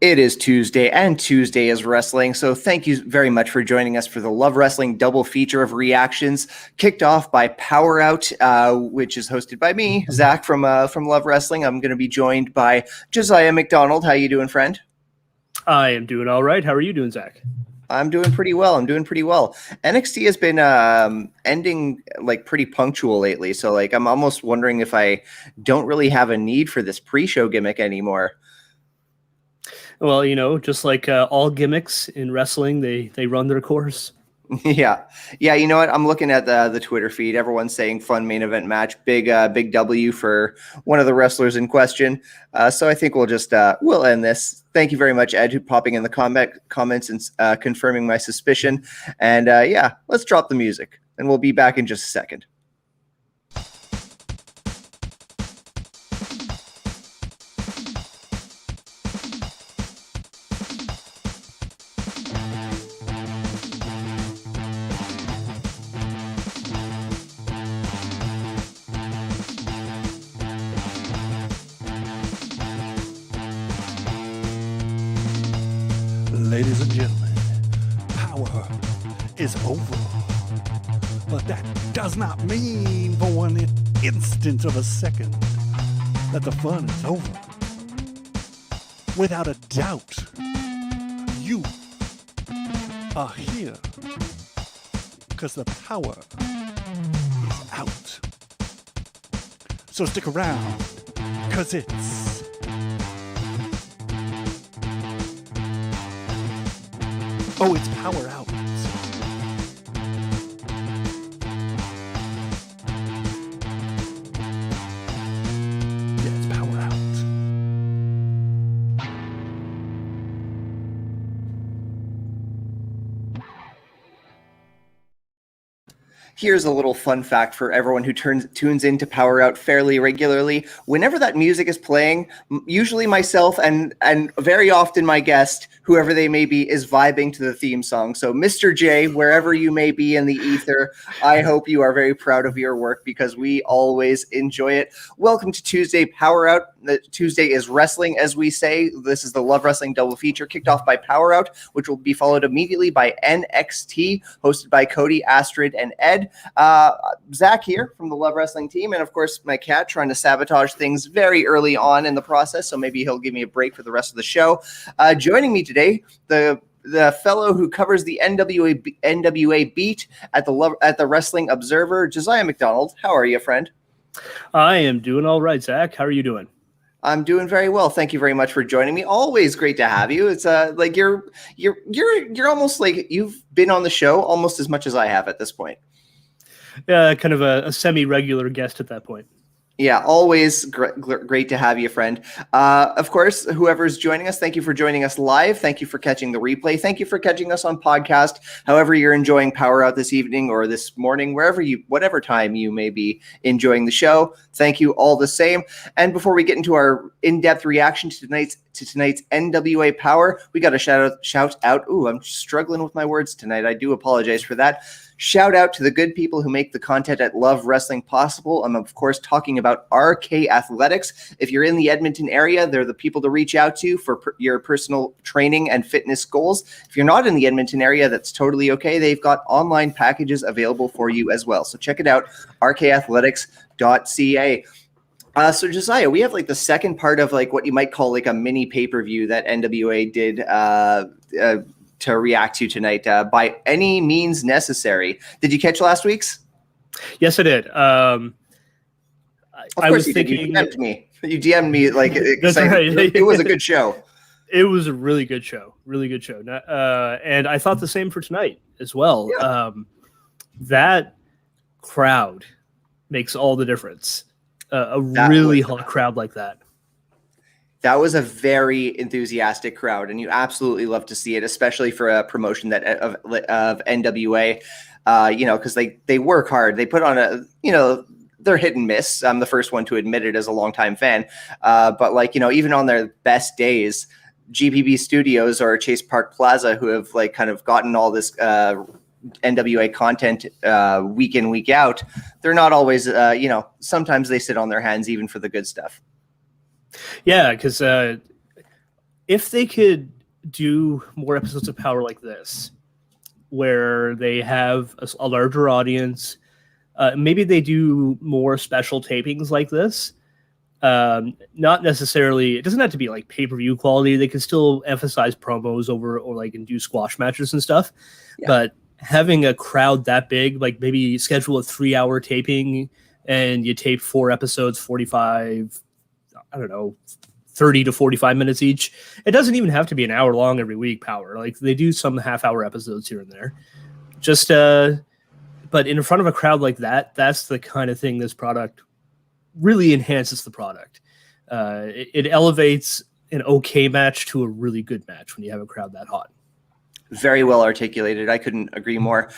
It is Tuesday, and Tuesday is wrestling. So thank you very much for joining us for the Love Wrestling double feature of reactions, kicked off by PowerrrOut, which is hosted by me, Zach from Love Wrestling. I'm going to be joined by Josiah MacDonald. How you doing, friend? I am doing all right. How are you doing, Zach? I'm doing pretty well. NXT has been ending like pretty punctual lately. So like I'm almost wondering if I don't really have a need for this pre-show gimmick anymore. Well, just like all gimmicks in wrestling, they run their course. Yeah. You know what? I'm looking at the Twitter feed. Everyone's saying fun main event match, big W for one of the wrestlers in question. So I think we'll end this. Thank you very much, Ed, who popping in the comments and confirming my suspicion. And let's drop the music, and we'll be back in just a second. Ladies and gentlemen, power is over. But that does not mean for one instant of a second that the fun is over. Without a doubt, you are here because the power is out. So stick around, because it's PowerrrOut. Yeah, it's PowerrrOut. Here's a little fun fact for everyone who tunes into PowerrrOut fairly regularly. Whenever that music is playing, usually myself and very often my guest, whoever they may be, is vibing to the theme song. So Mr. J, wherever you may be in the ether, I hope you are very proud of your work because we always enjoy it. Welcome to Tuesday PowerrrOut. Tuesday is wrestling, as we say. This is the Love Wrestling double feature kicked off by PowerrrOut, which will be followed immediately by NXT, hosted by Cody, Astrid, and Ed. Zach here from the Love Wrestling team, and of course my cat trying to sabotage things very early on in the process, so maybe he'll give me a break for the rest of the show. Joining me today, the fellow who covers the NWA beat at the Wrestling Observer, Josiah MacDonald. How are you, friend? I am doing all right, Zach. How are you doing? I'm doing very well. Thank you very much for joining me. Always great to have you. It's like you're almost like you've been on the show almost as much as I have at this point. Kind of a semi-regular guest at that point. Yeah, always great to have you, friend. Of course, whoever's joining us, thank you for joining us live. Thank you for catching the replay. Thank you for catching us on podcast. However you're enjoying PowerrrOut this evening or this morning, whatever time you may be enjoying the show, thank you all the same. And before we get into our in-depth reaction to tonight's NWA Power, we got a shout out. Ooh, I'm struggling with my words tonight. I do apologize for that. Shout out to the good people who make the content at Love Wrestling possible. I'm, of course, talking about RK Athletics. If you're in the Edmonton area, they're the people to reach out to for your personal training and fitness goals. If you're not in the Edmonton area, that's totally okay. They've got online packages available for you as well. So check it out, rkathletics.ca. So Josiah, we have like the second part of like what you might call like a mini pay-per-view that NWA did to react to tonight, by any means necessary. Did you catch last week's? Yes, I did. I was thinking you DM'd me. You DM'd me like that's right. It was a good show. It was a really good show. And I thought the same for tonight as well. Yeah. That crowd makes all the difference. A really hot crowd like that. That was a very enthusiastic crowd, and you absolutely love to see it, especially for a promotion that of NWA, because they work hard. They put on they're hit and miss. I'm the first one to admit it as a longtime fan. But even on their best days, GPB Studios or Chase Park Plaza, who have like kind of gotten all this NWA content week in, week out, they're not always, sometimes they sit on their hands even for the good stuff. Yeah, because if they could do more episodes of Power like this, where they have a larger audience, maybe they do more special tapings like this. Not necessarily, it doesn't have to be like pay-per-view quality. They can still emphasize promos over, or like, and do squash matches and stuff. Yeah. But having a crowd that big, like maybe schedule a 3-hour taping and you tape 4 episodes, 45, I don't know, 30 to 45 minutes each. It doesn't even have to be an hour long every week, Power. Like, they do some half-hour episodes here and there. Just, but in front of a crowd like that, that's the kind of thing this product really enhances the product. It elevates an okay match to a really good match when you have a crowd that hot. Very well articulated. I couldn't agree more.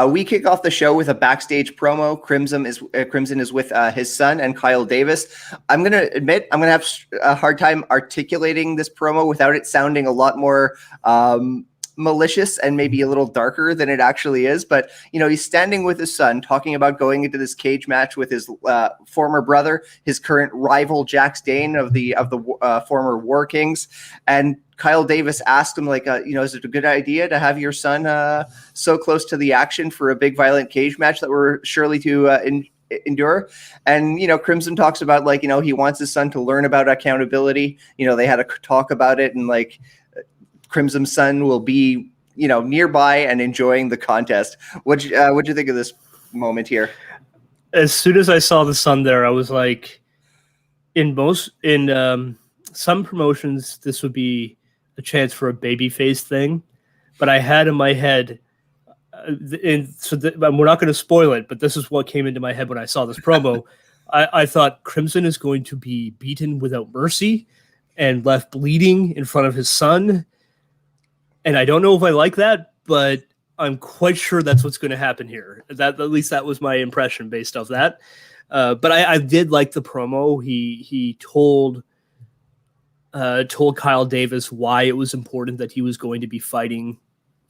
We kick off the show with a backstage promo. Crimson is with his son and Kyle Davis. I'm going to admit, I'm going to have a hard time articulating this promo without it sounding a lot more malicious and maybe a little darker than it actually is. But, you know, he's standing with his son talking about going into this cage match with his former brother, his current rival Jax Dane of the former War Kings. And Kyle Davis asked him, like, you know, is it a good idea to have your son so close to the action for a big violent cage match that we're surely to endure? And, you know, Crimson talks about, like, you know, he wants his son to learn about accountability. You know, they had a talk about it, and, like, Crimson's son will be, you know, nearby and enjoying the contest. What'd you think of this moment here? As soon as I saw the son there, I was like, in some promotions, this would be a chance for a babyface thing, but I had in my head, we're not going to spoil it, but this is what came into my head when I saw this promo. I thought Crimson is going to be beaten without mercy and left bleeding in front of his son. And I don't know if I like that, but I'm quite sure that's what's going to happen here. At least that was my impression based off that. But I did like the promo. He told Kyle Davis why it was important that he was going to be fighting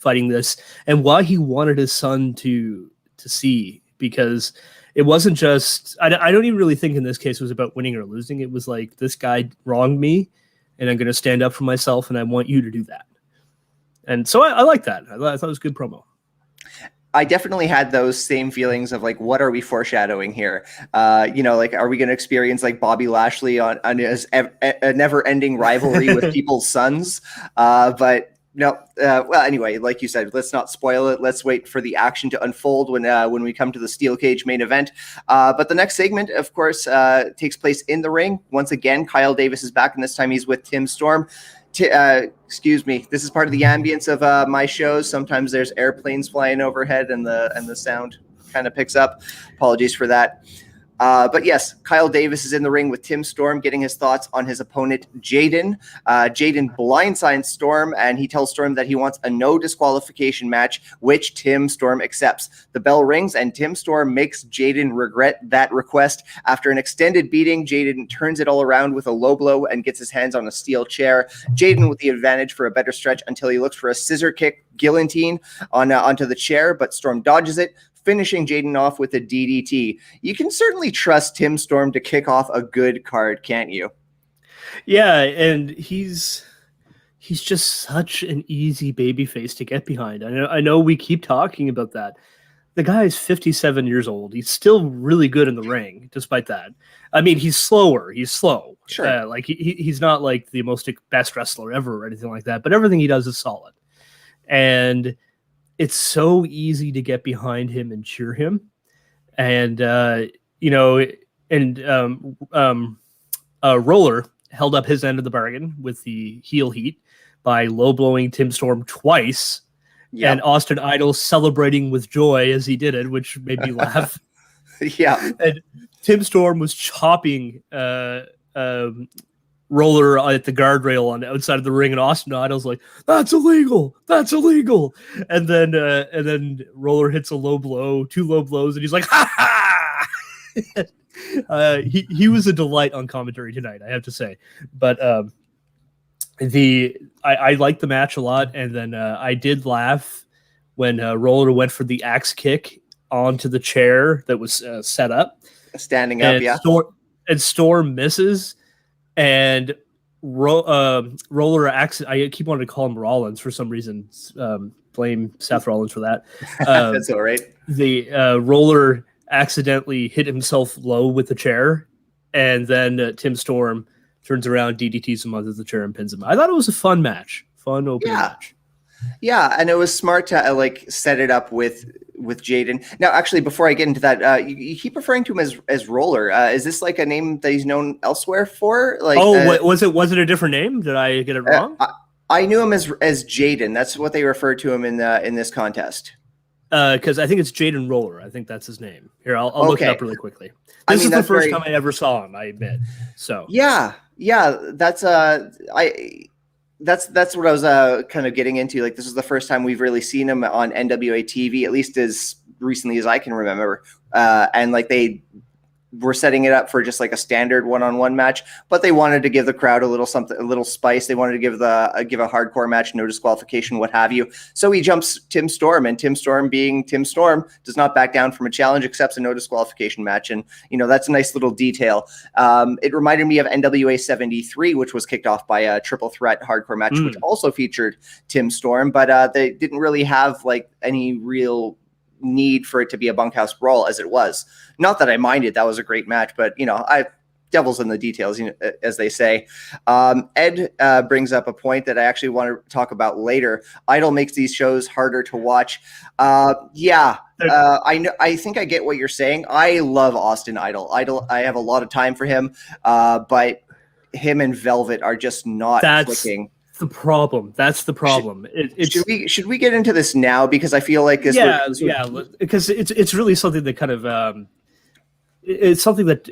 this, and why he wanted his son to see, because it wasn't just, I don't even really think in this case it was about winning or losing. It was like, this guy wronged me and I'm going to stand up for myself, and I want you to do that. And so I like that. I thought it was a good promo. I definitely had those same feelings of, like, what are we foreshadowing here? You know, like, are we going to experience, like, Bobby Lashley on his a never-ending rivalry with people's sons? But no, well, anyway, like you said, let's not spoil it. Let's wait for the action to unfold when we come to the steel cage main event. But the next segment, of course, takes place in the ring. Once again, Kyle Davis is back, and this time he's with Tim Storm. Excuse me. This is part of the ambience of my shows. Sometimes there's airplanes flying overhead, and the sound kind of picks up. Apologies for that. But yes, Kyle Davis is in the ring with Tim Storm, getting his thoughts on his opponent, Jaden. Jaden blindsides Storm, and he tells Storm that he wants a no disqualification match, which Tim Storm accepts. The bell rings, and Tim Storm makes Jaden regret that request. After an extended beating, Jaden turns it all around with a low blow and gets his hands on a steel chair. Jaden with the advantage for a better stretch until he looks for a scissor kick guillotine onto the chair, but Storm dodges it, finishing Jaden off with a DDT. You can certainly trust Tim Storm to kick off a good card, can't you? Yeah, and he's just such an easy babyface to get behind. I know we keep talking about that. The guy is 57 years old. He's still really good in the ring, despite that. I mean, he's slower. He's slow. Sure. Like he's not like the best wrestler ever or anything like that, but everything he does is solid. And it's so easy to get behind him and cheer him. And, you know, and Roller held up his end of the bargain with the heel heat by low blowing Tim Storm twice. Yep. And Austin Idol celebrating with joy as he did it, which made me laugh. Yeah. And Tim Storm was chopping Roller at the guardrail on the outside of the ring, and Austin Idol's like, "That's illegal! That's illegal!" And then Roller hits a low blow, 2 low blows, and he's like, "Ha ha!" He was a delight on commentary tonight, I have to say. But I liked the match a lot, and then I did laugh when Roller went for the axe kick onto the chair that was set up, standing up, yeah. And Storm misses. And Roller I keep wanting to call him Rollins for some reason. Blame Seth Rollins for that. That's all right. The Roller accidentally hit himself low with the chair, and then Tim Storm turns around, DDTs him under the chair, and pins him. I thought it was a fun match, fun opening match. Yeah, and it was smart to like set it up with Jaden. Now, actually, before I get into that, you keep referring to him as Roller. Is this like a name that he's known elsewhere for? Like, was it a different name? Did I get it wrong? I knew him as Jaden. That's what they referred to him in this contest. Because I think it's Jaden Roller. I think that's his name. Here, I'll look it up really quickly. This is the first time I ever saw him, I admit. So yeah, that's that's what I was kind of getting into. Like, this is the first time we've really seen him on NWA TV, at least as recently as I can remember. And like they were setting it up for just like a standard one-on-one match, but they wanted to give the crowd a little something, a little spice. They wanted to give a hardcore match, no disqualification, what have you. So he jumps Tim Storm, and Tim Storm, being Tim Storm, does not back down from a challenge, accepts a no disqualification match. And, you know, that's a nice little detail. It reminded me of NWA 73, which was kicked off by a triple threat hardcore match, which also featured Tim Storm, but they didn't really have like any real need for it to be a bunkhouse brawl as it was. Not that I minded, that was a great match, but you know, devil's in the details, you know, as they say. Ed brings up a point that I actually want to talk about later. Idol makes these shows harder to watch. I know. I think I get what you're saying. I love Austin Idol. I have a lot of time for him, but him and Velvet are just not clicking. The problem. That's the problem. Should we get into this now, because I feel like this because it's really something that kind of it's something that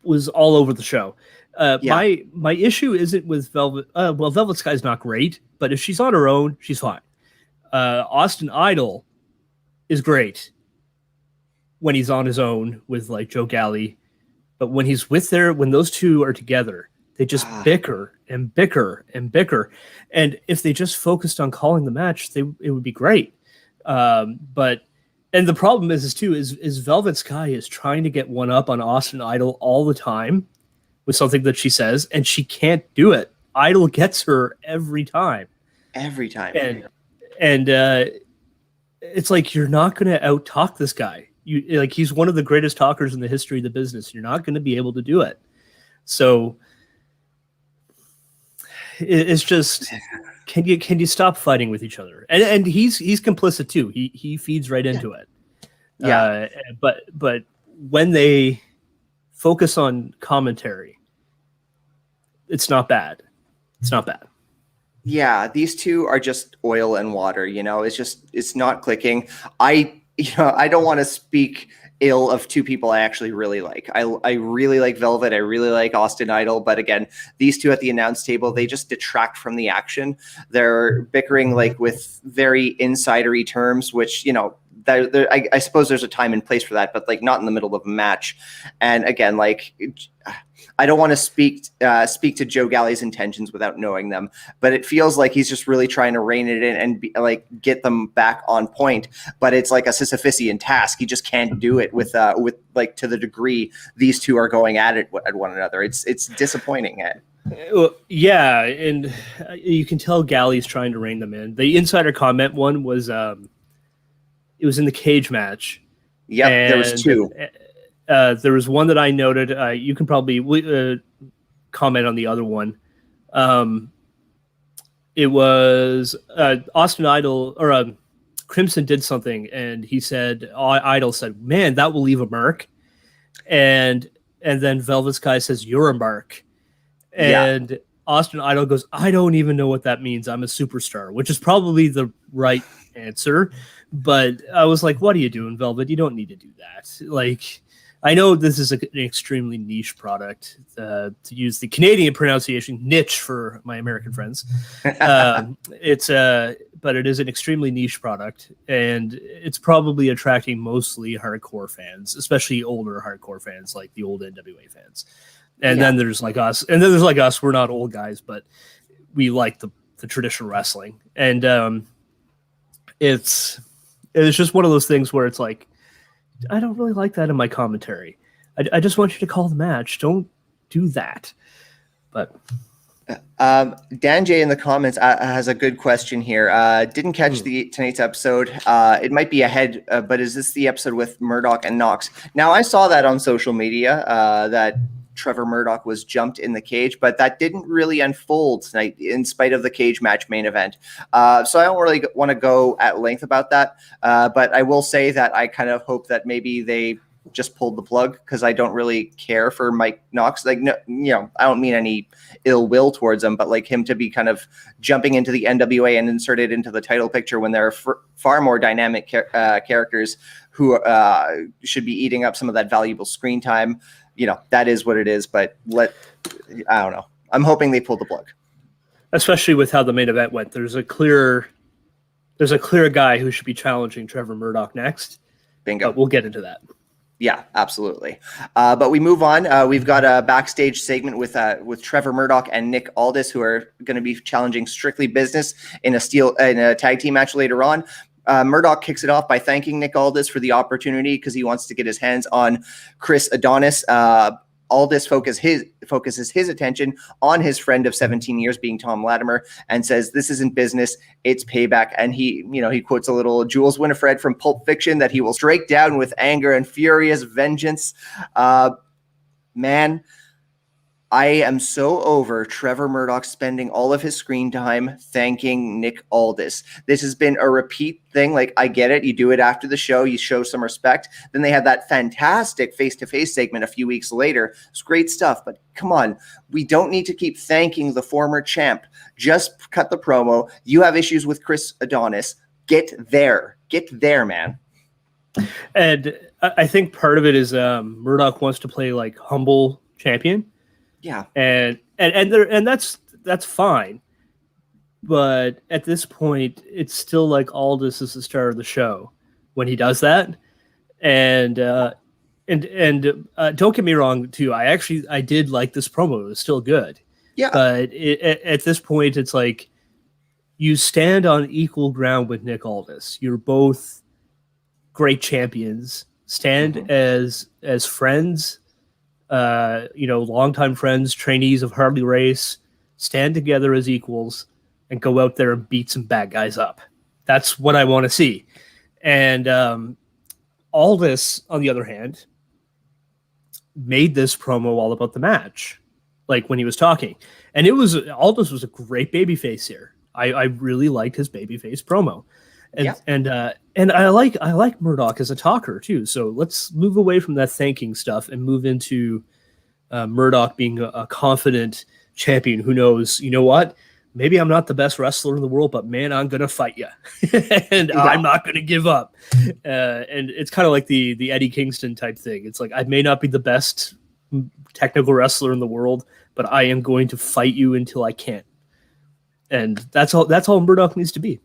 was all over the show. My issue isn't with Velvet. Velvet Sky's not great, but if she's on her own, she's fine. Austin Idol is great when he's on his own with like Joe Galley, but when when those two are together, they just bicker and bicker and bicker. And if they just focused on calling the match, it would be great. And the problem is Velvet Sky is trying to get one up on Austin Idol all the time with something that she says, and she can't do it. Idol gets her every time. Every time. And it's like, you're not going to out-talk this guy. He's one of the greatest talkers in the history of the business. You're not going to be able to do it. So it's just, can you stop fighting with each other? And he's complicit too. He feeds right into it. Yeah. But when they focus on commentary, it's not bad. It's not bad. Yeah, these two are just oil and water. You know, it's not clicking. I don't want to speak ill of two people I actually really like. I really like Velvet. I really like Austin Idol. But again, these two at the announce table, they just detract from the action. They're bickering like with very insidery terms, which, you know, I suppose there's a time and place for that, but like not in the middle of a match. And again, like, I don't want to speak to Joe Galley's intentions without knowing them, but it feels like he's just really trying to rein it in and get them back on point. But it's like a Sisyphusian task. He just can't do it with like to the degree these two are going at it at one another. It's disappointing. Well, yeah, and you can tell Galley's trying to rein them in. The insider comment one was it was in the cage match. Yep, there was two. There was one that I noted. You can probably comment on the other one. It was Austin Idol, or Crimson did something, and he said, Idol said, "Man, that will leave a mark." And then Velvet Sky says, "You're a mark." And Austin Idol goes, "I don't even know what that means. I'm a superstar," which is probably the right answer. But I was like, what are you doing, Velvet? You don't need to do that. Like, I know this is an extremely niche product, to use the Canadian pronunciation, niche for my American friends. But it is an extremely niche product, and it's probably attracting mostly hardcore fans, especially older hardcore fans, like the old NWA fans. And then there's like us, we're not old guys, but we like the traditional wrestling. And it's just one of those things where it's like, I don't really like that in my commentary. I just want you to call the match. Don't do that. But Dan J in the comments has a good question here. Didn't catch tonight's episode. It might be ahead, but is this the episode with Murdoch and Knox? Now, I saw that on social media that Trevor Murdoch was jumped in the cage, but that didn't really unfold tonight in spite of the cage match main event. So I don't really want to go at length about that, but I will say that I kind of hope that maybe they just pulled the plug, because I don't really care for Mike Knox. Like, no, I don't mean any ill will towards him, but like him to be kind of jumping into the NWA and inserted into the title picture when there are far more dynamic characters who should be eating up some of that valuable screen time. That is what it is, but I don't know. I'm hoping they pull the plug. Especially with how the main event went. There's a clear guy who should be challenging Trevor Murdoch next. Bingo. But we'll get into that. Yeah, absolutely. But we move on. We've got a backstage segment with Trevor Murdoch and Nick Aldis, who are going to be challenging Strictly Business in a tag team match later on. Murdoch kicks it off by thanking Nick Aldis for the opportunity because he wants to get his hands on Chris Adonis. Aldis focuses his attention on his friend of 17 years, being Tom Latimer, and says, "This isn't business, it's payback." And he quotes a little Jules Winifred from Pulp Fiction that he will strike down with anger and furious vengeance. Man, I am so over Trevor Murdoch spending all of his screen time thanking Nick Aldis. This has been a repeat thing. Like, I get it. You do it after the show. You show some respect. Then they had that fantastic face-to-face segment a few weeks later. It's great stuff, but come on. We don't need to keep thanking the former champ. Just cut the promo. You have issues with Chris Adonis. Get there. Get there, man. And I think part of it is Murdoch wants to play like humble champion. Yeah, and that's fine, but at this point, it's still like Aldis is the star of the show when he does that, and don't get me wrong too. I did like this promo; it was still good. Yeah, but at this point, it's like you stand on equal ground with Nick Aldis. You're both great champions. Stand as friends. Longtime friends, trainees of Harley Race, stand together as equals and go out there and beat some bad guys up. That's what I want to see. And Aldis, on the other hand, made this promo all about the match, like when he was talking. And Aldis was a great babyface here. I really liked his babyface promo. And I like Murdoch as a talker too. So let's move away from that thanking stuff and move into Murdoch being a confident champion who knows, you know what? Maybe I'm not the best wrestler in the world, but man, I'm gonna fight you, and I'm not gonna give up. And it's kind of like the Eddie Kingston type thing. It's like, I may not be the best technical wrestler in the world, but I am going to fight you until I can. And that's all Murdoch needs to be.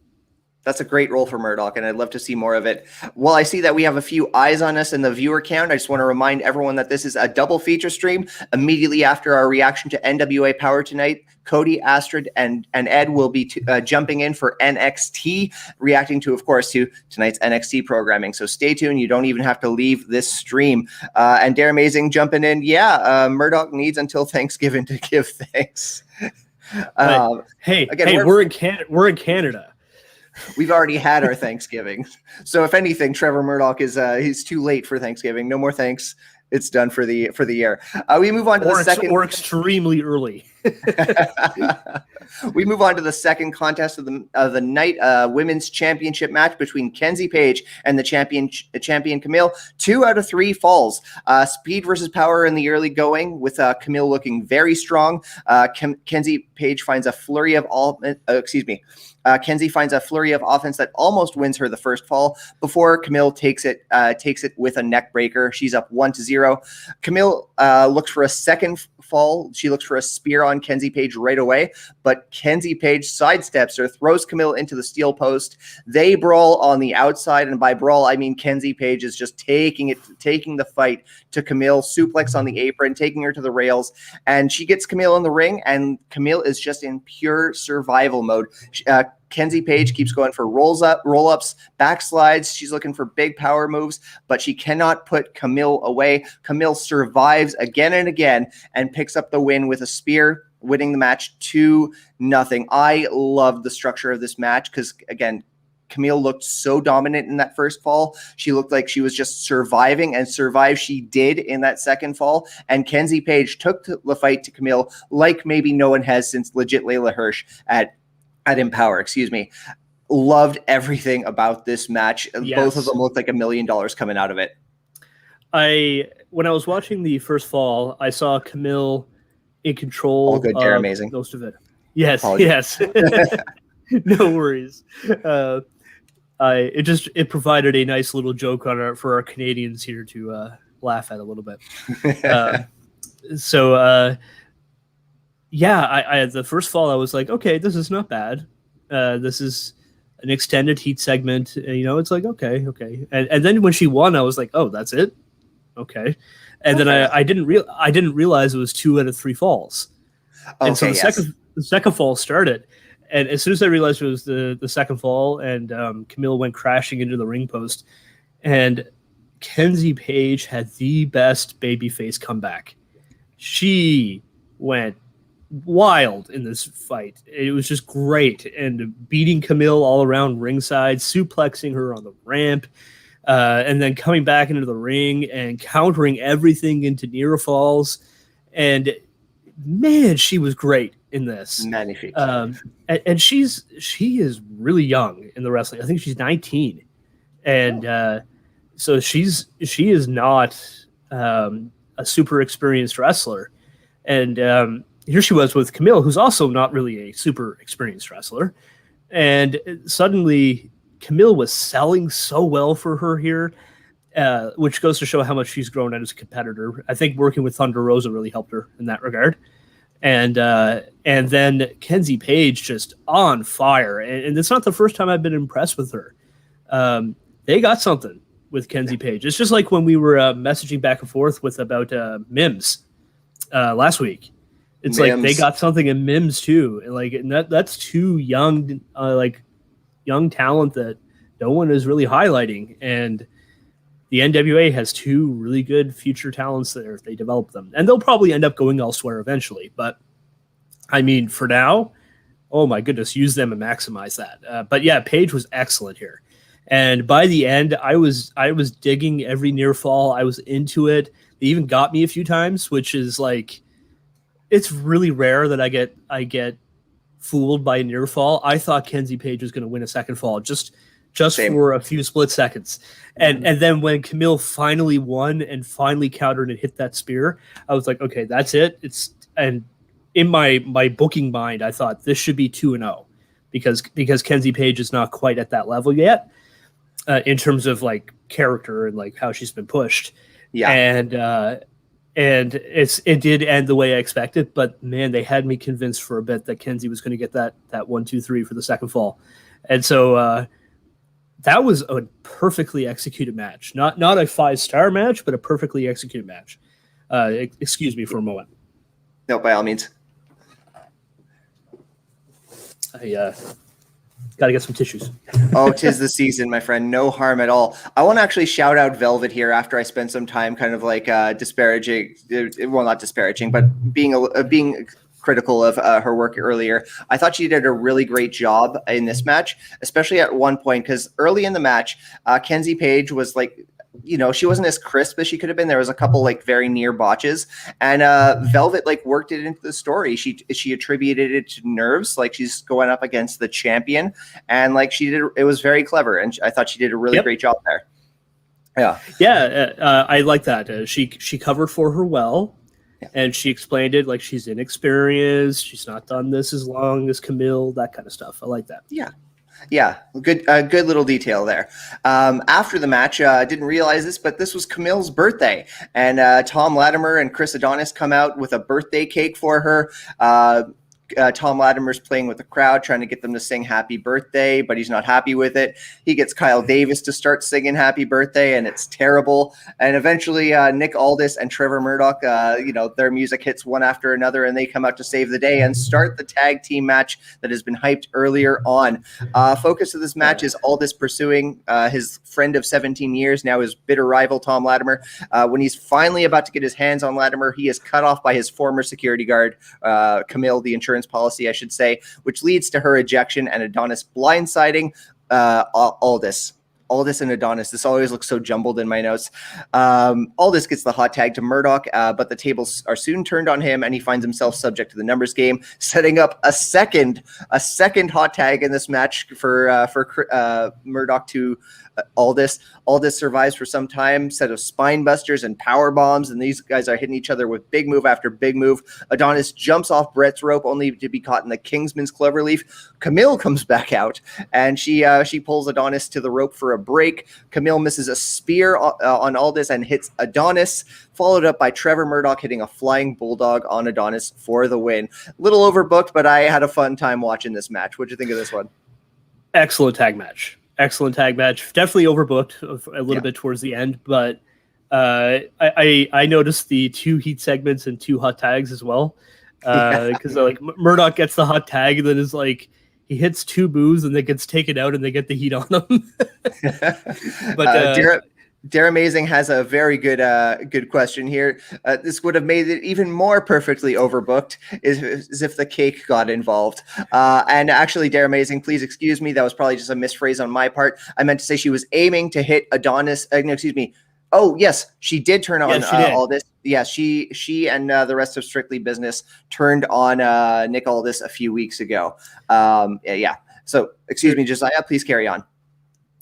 That's a great role for Murdoch, and I'd love to see more of it. Well, I see that we have a few eyes on us in the viewer count. I just want to remind everyone that this is a double feature stream. Immediately after our reaction to NWA Power tonight, Cody, Astrid, and Ed will be jumping in for NXT, reacting to, of course, to tonight's NXT programming. So stay tuned. You don't even have to leave this stream. And Dare Amazing jumping in. Yeah, Murdoch needs until Thanksgiving to give thanks. We're in Canada. We've already had our Thanksgiving. So if anything, Trevor Murdoch he's too late for Thanksgiving. No more thanks. It's done for the year. We move on to the second, or extremely early. We move on to the second contest of the night, women's championship match between Kenzie Page and the champion Camille. 2 out of 3 falls. Speed versus power in the early going, with Camille looking very strong. Kenzie Page finds a flurry of Kenzie finds a flurry of offense that almost wins her the first fall before Camille takes it with a neck breaker. She's up 1-0. Camille looks for a second fall. She looks for a spear on Kenzie Page right away, but Kenzie Page sidesteps her, throws Camille into the steel post. They brawl on the outside, and by brawl, I mean Kenzie Page is just taking the fight to Camille, suplex on the apron, taking her to the rails, and she gets Camille in the ring, and Camille is just in pure survival mode. Kenzie Page keeps going for roll-ups, backslides. She's looking for big power moves, but she cannot put Camille away. Camille survives again and again and picks up the win with a spear, winning the match 2-0. I loved the structure of this match because, again, Camille looked so dominant in that first fall. She looked like she was just surviving, and survive she did in that second fall. And Kenzie Page took the fight to Camille like maybe no one has since legit Layla Hirsch at Empower. Excuse me. Loved everything about this match. Yes. Both of them looked like $1 million coming out of it. When I was watching the first fall, I saw Camille in control. All good, Dare, amazing. Most of it. Yes, Apologies. yes. No worries. It provided a nice little joke for our Canadians here to laugh at a little bit. The first fall I was like, okay, this is not bad. This is an extended heat segment. It's like okay, and then when she won, I was like, oh, that's it, okay. And then I didn't realize it was 2 out of 3 falls. Okay, and so the second fall started. And as soon as I realized it was the second fall, and Camille went crashing into the ring post, and Kenzie Page had the best babyface comeback. She went wild in this fight. It was just great, and beating Camille all around ringside, suplexing her on the ramp, and then coming back into the ring and countering everything into near falls. And man, she was great in this. Magnifique. And she is really young in the wrestling. I think she's 19, and so she is not a super experienced wrestler. And here she was with Camille, who's also not really a super experienced wrestler. And suddenly, Camille was selling so well for her here, which goes to show how much she's grown as a competitor. I think working with Thunder Rosa really helped her in that regard. And then Kenzie Page just on fire. And it's not the first time I've been impressed with her. They got something with Kenzie Page. It's just like when we were messaging back and forth about Mims last week. It's Mims. Like they got something in Mims too. And that's 2 young young talent that no one is really highlighting. And the NWA has 2 really good future talents there if they develop them. And they'll probably end up going elsewhere eventually. But, I mean, for now, oh my goodness, use them and maximize that. But, yeah, Paige was excellent here. And by the end, I was digging every near fall. I was into it. They even got me a few times, which is like, it's really rare that I get fooled by a near fall. I thought Kenzie Page was going to win a second fall just Same. For a few split seconds. And then when Camille finally won and finally countered and hit that spear, I was like, okay, that's it. And in my booking mind, I thought this should be 2-0 because Kenzie Page is not quite at that level yet in terms of like character and like how she's been pushed. Yeah. And it did end the way I expected, but man, they had me convinced for a bit that Kenzie was going to get that 1-2-3 for the second fall. And so that was a perfectly executed match. Not a 5-star match, but a perfectly executed match. Excuse me for a moment. No, by all means. I got to get some tissues. Oh, 'tis the season, my friend. No harm at all. I want to actually shout out Velvet here after I spent some time kind of like disparaging, well, not disparaging, but being critical of her work earlier. I thought she did a really great job in this match, especially at one point, because early in the match, Kenzie Page was like, she wasn't as crisp as she could have been. There was a couple like very near botches, and Velvet like worked it into the story. She attributed it to nerves, like she's going up against the champion, and like she did. It was very clever, and I thought she did a really great job there. Yeah, I like that. She covered for her well. Yeah. And she explained it like she's inexperienced. She's not done this as long as Camille, that kind of stuff. I like that. Yeah. Good little detail there. After the match, I didn't realize this, but this was Camille's birthday. And Tom Latimer and Chris Adonis come out with a birthday cake for her. Tom Latimer's playing with the crowd, trying to get them to sing happy birthday, but he's not happy with it. He gets Kyle Davis to start singing happy birthday, and it's terrible. And eventually Nick Aldis and Trevor Murdoch, their music hits one after another, and they come out to save the day and start the tag team match that has been hyped earlier on. Focus of this match is Aldis pursuing his friend of 17 years, now his bitter rival, Tom Latimer. When he's finally about to get his hands on Latimer, he is cut off by his former security guard, Camille, the insurance policy, I should say, which leads to her ejection and Adonis blindsiding Aldis. Aldis and Adonis. This always looks so jumbled in my notes. Aldis gets the hot tag to Murdoch, but the tables are soon turned on him, and he finds himself subject to the numbers game, setting up a second hot tag in this match for Murdoch to Aldis. Aldis survives for some time, set of spine busters and power bombs, and these guys are hitting each other with big move after big move. Adonis jumps off Brett's rope only to be caught in the Kingsman's cloverleaf. Camille comes back out, and she pulls Adonis to the rope for a break. Camille misses a spear on Aldis and hits Adonis, followed up by Trevor Murdoch hitting a flying bulldog on Adonis for the win. A little overbooked, but I had a fun time watching this match. What'd you think of this one? Excellent tag match. Definitely overbooked a little bit towards the end, but I noticed the 2 heat segments and 2 hot tags as well. Because like Murdoch gets the hot tag and then is like he hits 2 boos and then gets taken out and they get the heat on him. But Dare Amazing has a very good question here. This would have made it even more perfectly overbooked is if the cake got involved. And actually, Dare Amazing, please excuse me. That was probably just a misphrase on my part. I meant to say she was aiming to hit Adonis. No, excuse me. Oh, yes, she did turn on Aldis. Yes, she and the rest of Strictly Business turned on Nick Aldis a few weeks ago. So, excuse me, Josiah, please carry on.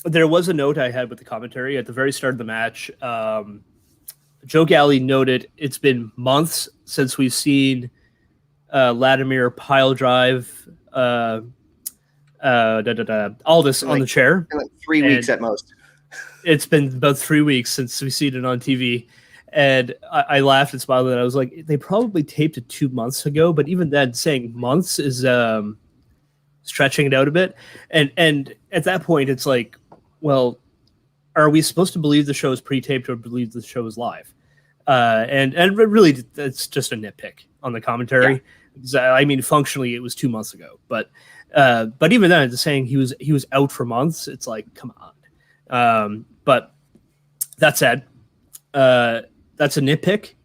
There was a note I had with the commentary at the very start of the match. Joe Galley noted it's been months since we've seen Latimer pile drive Aldis on the chair. Like 3 weeks at most. It's been about 3 weeks since we've seen it on TV. And I laughed and smiled, and I was like, they probably taped it 2 months ago, but even then, saying months is stretching it out a bit. And at that point, it's like, well, are we supposed to believe the show is pre-taped or believe the show is live? And really, it's just a nitpick on the commentary. Yeah. I mean, functionally, it was 2 months ago, but even then, it's saying he was out for months. It's like, come on. But that said, that's a nitpick.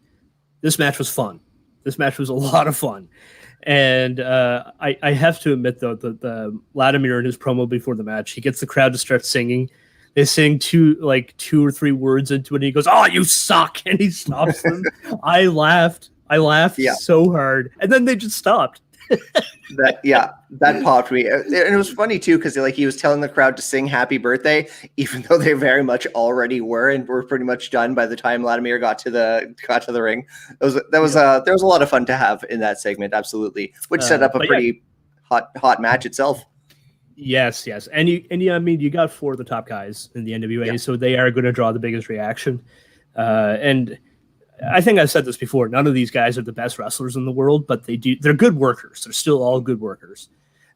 This match was fun. This match was a lot of fun. And I have to admit, though, the Latimer in his promo before the match, he gets the crowd to start singing. They sing 2 or 3 words into it, and he goes, "Oh, you suck!" and he stops them. I laughed so hard, and then they just stopped. That popped me, and it was funny too because he was telling the crowd to sing "Happy Birthday," even though they very much already were and were pretty much done by the time Latimer got to the ring. There was a lot of fun to have in that segment, absolutely, which set up a pretty hot match itself. Yes, and you got 4 of the top guys in the NWA, so they are going to draw the biggest reaction, and I think I've said this before. None of these guys are the best wrestlers in the world, but they're good workers. They're still all good workers.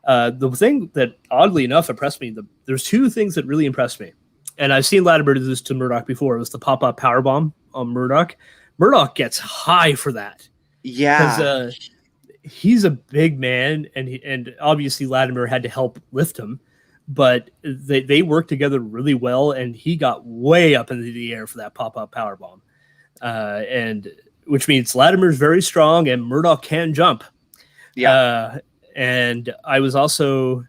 The thing that oddly enough impressed me, there's 2 things that really impressed me. And I've seen Latimer do this to Murdoch before. It was the pop-up powerbomb on Murdoch. Murdoch gets high for that. Yeah. Because he's a big man, and obviously Latimer had to help lift him. But they worked together really well, and he got way up into the air for that pop-up powerbomb. And which means Latimer's very strong and Murdoch can jump. Yeah. And I was also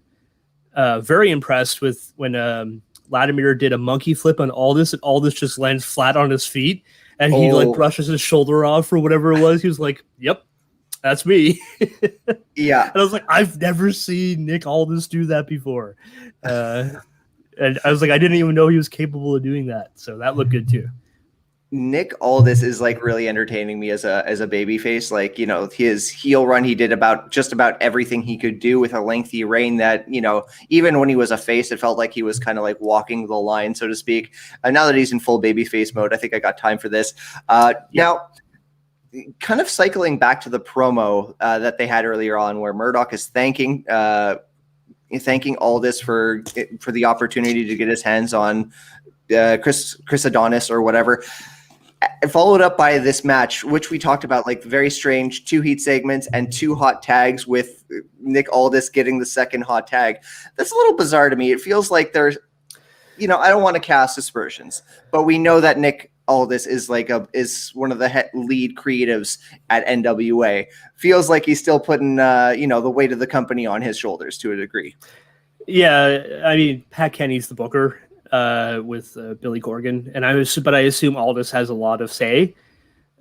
very impressed with when Latimer did a monkey flip on Aldis, and Aldis just lands flat on his feet, and he brushes his shoulder off or whatever it was. He was like, "Yep, that's me." Yeah. And I was like, I've never seen Nick Aldis do that before. And I was like, I didn't even know he was capable of doing that. So that looked good too. Nick Aldis is really entertaining me as a baby face. His heel run, he did just about everything he could do with a lengthy reign that, even when he was a face, it felt like he was kind of walking the line, so to speak. Now that he's in full baby face mode, I think I got time for this. Now kind of cycling back to the promo that they had earlier on, where Murdoch is thanking Aldis for the opportunity to get his hands on Chris Adonis or whatever. Followed up by this match, which we talked about, like very strange 2 heat segments and 2 hot tags with Nick Aldis getting the second hot tag. That's a little bizarre to me. It feels like there's, I don't want to cast aspersions, but we know that Nick Aldis is is one of the lead creatives at NWA. Feels like he's still putting the weight of the company on his shoulders to a degree. Yeah, I mean, Pat Kenny's the booker with Billy Corgan, and I assume Aldis has a lot of say.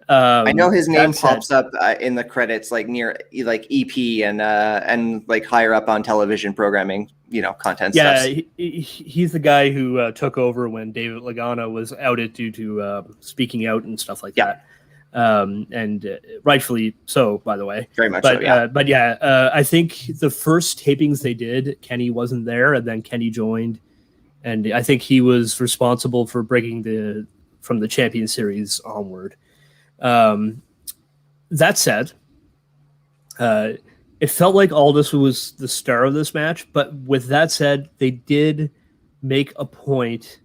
I know his name pops up in the credits, like near like EP and like higher up on television programming, content. Yeah, he's the guy who took over when David Lagana was outed due to speaking out and stuff like that. And rightfully so, by the way. Very much so, yeah. I think the first tapings they did, Kenny wasn't there, and then Kenny joined. And I think he was responsible for breaking from the Champion Series onward. That said, it felt like Aldis was the star of this match. But with that said, they did make a point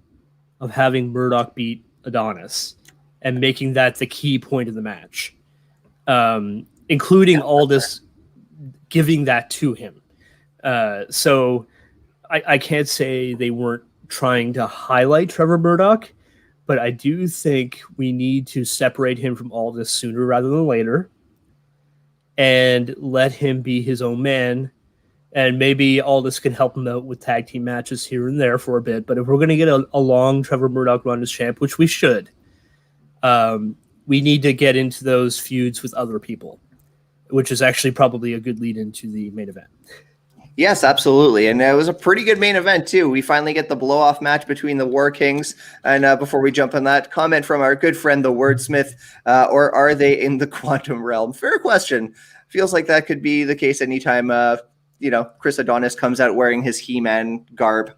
of having Murdoch beat Adonis and making that the key point of the match, including Aldis giving that to him. So I can't say they weren't trying to highlight Trevor Murdoch, but I do think we need to separate him from Aldis sooner rather than later and let him be his own man. And maybe Aldis can help him out with tag team matches here and there for a bit. But if we're going to get a long Trevor Murdoch run as champ, which we should, we need to get into those feuds with other people, which is actually probably a good lead into the main event. Yes, absolutely. And it was a pretty good main event, too. We finally get the blow-off match between the War Kings. And before we jump on that, comment from our good friend, the Wordsmith, or are they in the quantum realm? Fair question. Feels like that could be the case anytime, Chris Adonis comes out wearing his He-Man garb.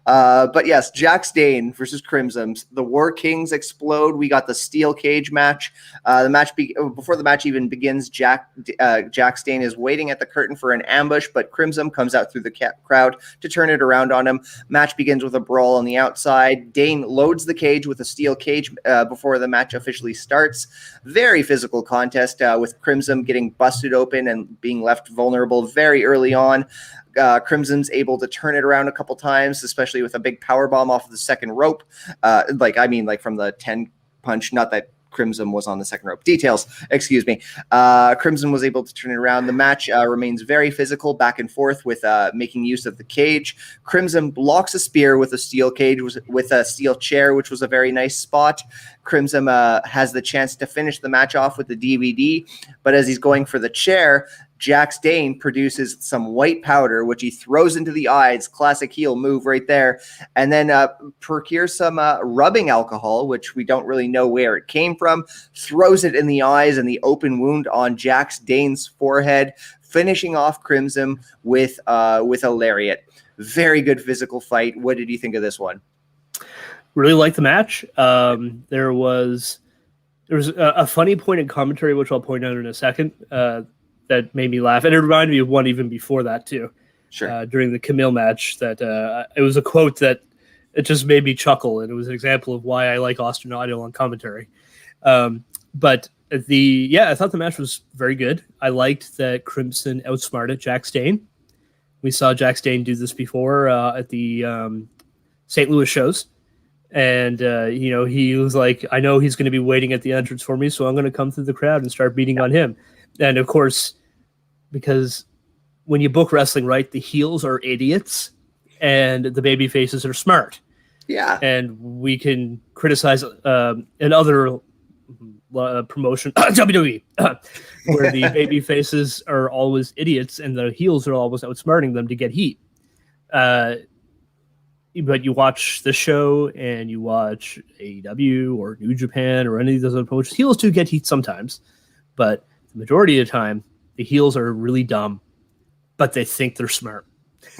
But yes, Jax Dane versus Crimson. The War Kings explode. We got the steel cage match. Before the match even begins, Jax Dane is waiting at the curtain for an ambush, but Crimson comes out through the crowd to turn it around on him. Match begins with a brawl on the outside. Dane loads the cage with a steel cage before the match officially starts. Very physical contest with Crimson getting busted open and being left vulnerable very early on. Crimson's able to turn it around a couple times, especially with a big power bomb off of the second rope. From the 10 punch, not that Crimson was on the second rope. Details, excuse me. Crimson was able to turn it around. The match remains very physical, back and forth with making use of the cage. Crimson blocks a spear with a steel cage, with a steel chair, which was a very nice spot. Crimson has the chance to finish the match off with the DVD, but as he's going for the chair, Jax Dane produces some white powder, which he throws into the eyes. Classic heel move right there. And then procures some rubbing alcohol, which we don't really know where it came from. Throws it in the eyes and the open wound on Jax Dane's forehead, finishing off Crimson with a lariat. Very good physical fight. What did you think of this one? Really liked the match. There was a funny point in commentary, which I'll point out in a second, that made me laugh, and it reminded me of one even before that too. Sure. During the Camille match, that it was a quote that it just made me chuckle, and it was an example of why I like Austin Idol on commentary. I thought the match was very good. I liked that Crimson outsmarted Jax Dane. We saw Jax Dane do this before at the St. Louis shows. And, he was like, I know he's going to be waiting at the entrance for me, so I'm going to come through the crowd and start beating on him. And, of course, because when you book wrestling right, the heels are idiots and the baby faces are smart. Yeah. And we can criticize another promotion, WWE, where the baby faces are always idiots and the heels are always outsmarting them to get heat. But you watch the show and you watch AEW or New Japan or any of those other promotions, heels do get heat sometimes, but the majority of the time, the heels are really dumb, but they think they're smart.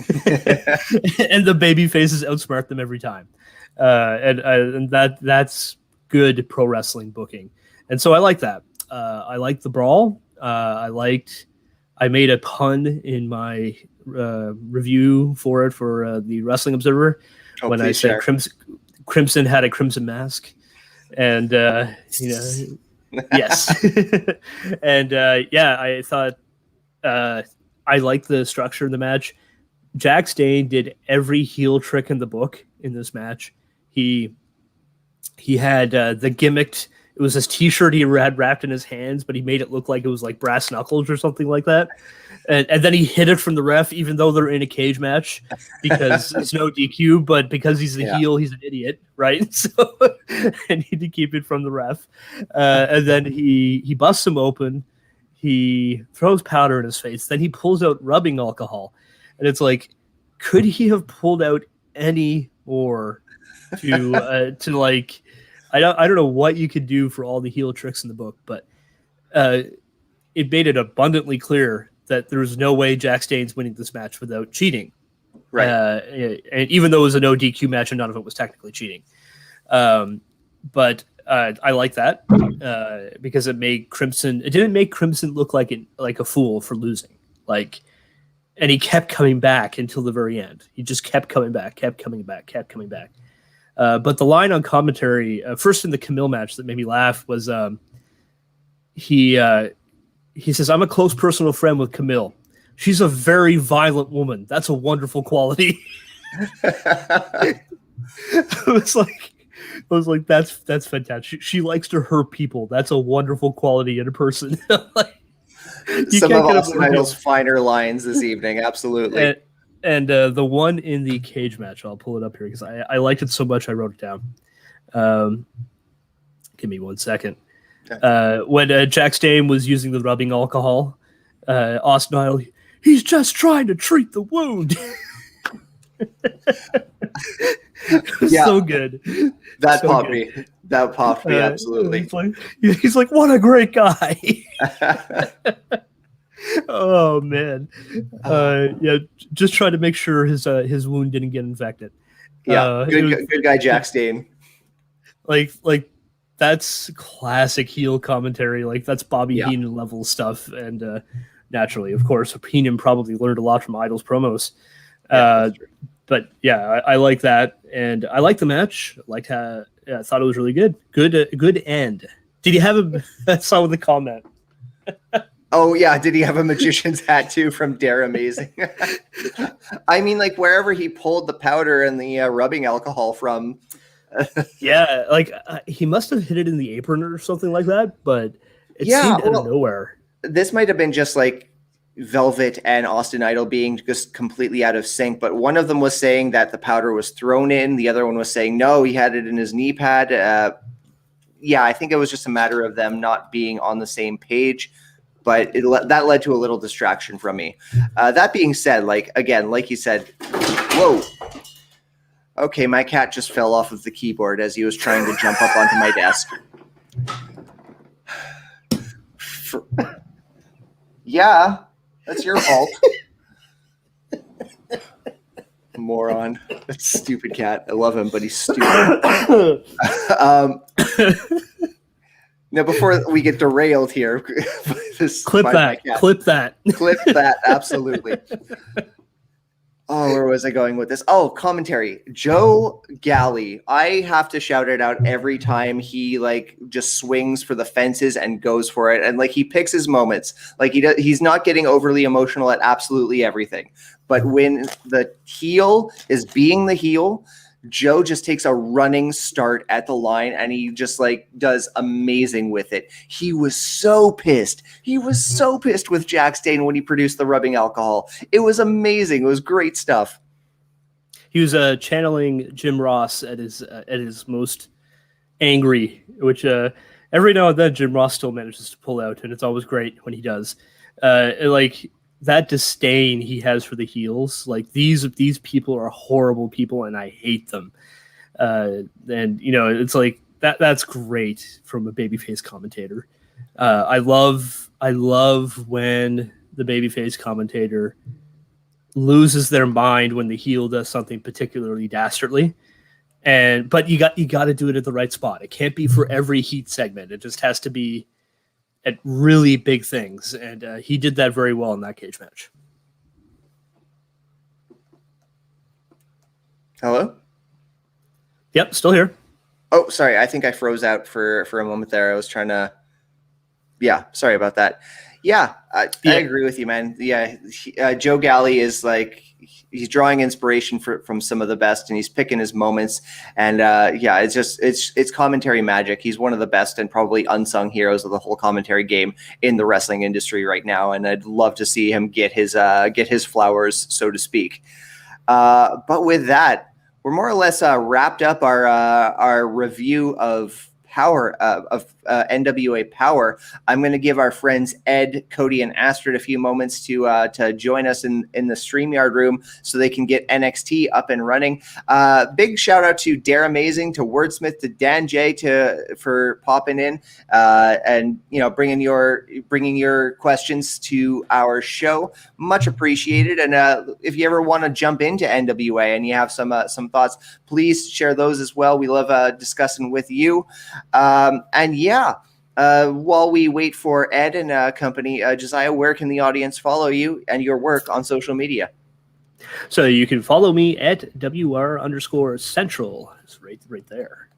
And the baby faces outsmart them every time. And that's good pro wrestling booking. And so I like that. I liked the brawl. I made a pun in my review for it for the Wrestling Observer when I said Crimson had a crimson mask, and yes, and I thought I liked the structure of the match. Jack Stane did every heel trick in the book in this match. He had the gimmicked. It was this T-shirt he had wrapped in his hands, but he made it look like it was like brass knuckles or something like that. And then he hid it from the ref, even though they're in a cage match, because it's no DQ. But because he's the heel, he's an idiot, right? So I need to keep it from the ref. And then he busts him open. He throws powder in his face. Then he pulls out rubbing alcohol, and it's like, could he have pulled out any more to like? I don't know what you could do for all the heel tricks in the book, but it made it abundantly clear that there was no way Jack Stane's winning this match without cheating. Right. And even though it was a no DQ match and none of it was technically cheating. But I like that because it didn't make Crimson look like a fool for losing. And he kept coming back until the very end. He just kept coming back. But the line on commentary, first in the Camille match that made me laugh was he says, "I'm a close personal friend with Camille. She's a very violent woman. That's a wonderful quality." I was like, that's fantastic. She likes to hurt people. That's a wonderful quality in a person. Some of Austin Idol's finer lines this evening, absolutely. And the one in the cage match, I'll pull it up here because I liked it so much I wrote it down. Give me 1 second. Okay. When Jack Stane was using the rubbing alcohol, Austin Idol, he's just trying to treat the wound. So good. That popped me, absolutely. He's like, what a great guy. Oh man, just trying to make sure his wound didn't get infected. Yeah, good guy, Jack Stane. Like that's classic heel commentary. Like that's Bobby Heenan level stuff, and naturally, of course, Heenan probably learned a lot from Idol's promos. But yeah, I like that, and I like the match. I thought it was really good. Good end. Did you have I saw in the comment. Oh yeah, did he have a magician's hat too from Dare Amazing? I mean, like wherever he pulled the powder and the rubbing alcohol from. Yeah, he must have hit it in the apron or something like that, but it seemed out of nowhere. This might have been just like Velvet and Austin Idol being just completely out of sync, but one of them was saying that the powder was thrown in. The other one was saying no, he had it in his knee pad. I think it was just a matter of them not being on the same page. But that led to a little distraction from me. That being said, like you said, whoa. Okay, my cat just fell off of the keyboard as he was trying to jump up onto my desk. Yeah, that's your fault. Moron. That's a stupid cat. I love him, but he's stupid. Now, before we get derailed here, clip that, absolutely. Oh, where was I going with this? Oh, commentary. Joe Galley. I have to shout it out every time he just swings for the fences and goes for it, and he picks his moments. He's not getting overly emotional at absolutely everything, but when the heel is being the heel, Joe just takes a running start at the line and he just does amazing with it. He was so pissed. With Jack Stane when he produced the rubbing alcohol. It was amazing. It was great stuff. He was channeling Jim Ross at his most angry, which every now and then Jim Ross still manages to pull out, and it's always great when he does. That disdain he has for the heels, these people are horrible people and I hate them. And it's that's great from a babyface commentator. I love when the babyface commentator loses their mind when the heel does something particularly dastardly. But you got to do it at the right spot. It can't be for every heat segment. It just has to be at really big things, and he did that very well in that cage match. Hello? Yep, still here. Oh, sorry. I think I froze out for a moment there. I was trying to. Yeah, sorry about that. Yeah, I agree with you, man. Yeah, Joe Galley is like, he's drawing inspiration from some of the best, and he's picking his moments. And yeah, it's commentary magic. He's one of the best and probably unsung heroes of the whole commentary game in the wrestling industry right now. And I'd love to see him get his flowers, so to speak. But with that, we're more or less wrapped up our review of NWA Power. I'm going to give our friends Ed, Cody, and Astrid a few moments to join us in the StreamYard room so they can get NXT up and running. Big shout out to Dare Amazing, to Wordsmith, to Dan J for popping in and bringing your questions to our show. Much appreciated. And if you ever want to jump into NWA and you have some thoughts, please share those as well. We love discussing with you. And yeah, while we wait for Ed and company, Josiah, where can the audience follow you and your work on social media? So you can follow me at WR_Central. It's right there.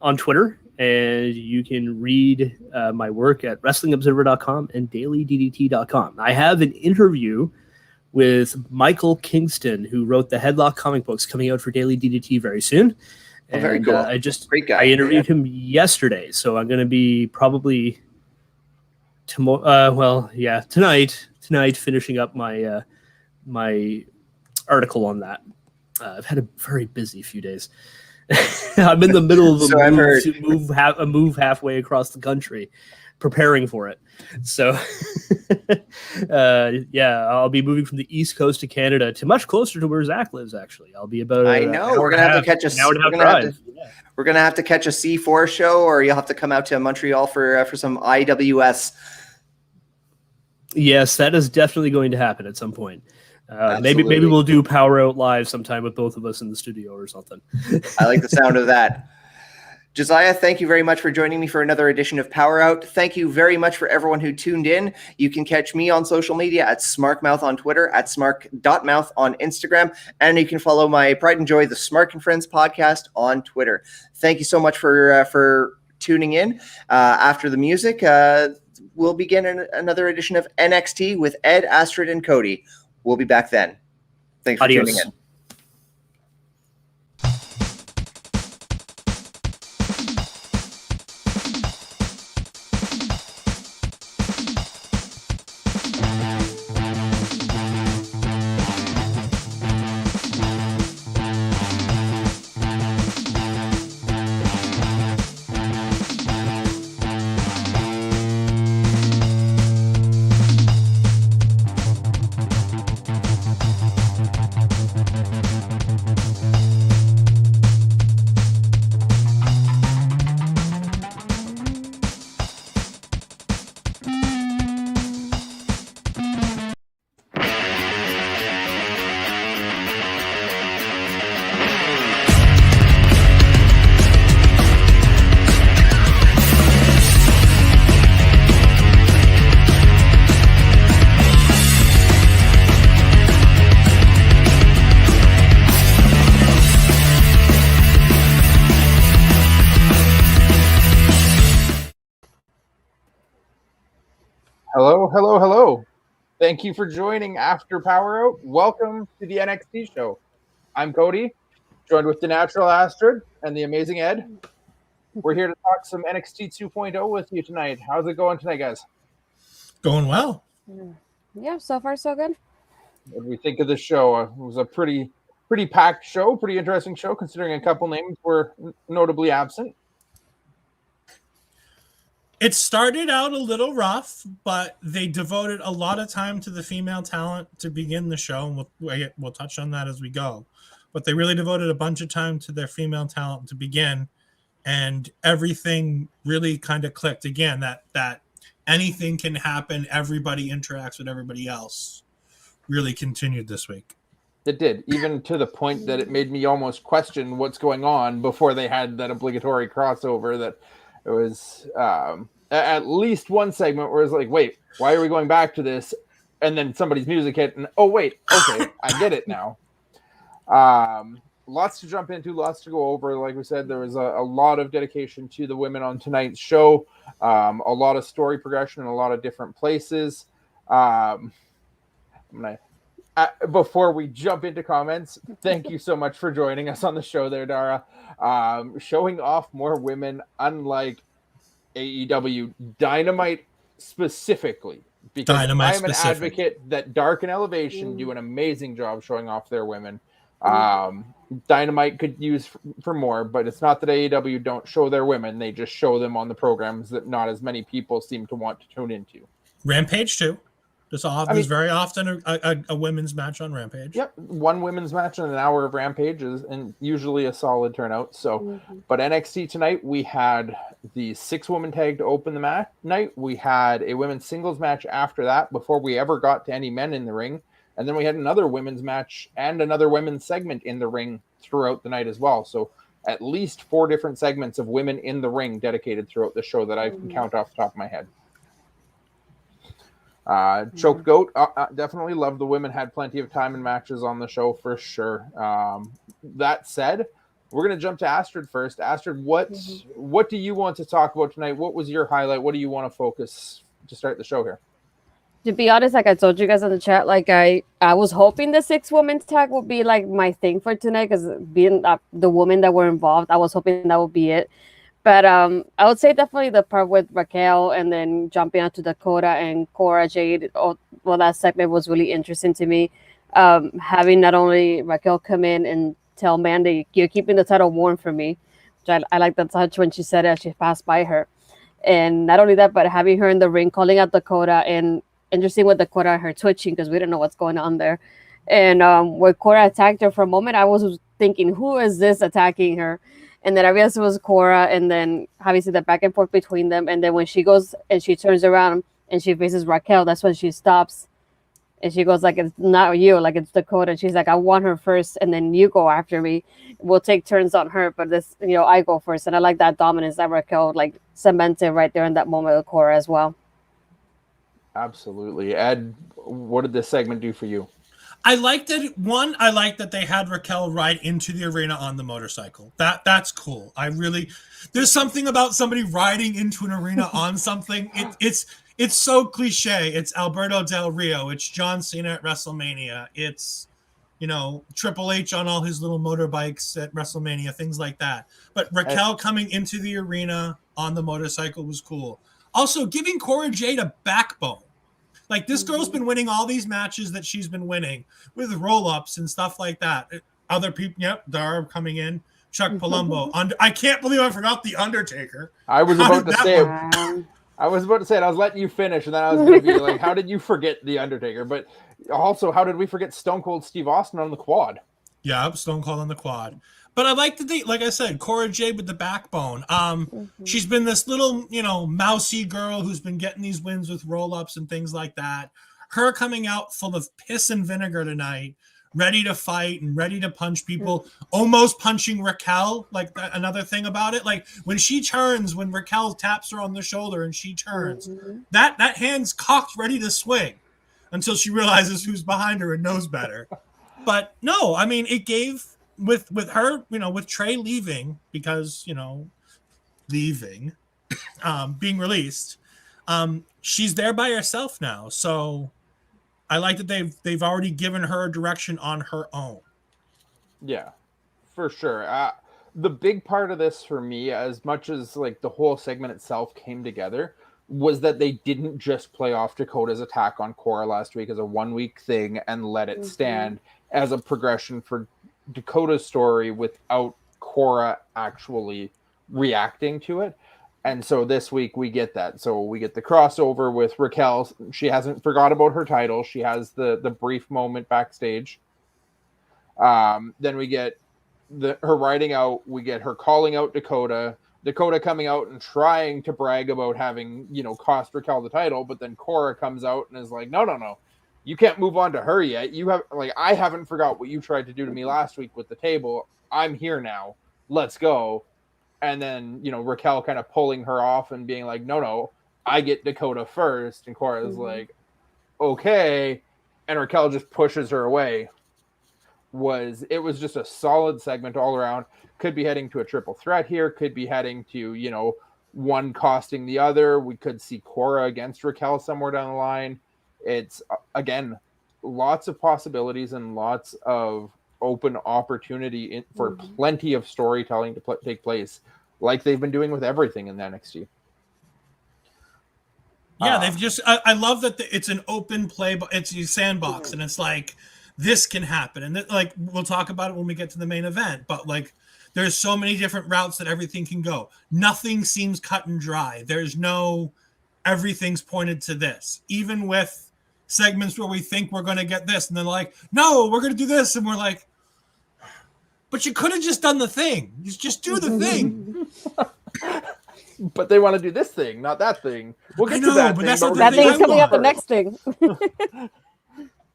On Twitter, and you can read my work at WrestlingObserver.com and DailyDDT.com. I have an interview with Michael Kingston, who wrote the Headlock comic books, coming out for Daily DDT very soon. And, very cool. Great guy. I interviewed him yesterday, so I'm going to be probably tonight finishing up my my article on that. I've had a very busy few days. I'm in the middle of a move halfway across the country, preparing for it. So, I'll be moving from the East Coast of Canada to much closer to where Zach lives. Actually, I'll be about. We're gonna have to catch we're gonna have to catch a C4 show, or you'll have to come out to Montreal for some IWS. Yes, that is definitely going to happen at some point. Maybe we'll do PowerrrOut live sometime with both of us in the studio or something. I like the sound of that. Josiah, thank you very much for joining me for another edition of PowerrrOut. Thank you very much for everyone who tuned in. You can catch me on social media at SmarkMouth on Twitter, at smark.mouth on Instagram, and you can follow my Pride and Joy, the Smark and Friends podcast on Twitter. Thank you so much for tuning in. After the music, we'll begin another edition of NXT with Ed, Astrid, and Cody. We'll be back then. Thanks for tuning in. Hello. Thank you for joining After PowerrrOut. Welcome to the NXT show. I'm Cody, joined with the natural Astrid and the amazing Ed. We're here to talk some NXT 2.0 with you tonight. How's it going tonight, guys? Going well. Yeah, so far so good. What do we think of the show? It was a pretty packed show, pretty interesting show, considering a couple names were notably absent. It started out a little rough, but they devoted a lot of time to the female talent to begin the show, and we'll touch on that as we go. But they really devoted a bunch of time to their female talent to begin, and everything really kind of clicked again, that anything can happen, everybody interacts with everybody else, really continued this week. It did, even to the point that it made me almost question what's going on before they had that obligatory crossover. That it was at least one segment where it's like, wait, why are we going back to this? And then somebody's music hit, and oh wait, okay, I get it now. Lots to jump into, lots to go over. Like we said, there was a lot of dedication to the women on tonight's show, a lot of story progression in a lot of different places. Before we jump into comments, thank you so much for joining us on the show there, Dara. Showing off more women, unlike AEW, Dynamite specifically. Because Dynamite I'm an specific. advocate that Dark and Elevation do an amazing job showing off their women. Dynamite could use for more, but it's not that AEW don't show their women. They just show them on the programs that not as many people seem to want to tune into. Rampage too. There's very often a women's match on Rampage. Yep, one women's match in an hour of Rampage is and usually a solid turnout. So, but NXT tonight, we had the 6-woman tag to open the night. We had a women's singles match after that before we ever got to any men in the ring. And then we had another women's match and another women's segment in the ring throughout the night as well. So at least 4 different segments of women in the ring dedicated throughout the show that I can count off the top of my head. Choke Goat, definitely love the women, had plenty of time and matches on the show for sure. That said, we're going to jump to Astrid first. Astrid, what do you want to talk about tonight? What was your highlight? What do you want to focus to start the show here? To be honest, like I told you guys in the chat, like I was hoping the 6-woman tag would be like my thing for tonight, because being the women that were involved, I was hoping that would be it. But I would say definitely the part with Raquel and then jumping out to Dakota and Cora Jade. Well, that segment was really interesting to me. Having not only Raquel come in and tell Mandy, you're keeping the title warm for me, which I like the touch when she said it as she passed by her. And not only that, but having her in the ring, calling out Dakota, and interesting with Dakota, her twitching, because we don't know what's going on there. And when Cora attacked her for a moment, I was thinking, who is this attacking her? And then I realized it was Cora, and then obviously the back and forth between them. And then when she goes and she turns around and she faces Raquel, that's when she stops. And she goes like, it's not you, like it's Dakota. And she's like, I want her first, and then you go after me. We'll take turns on her, but this, I go first. And I like that dominance that Raquel like cemented right there in that moment with Cora as well. Absolutely. Ed, what did this segment do for you? I liked that they had Raquel ride into the arena on the motorcycle. That's cool. There's something about somebody riding into an arena on something. It's so cliche. It's Alberto Del Rio. It's John Cena at WrestleMania. It's, Triple H on all his little motorbikes at WrestleMania, things like that. But Raquel coming into the arena on the motorcycle was cool. Also, giving Cora Jade a backbone. Like, this girl's been winning all these matches that she's been winning with roll-ups and stuff like that. Other people, Dara coming in, Chuck Palumbo. I can't believe I forgot The Undertaker. I was about to say it. I was letting you finish, and then I was going to be like, how did you forget The Undertaker? But also, how did we forget Stone Cold Steve Austin on the quad? Yeah, Stone Cold on the quad. But I like like I said, Cora Jade with the backbone. She's been this little, mousy girl who's been getting these wins with roll-ups and things like that. Her coming out full of piss and vinegar tonight, ready to fight and ready to punch people, almost punching Raquel. Like, another thing about it, like when she turns, when Raquel taps her on the shoulder and she turns, that hand's cocked ready to swing until she realizes who's behind her and knows better. But no, I mean, it gave... With her, with Trey leaving because, being released, she's there by herself now. So I like that they've already given her a direction on her own. Yeah, for sure. The big part of this for me, as much as like the whole segment itself came together, was that they didn't just play off Dakota's attack on Cora last week as a 1-week thing and let it stand as a progression for Dakota's story without Cora actually reacting to it. And so this week we get that. So we get the crossover with Raquel. She hasn't forgot about her title. She has the brief moment backstage. Then we get her riding out. We get her calling out Dakota coming out and trying to brag about having, cost Raquel the title. But then Cora comes out and is like, no. you can't move on to her yet. You have like I haven't forgot what you tried to do to me last week with the table. I'm here now. Let's go. And then, Raquel kind of pulling her off and being like, no, I get Dakota first. And Cora's like, okay. And Raquel just pushes her away. It was just a solid segment all around. Could be heading to a triple threat here. Could be heading to, one costing the other. We could see Cora against Raquel somewhere down the line. It's, again, lots of possibilities and lots of open opportunity for plenty of storytelling to take place, like they've been doing with everything in the NXT. Yeah, they've just. I love that it's an open play, but it's a sandbox, and it's like this can happen, and like we'll talk about it when we get to the main event. But like, there's so many different routes that everything can go. Nothing seems cut and dry. There's no everything's pointed to this, even with segments where we think we're going to get this, and then like, no, we're going to do this, and we're like, but you could have just done the thing. You just do the thing. But they want to do this thing, not that thing. We'll get to that thing. That thing's coming up the next thing.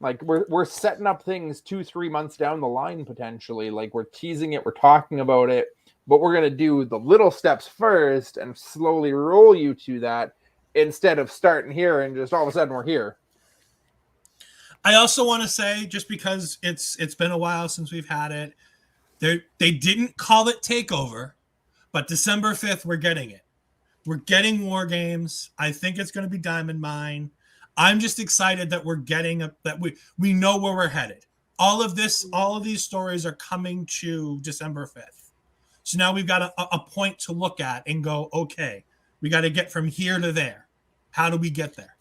Like we're setting up things 2-3 months down the line potentially. Like we're teasing it, we're talking about it, but we're gonna do the little steps first and slowly roll you to that instead of starting here and just all of a sudden we're here. I also want to say, just because it's been a while since we've had it, they didn't call it Takeover, but December 5th we're getting it. We're getting War Games. I think it's going to be Diamond Mine. I'm just excited that we're getting that we know where we're headed. All of these stories are coming to December 5th. So now we've got a point to look at and go, okay, we got to get from here to there. How do we get there?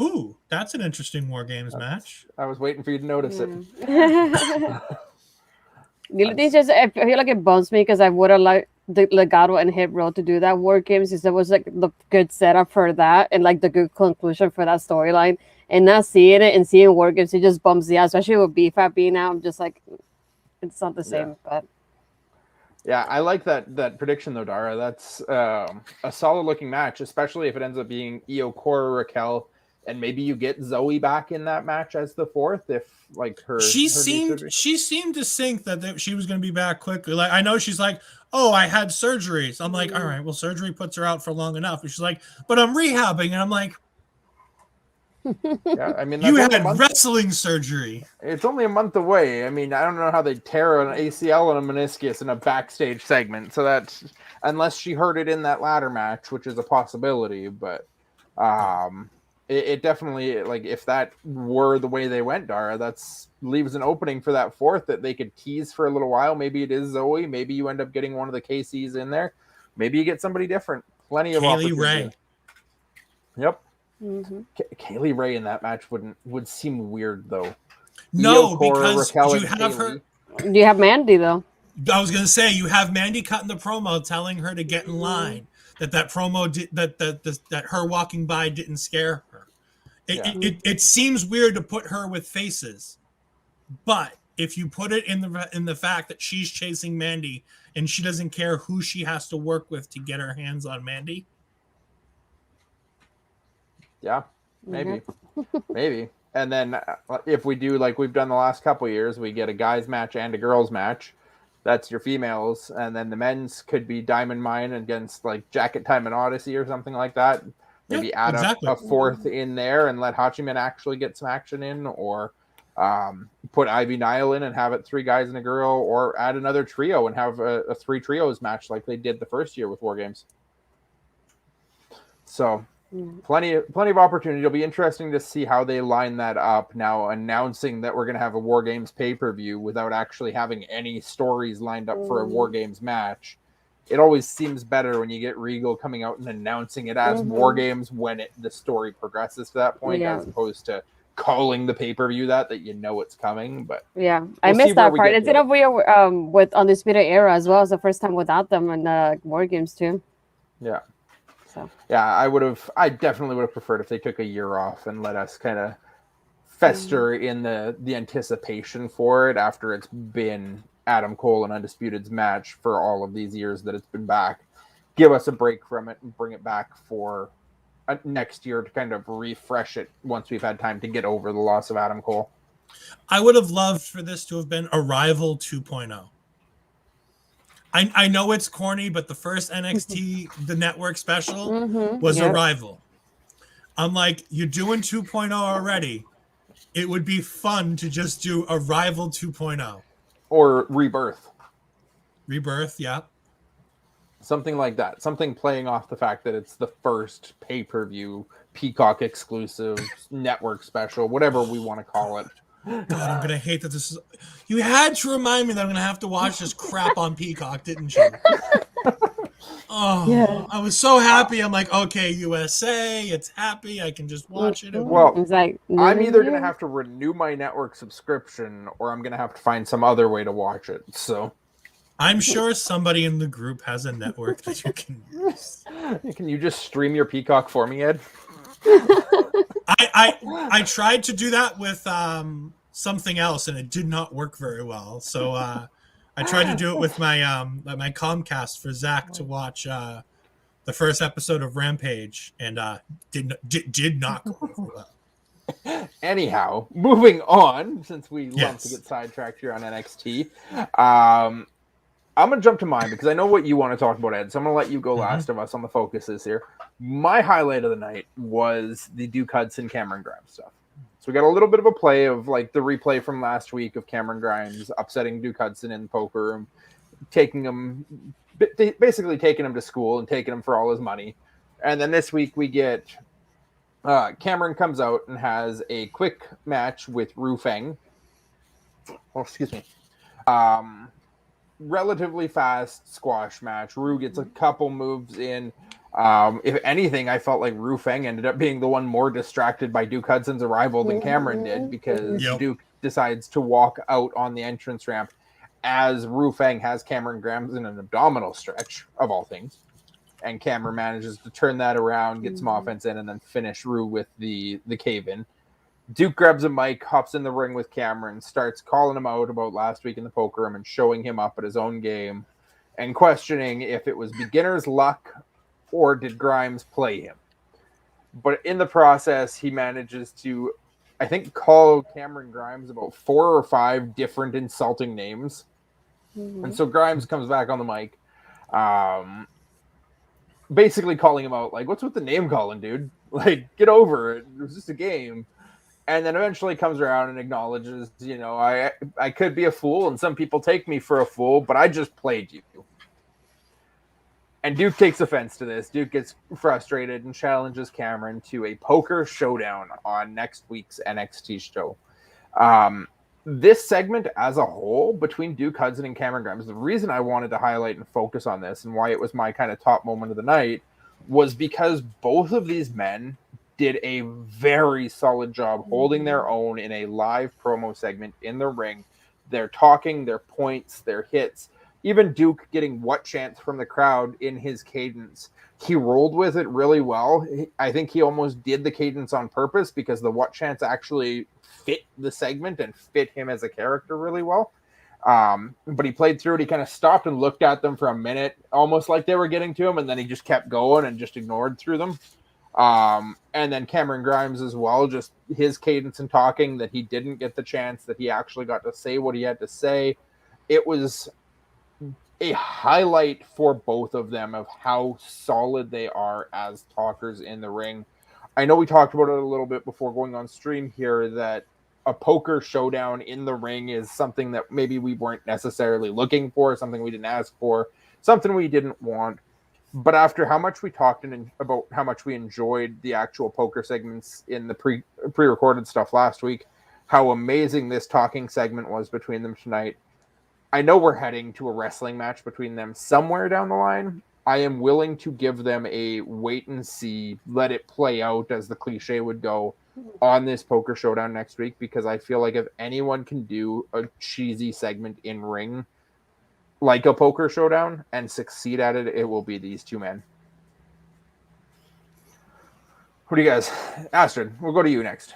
Ooh, that's an interesting War Games match. I was waiting for you to notice it. I feel like it bums me because I would have liked the Legado and Hit Row to do that War Games, because there was like the good setup for that and like the good conclusion for that storyline. And not seeing it and seeing War Games, it just bums me out, especially with BFAT being out. I'm just like, it's not the same. But yeah, I like that prediction though, Dara. That's a solid looking match, especially if it ends up being Io, Cora, Raquel, and maybe you get Zoe back in that match as the fourth. If like she seemed to think that she was going to be back quickly. Like I know she's like, oh, I had surgery. So I'm like, all right, well, surgery puts her out for long enough. And she's like, but I'm rehabbing, and I'm like, yeah, I mean, you had wrestling surgery. It's only a month away. I mean, I don't know how they tear an ACL and a meniscus in a backstage segment. So that's unless she hurt it in that ladder match, which is a possibility. But it definitely, like, if that were the way they went, Dara, that's leaves an opening for that fourth that they could tease for a little while. Maybe it is Zoe. Maybe you end up getting one of the KCs in there. Maybe you get somebody different. Plenty of opportunity. Ray. Yep. Kaylee Ray in that match would seem weird though. No, because Raquel you have her. You have Mandy though. I was going to say you have Mandy cutting the promo, telling her to get in line. That promo that her walking by didn't scare her. It seems weird to put her with faces, but if you put it in the fact that she's chasing Mandy and she doesn't care who she has to work with to get her hands on Mandy. Yeah, maybe. Maybe. And then if we do like we've done the last couple of years, we get a guys match and a girls match. That's your females. And then the men's could be Diamond Mine against like Jacket Time and Odyssey or something like that. Maybe add a fourth in there and let Hachiman actually get some action in, or put Ivy Nile in and have it 3 guys and a girl, or add another trio and have a 3 trios match like they did the first year with War Games. So plenty of opportunity. It'll be interesting to see how they line that up now, announcing that we're going to have a War Games pay-per-view without actually having any stories lined up for a War Games match. It always seems better when you get Regal coming out and announcing it as War Games when the story progresses to that point, as opposed to calling the pay-per-view that you know it's coming. But I missed that part. It's in a weird with Undisputed Era as well. It's the first time without them in War Games too. Yeah. So. Yeah, I definitely would have preferred if they took a year off and let us kind of fester in the anticipation for it after it's been Adam Cole and Undisputed's match for all of these years that it's been back. Give us a break from it and bring it back for next year to kind of refresh it once we've had time to get over the loss of Adam Cole. I would have loved for this to have been Arrival 2.0. I know it's corny, but the first NXT, the network special, was Arrival. I'm like, you're doing 2.0 already. It would be fun to just do Arrival 2.0. Or Rebirth. Rebirth, yeah. Something like that. Something playing off the fact that it's the first pay-per-view, Peacock exclusive, network special, whatever we want to call it. God, I'm going to hate that this is... You had to remind me that I'm going to have to watch this crap on Peacock, didn't you? Oh, yeah. I was so happy. I'm like, okay, USA, it's happy. I can just watch it. Well, it's like, I'm either going to have to renew my network subscription or I'm going to have to find some other way to watch it. So I'm sure somebody in the group has a network that you can use. Can you just stream your Peacock for me, Ed? I tried to do that with something else and it did not work very well. So I tried to do it with my my Comcast for Zach to watch the first episode of Rampage and did not go over well. Anyhow, moving on, since we love to get sidetracked here on NXT, I'm going to jump to mine because I know what you want to talk about, Ed. So I'm going to let you go last of us on the focuses here. My highlight of the night was the Duke Hudson Cameron Grimes stuff. So we got a little bit of a play of like the replay from last week of Cameron Grimes upsetting Duke Hudson in the poker room, basically taking him to school and taking him for all his money. And then this week we get Cameron comes out and has a quick match with Ru Feng. Oh, excuse me. Relatively fast squash match. Ru gets a couple moves in. If anything, I felt like Ru Feng ended up being the one more distracted by Duke Hudson's arrival than Cameron did because Duke decides to walk out on the entrance ramp as Ru Feng has Cameron Grimes in an abdominal stretch, of all things. And Cameron manages to turn that around, get some offense in, and then finish Ru with the cave-in. Duke grabs a mic, hops in the ring with Cameron, starts calling him out about last week in the poker room and showing him up at his own game and questioning if it was beginner's luck or did Grimes play him. But in the process, he manages to, I think, call Cameron Grimes about 4 or 5 different insulting names. And so Grimes comes back on the mic, basically calling him out, like, what's with the name calling, dude? Like, get over it. It was just a game. And then eventually comes around and acknowledges, you know, I could be a fool and some people take me for a fool, but I just played you. And Duke takes offense to this. Duke gets frustrated and challenges Cameron to a poker showdown on next week's NXT show. This segment as a whole between Duke Hudson and Cameron Grimes, the reason I wanted to highlight and focus on this and why it was my kind of top moment of the night was because both of these men did a very solid job holding their own in a live promo segment in the ring. They're talking, their points, their hits. Even Duke getting what chants from the crowd in his cadence. He rolled with it really well. I think he almost did the cadence on purpose because the what chants actually fit the segment and fit him as a character really well. But he played through it. He kind of stopped and looked at them for a minute, almost like they were getting to him, and then he just kept going and just ignored through them. And then Cameron Grimes as well, just his cadence and talking, that he didn't get the chance, that he actually got to say what he had to say. It was a highlight for both of them of how solid they are as talkers in the ring. I know we talked about it a little bit before going on stream here, that a poker showdown in the ring is something that maybe we weren't necessarily looking for, something we didn't ask for, something we didn't want. But after how much we talked about how much we enjoyed the actual poker segments in the pre-recorded stuff last week, how amazing this talking segment was between them tonight. I know we're heading to a wrestling match between them somewhere down the line. I am willing to give them a wait and see, let it play out, as the cliche would go, on this poker showdown next week, because I feel like if anyone can do a cheesy segment in ring like a poker showdown and succeed at it, it will be these two men. Who do you guys? Astrid, we'll go to you next.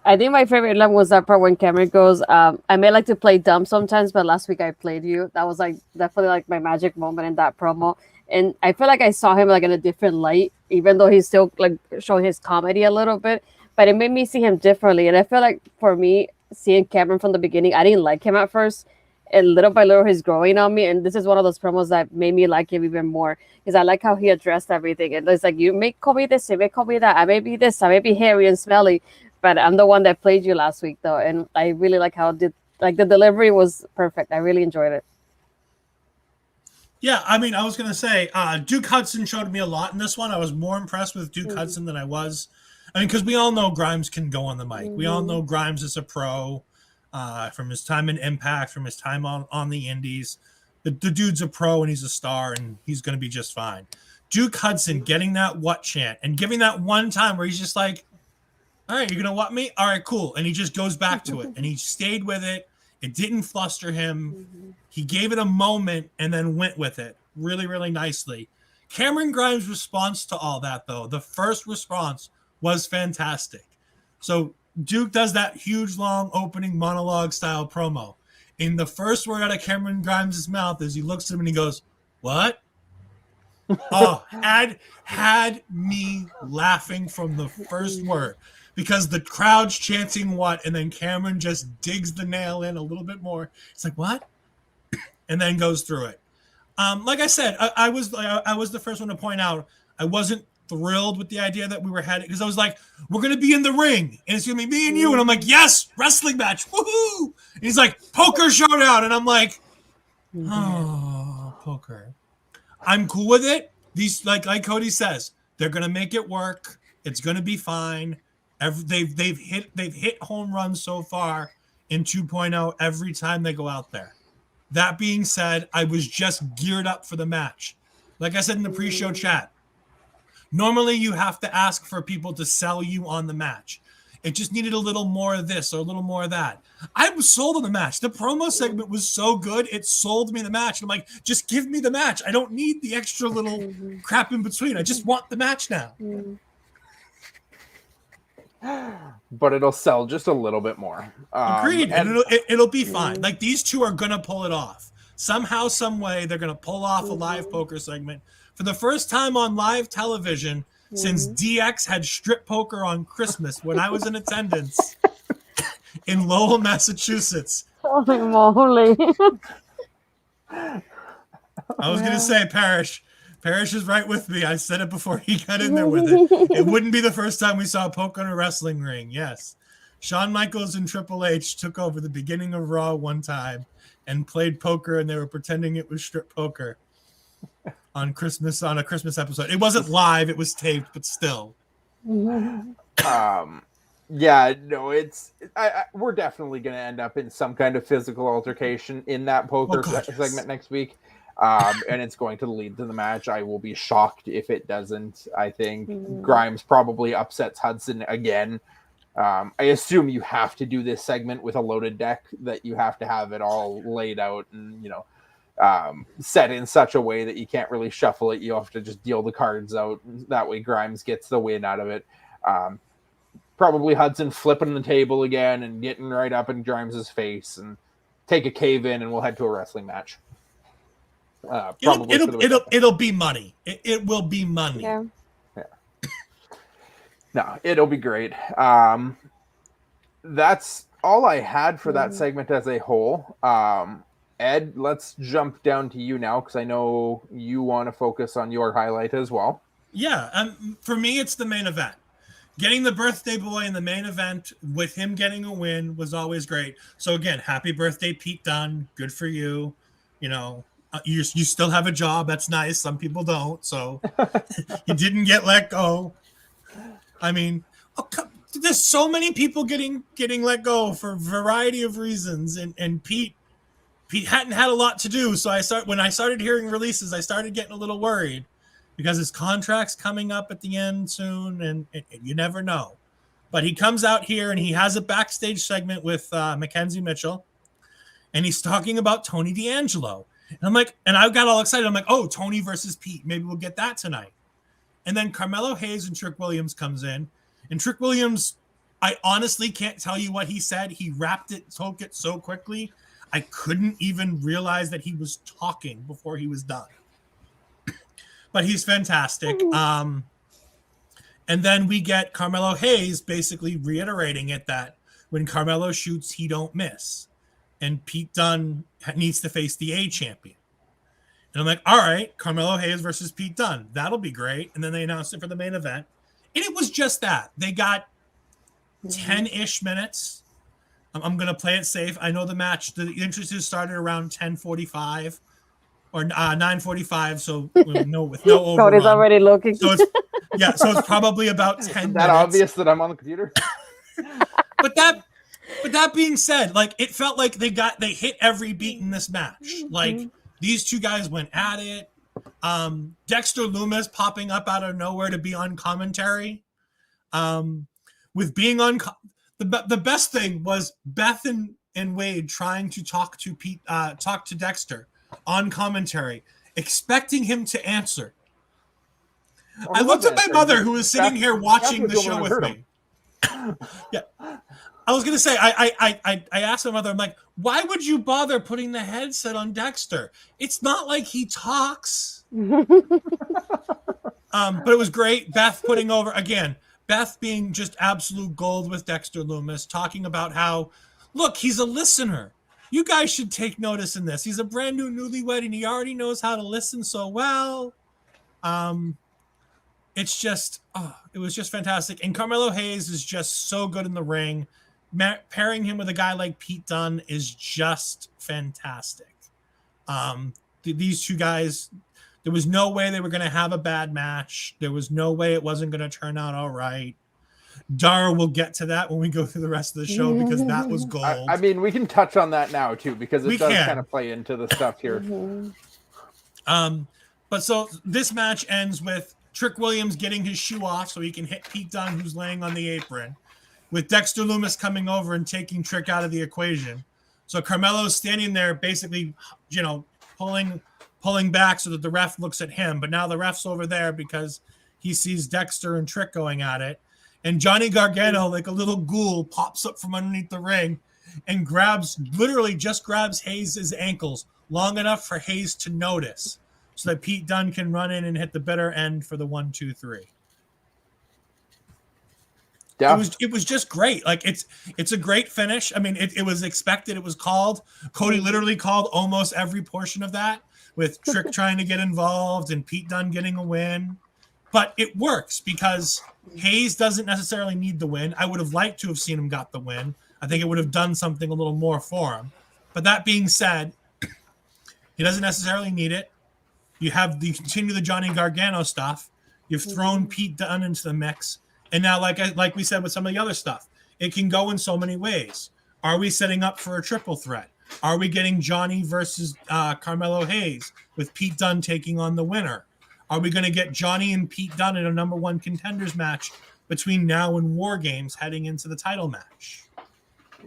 I think my favorite line was that part when Cameron goes, I may like to play dumb sometimes, but last week I played you. That was like definitely like my magic moment in that promo. and I feel like I saw him like in a different light, even though he's still like showing his comedy a little bit. But it made me see him differently, and I feel like for me, seeing Cameron from the beginning, I didn't like him at first, and little by little he's growing on me. And this is one of those promos that made me like him even more, because I like how he addressed everything. And it's like, you may call me this, you may call me that, I may be this, I may be hairy and smelly, but I'm the one that played you last week though. And I really like how the delivery was perfect. I really enjoyed it. Yeah, I mean, I was going to say, Duke Hudson showed me a lot in this one. I was more impressed with Duke Hudson than I was. I mean, because we all know Grimes can go on the mic. We all know Grimes is a pro from his time in Impact, from his time on the Indies. The dude's a pro and he's a star and he's going to be just fine. Duke Hudson getting that what chant and giving that one time where he's just like, all right, you're going to what me? All right, cool. And he just goes back to it and he stayed with it. It didn't fluster him. He gave it a moment and then went with it really, really nicely. Cameron Grimes' response to all that, though, the first response was fantastic. So Duke does that huge, long opening monologue style promo. And the first word out of Cameron Grimes' mouth is he looks at him and he goes, what? Oh, had me laughing from the first word. Because the crowd's chanting what, and then Cameron just digs the nail in a little bit more. It's like, what? And then goes through it. Like I said, I was the first one to point out I wasn't thrilled with the idea that we were heading, because I was like, we're going to be in the ring, and it's going to be me and you. And I'm like, yes, wrestling match. Woohoo! And he's like, poker showdown. And I'm like, oh, poker. I'm cool with it. These, like Cody says, they're going to make it work. It's going to be fine. They've hit home runs so far in 2.0 every time they go out there. That being said, I was just geared up for the match. Like I said in the pre-show chat, normally you have to ask for people to sell you on the match. It just needed a little more of this or a little more of that. I was sold on the match. The promo segment was so good, it sold me the match. I'm like, just give me the match. I don't need the extra little crap in between. I just want the match now. But it'll sell just a little bit more. Agreed. And it'll be fine. Like, these two are going to pull it off. Somehow, some way, they're going to pull off a live poker segment. For the first time on live television since DX had strip poker on Christmas when I was in attendance in Lowell, Massachusetts. Holy moly. I was going to say, Parrish is right with me. I said it before he got in there with it. It wouldn't be the first time we saw poker in a wrestling ring. Yes. Shawn Michaels and Triple H took over the beginning of Raw one time and played poker, and they were pretending it was strip poker on a Christmas episode. It wasn't live, it was taped, but still. Yeah, no, we're definitely going to end up in some kind of physical altercation in that poker segment next week. And it's going to lead to the match. I will be shocked if it doesn't. I think Grimes probably upsets Hudson again. I assume you have to do this segment with a loaded deck, that you have to have it all laid out and, set in such a way that you can't really shuffle it. You have to just deal the cards out. That way Grimes gets the win out of it. Probably Hudson flipping the table again and getting right up in Grimes's face and take a cave in, and we'll head to a wrestling match. It'll be money. It will be money. Yeah. No, it'll be great. That's all I had for that segment as a whole. Ed, let's jump down to you now, because I know you want to focus on your highlight as well. Yeah, for me, it's the main event. Getting the birthday boy in the main event with him getting a win was always great. So again, happy birthday, Pete Dunne. Good for you. You still have a job. That's nice. Some people don't. So you didn't get let go. I mean, there's so many people getting let go for a variety of reasons. And Pete hadn't had a lot to do. So when I started hearing releases, I started getting a little worried, because his contract's coming up at the end soon, and you never know. But he comes out here and he has a backstage segment with Mackenzie Mitchell, and he's talking about Tony D'Angelo. And I'm like, and I got all excited. I'm like, oh, Tony versus Pete. Maybe we'll get that tonight. And then Carmelo Hayes and Trick Williams comes in. And Trick Williams, I honestly can't tell you what he said. He spoke it so quickly, I couldn't even realize that he was talking before he was done. but he's fantastic. And then we get Carmelo Hayes basically reiterating it that when Carmelo shoots, he don't miss. And Pete Dunne needs to face the A champion. And I'm like, all right, Carmelo Hayes versus Pete Dunne. That'll be great. And then they announced it for the main event. And it was just that. They got 10-ish minutes. I'm going to play it safe. I know the match, the entrances started around 10:45 or 9:45. So with no overrun. Cody's already looking. So it's probably about 10 Is that minutes. obvious that I'm on the computer? But that being said, like it felt like they hit every beat in this match. Like these two guys went at it. Dexter Lumis popping up out of nowhere to be on commentary. With being on the best thing was Beth and Wade trying to talk to Dexter on commentary, expecting him to answer. I looked at my mother who was sitting here watching the show with me. Yeah. I was gonna say, I asked my mother, I'm like, why would you bother putting the headset on Dexter? It's not like he talks. But it was great. Beth putting over again. Beth being just absolute gold with Dexter Lumis, talking about how, look, he's a listener. You guys should take notice in this. He's a brand new newlywed, and he already knows how to listen so well. It's just, it was just fantastic. And Carmelo Hayes is just so good in the ring. Pairing him with a guy like Pete Dunne is just fantastic. These two guys, there was no way they were going to have a bad match. There was no way it wasn't going to turn out all right. Dara will get to that when we go through the rest of the show because that was gold. I mean, we can touch on that now too because it does kind of play into the stuff here. But so this match ends with Trick Williams getting his shoe off so he can hit Pete Dunne, who's laying on the apron, with Dexter Lumis coming over and taking Trick out of the equation. So Carmelo's standing there basically, pulling back so that the ref looks at him. But now the ref's over there because he sees Dexter and Trick going at it. And Johnny Gargano, like a little ghoul, pops up from underneath the ring and literally just grabs Hayes' ankles long enough for Hayes to notice so that Pete Dunne can run in and hit the bitter end for the 1, 2, 3. Yeah. It was just great. Like it's a great finish. I mean, it was expected. It was called. Cody literally called almost every portion of that with Trick trying to get involved and Pete Dunne getting a win. But it works because Hayes doesn't necessarily need the win. I would have liked to have seen him got the win. I think it would have done something a little more for him. But that being said, he doesn't necessarily need it. You continue the Johnny Gargano stuff. You've thrown Pete Dunne into the mix. And now, like we said with some of the other stuff, it can go in so many ways. Are we setting up for a triple threat? Are we getting Johnny versus Carmelo Hayes with Pete Dunne taking on the winner? Are we going to get Johnny and Pete Dunne in a number one contenders match between now and War Games heading into the title match?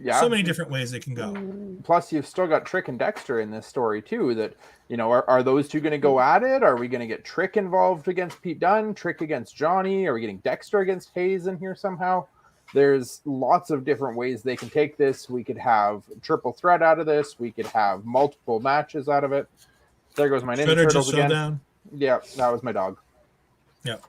Yeah. So many different ways it can go. Plus, you've still got Trick and Dexter in this story, too, that, are those two going to go at it? Are we going to get Trick involved against Pete Dunne, Trick against Johnny? Are we getting Dexter against Hayes in here somehow? There's lots of different ways they can take this. We could have triple threat out of this. We could have multiple matches out of it. There goes my Ninja Turtles again. Showdown. Yeah, that was my dog. Yep.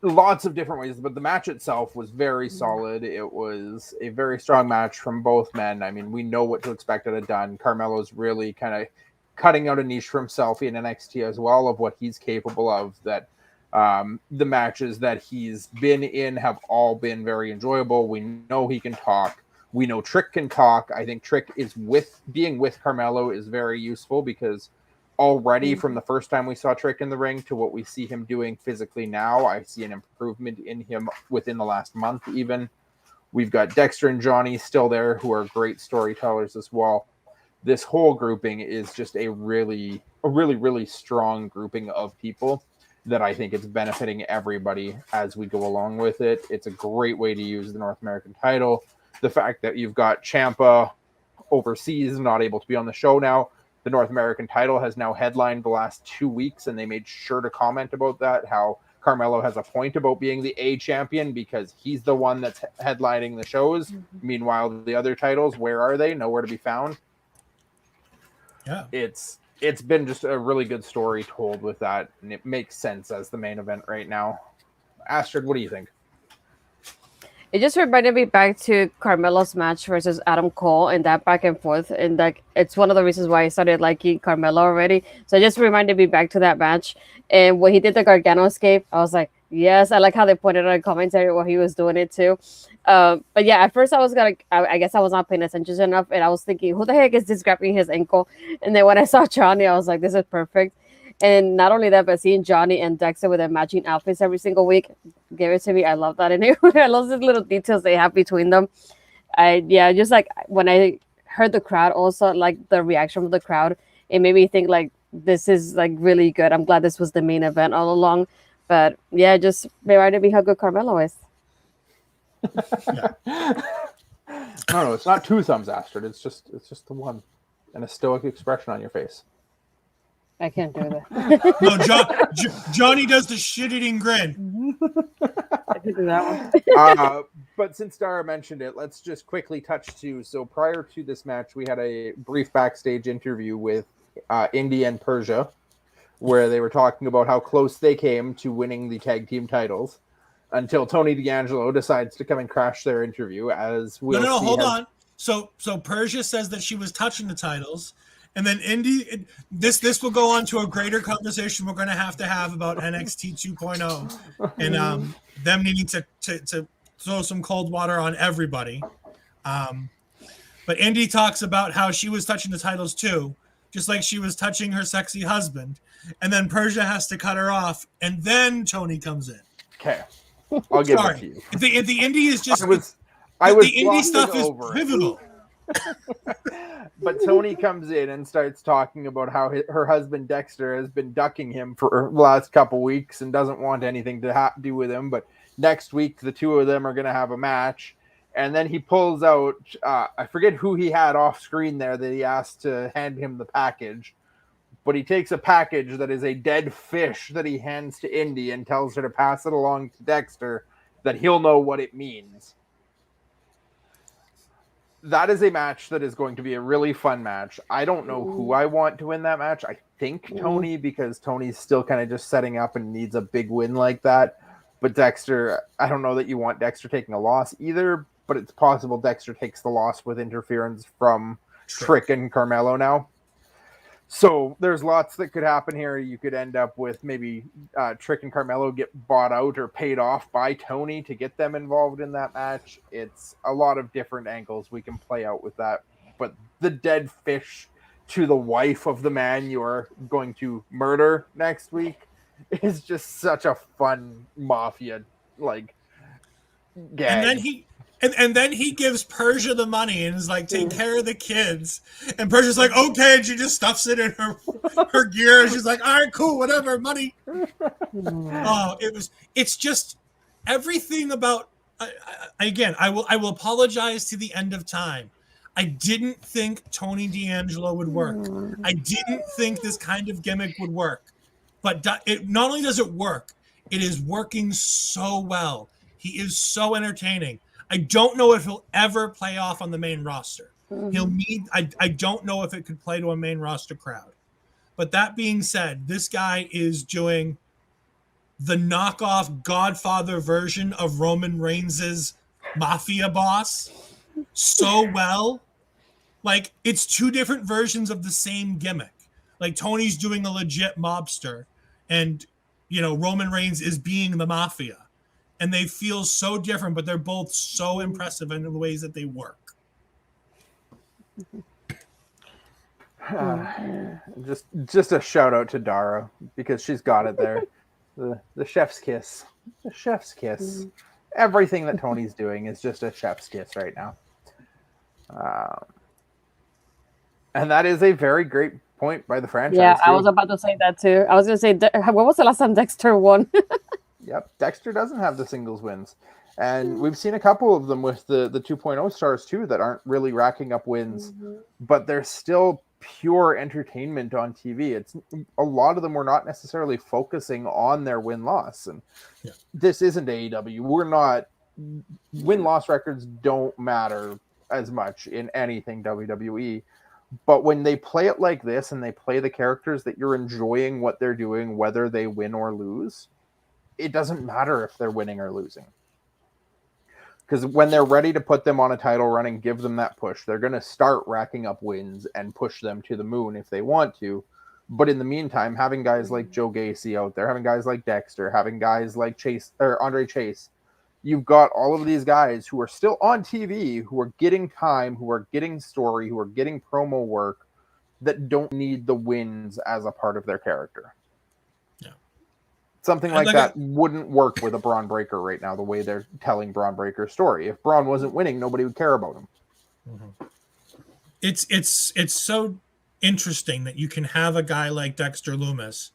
Lots of different ways, but the match itself was very solid. It was a very strong match from both men. I mean, we know what to expect out of Dunne. Carmelo's really kind of cutting out a niche for himself in NXT as well of what he's capable of. That the matches that he's been in have all been very enjoyable. We know he can talk. We know Trick can talk. I think Trick is being with Carmelo is very useful because already from the first time we saw Trick in the ring to what we see him doing physically now, I see an improvement in him within the last month even. We've got Dexter and Johnny still there who are great storytellers as well. This whole grouping is just a really strong grouping of people that I think it's benefiting everybody as we go along with it. It's a great way to use the North American title. The fact that you've got Ciampa overseas, not able to be on the show now. The North American title has now headlined the last 2 weeks, and they made sure to comment about that, how Carmelo has a point about being the A champion because he's the one that's headlining the shows. Meanwhile, the other titles, where are they? Nowhere to be found. Yeah. It's it's been just a really good story told with that, and it makes sense as the main event right now. Astrid, what do you think? It just reminded me back to Carmelo's match versus Adam Cole and that back and forth. And like, it's one of the reasons why I started liking Carmelo already. So it just reminded me back to that match. And when he did the Gargano escape, I was like, yes, I like how they pointed out in commentary while he was doing it too. But yeah, at first I was I guess I was not paying attention enough. And I was thinking, who the heck is this grabbing his ankle? And then when I saw Johnny, I was like, this is perfect. And not only that, but seeing Johnny and Dexter with their matching outfits every single week, give it to me. I love that. And I love the little details they have between them. Just like when I heard the crowd, also like the reaction of the crowd, it made me think like this is like really good. I'm glad this was the main event all along. But yeah, just reminded me how good Carmelo is. No, it's not two thumbs, Astrid. It's just the one, and a stoic expression on your face. I can't do that. No, Johnny does the shit-eating grin. I can do that one. But since Dara mentioned it, let's just quickly touch too. So prior to this match, we had a brief backstage interview with Indy and Persia, where they were talking about how close they came to winning the tag team titles until Tony D'Angelo decides to come and crash their interview. As we'll No, hold on. So Persia says that she was touching the titles. And then Indy, this will go on to a greater conversation we're going to have about NXT 2.0 and them needing to throw some cold water on everybody. But Indy talks about how she was touching the titles too, just like she was touching her sexy husband. And then Persia has to cut her off, and then Tony comes in. Okay, I'll give it to you. If the Indy is just the Indy stuff is pivotal. But Tony comes in and starts talking about how her husband Dexter has been ducking him for the last couple weeks and doesn't want anything to do with him. But next week, the two of them are going to have a match. And then he pulls out, I forget who he had off screen there that he asked to hand him the package. But he takes a package that is a dead fish that he hands to Indy and tells her to pass it along to Dexter, that he'll know what it means. That is a match that is going to be a really fun match. I don't know who I want to win that match. I think Tony, because Tony's still kind of just setting up and needs a big win like that. But Dexter, I don't know that you want Dexter taking a loss either, but it's possible Dexter takes the loss with interference from Trick and Carmelo now. So there's lots that could happen here. You could end up with maybe Trick and Carmelo get bought out or paid off by Tony to get them involved in that match. It's a lot of different angles we can play out with that. But the dead fish to the wife of the man you're going to murder next week is just such a fun mafia like gag. And then he gives Persia the money and is like, take care of the kids. And Persia's like, okay. And she just stuffs it in her gear. And she's like, all right, cool, whatever, money. It's just everything about, I will apologize to the end of time. I didn't think Tony D'Angelo would work. I didn't think this kind of gimmick would work. But it not only does it work, it is working so well. He is so entertaining. I don't know if he'll ever play off on the main roster. I don't know if it could play to a main roster crowd. But that being said, this guy is doing the knockoff Godfather version of Roman Reigns' mafia boss so well. Like, it's two different versions of the same gimmick. Like, Tony's doing a legit mobster, and, Roman Reigns is being the mafia. And they feel so different, but they're both so impressive in the ways that they work. Just a shout out to Dara, because she's got it there. The chef's kiss. The chef's kiss. Everything that Tony's doing is just a chef's kiss right now. And that is a very great point by the franchise. Yeah, I was about to say that too. I was going to say, when was the last time Dexter won? Yep, Dexter doesn't have the singles wins. And we've seen a couple of them with the 2.0 stars too that aren't really racking up wins, but they're still pure entertainment on TV. It's a lot of them were not necessarily focusing on their win-loss. And this isn't AEW. We're not, win-loss records don't matter as much in anything WWE. But when they play it like this and they play the characters that you're enjoying what they're doing, whether they win or lose, it doesn't matter if they're winning or losing. Because when they're ready to put them on a title run and give them that push, they're going to start racking up wins and push them to the moon if they want to. But in the meantime, having guys like Joe Gacy out there, having guys like Dexter, having guys like Chase or Andre Chase, you've got all of these guys who are still on TV, who are getting time, who are getting story, who are getting promo work, that don't need the wins as a part of their character. Yeah. Something like that wouldn't work with a Braun Breaker right now, the way they're telling Braun Breaker's story. If Braun wasn't winning, nobody would care about him. Mm-hmm. It's so interesting that you can have a guy like Dexter Lumis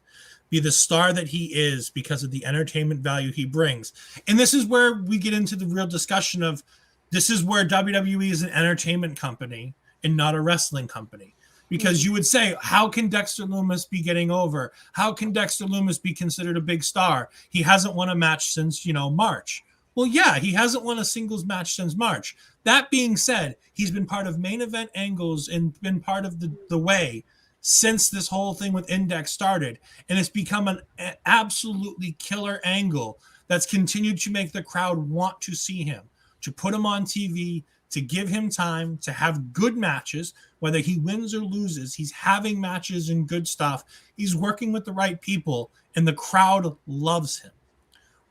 be the star that he is because of the entertainment value he brings. And this is where we get into the real discussion of this is where WWE is an entertainment company and not a wrestling company. Because you would say, how can Dexter Lumis be getting over? How can Dexter Lumis be considered a big star? He hasn't won a match since, March. Well, yeah, he hasn't won a singles match since March. That being said, he's been part of main event angles and been part of the way since this whole thing with Index started. And it's become an absolutely killer angle that's continued to make the crowd want to see him, to put him on TV, to give him time, to have good matches. Whether he wins or loses, he's having matches and good stuff. He's working with the right people, and the crowd loves him.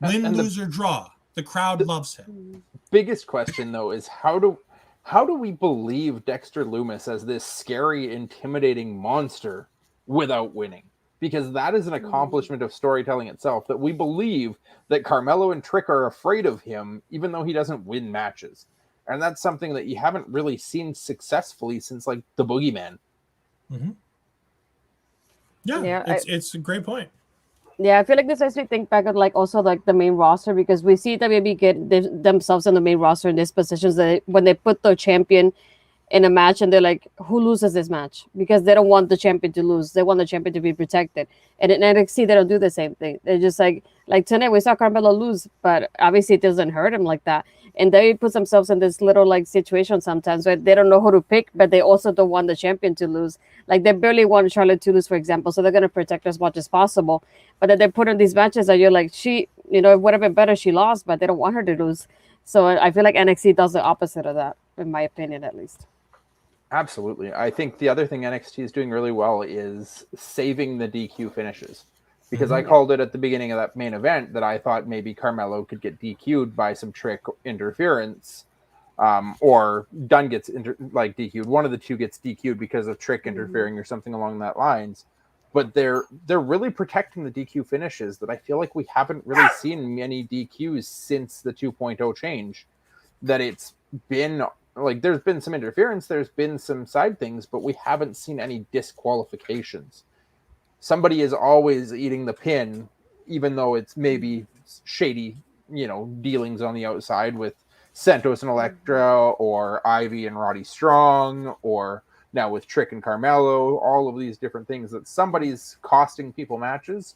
Win, lose, or draw, the crowd loves him. Biggest question, though, is how do we believe Dexter Lumis as this scary, intimidating monster without winning? Because that is an accomplishment of storytelling itself, that we believe that Carmelo and Trick are afraid of him, even though he doesn't win matches. And that's something that you haven't really seen successfully since, like, the Boogeyman. Mm-hmm. Yeah, it's a great point. Yeah, I feel like this makes me think back of also the main roster, because we see WWE get themselves in the main roster in these positions that when they put the champion in a match and they're like, who loses this match? Because they don't want the champion to lose. They want the champion to be protected. And in NXT, they don't do the same thing. They're just like tonight we saw Carmelo lose, but obviously it doesn't hurt him like that. And they put themselves in this little situation sometimes where they don't know who to pick, but they also don't want the champion to lose. Like they barely want Charlotte to lose, for example, so they're going to protect her as much as possible. But then they put in these matches that you're like, it would have been better she lost, but they don't want her to lose. So I feel like NXT does the opposite of that, in my opinion, at least. Absolutely. I think the other thing NXT is doing really well is saving the DQ finishes. Because I called it at the beginning of that main event that I thought maybe Carmelo could get DQ'd by some Trick interference, or Dunn gets DQ'd. One of the two gets DQ'd because of Trick interfering or something along that lines. But they're really protecting the DQ finishes that I feel like we haven't really seen many DQs since the 2.0 change. That it's been there's been some interference, there's been some side things, but we haven't seen any disqualifications. Somebody is always eating the pin, even though it's maybe shady, dealings on the outside with Santos and Elektra, or Ivy and Roddy Strong, or now with Trick and Carmelo, all of these different things that somebody's costing people matches,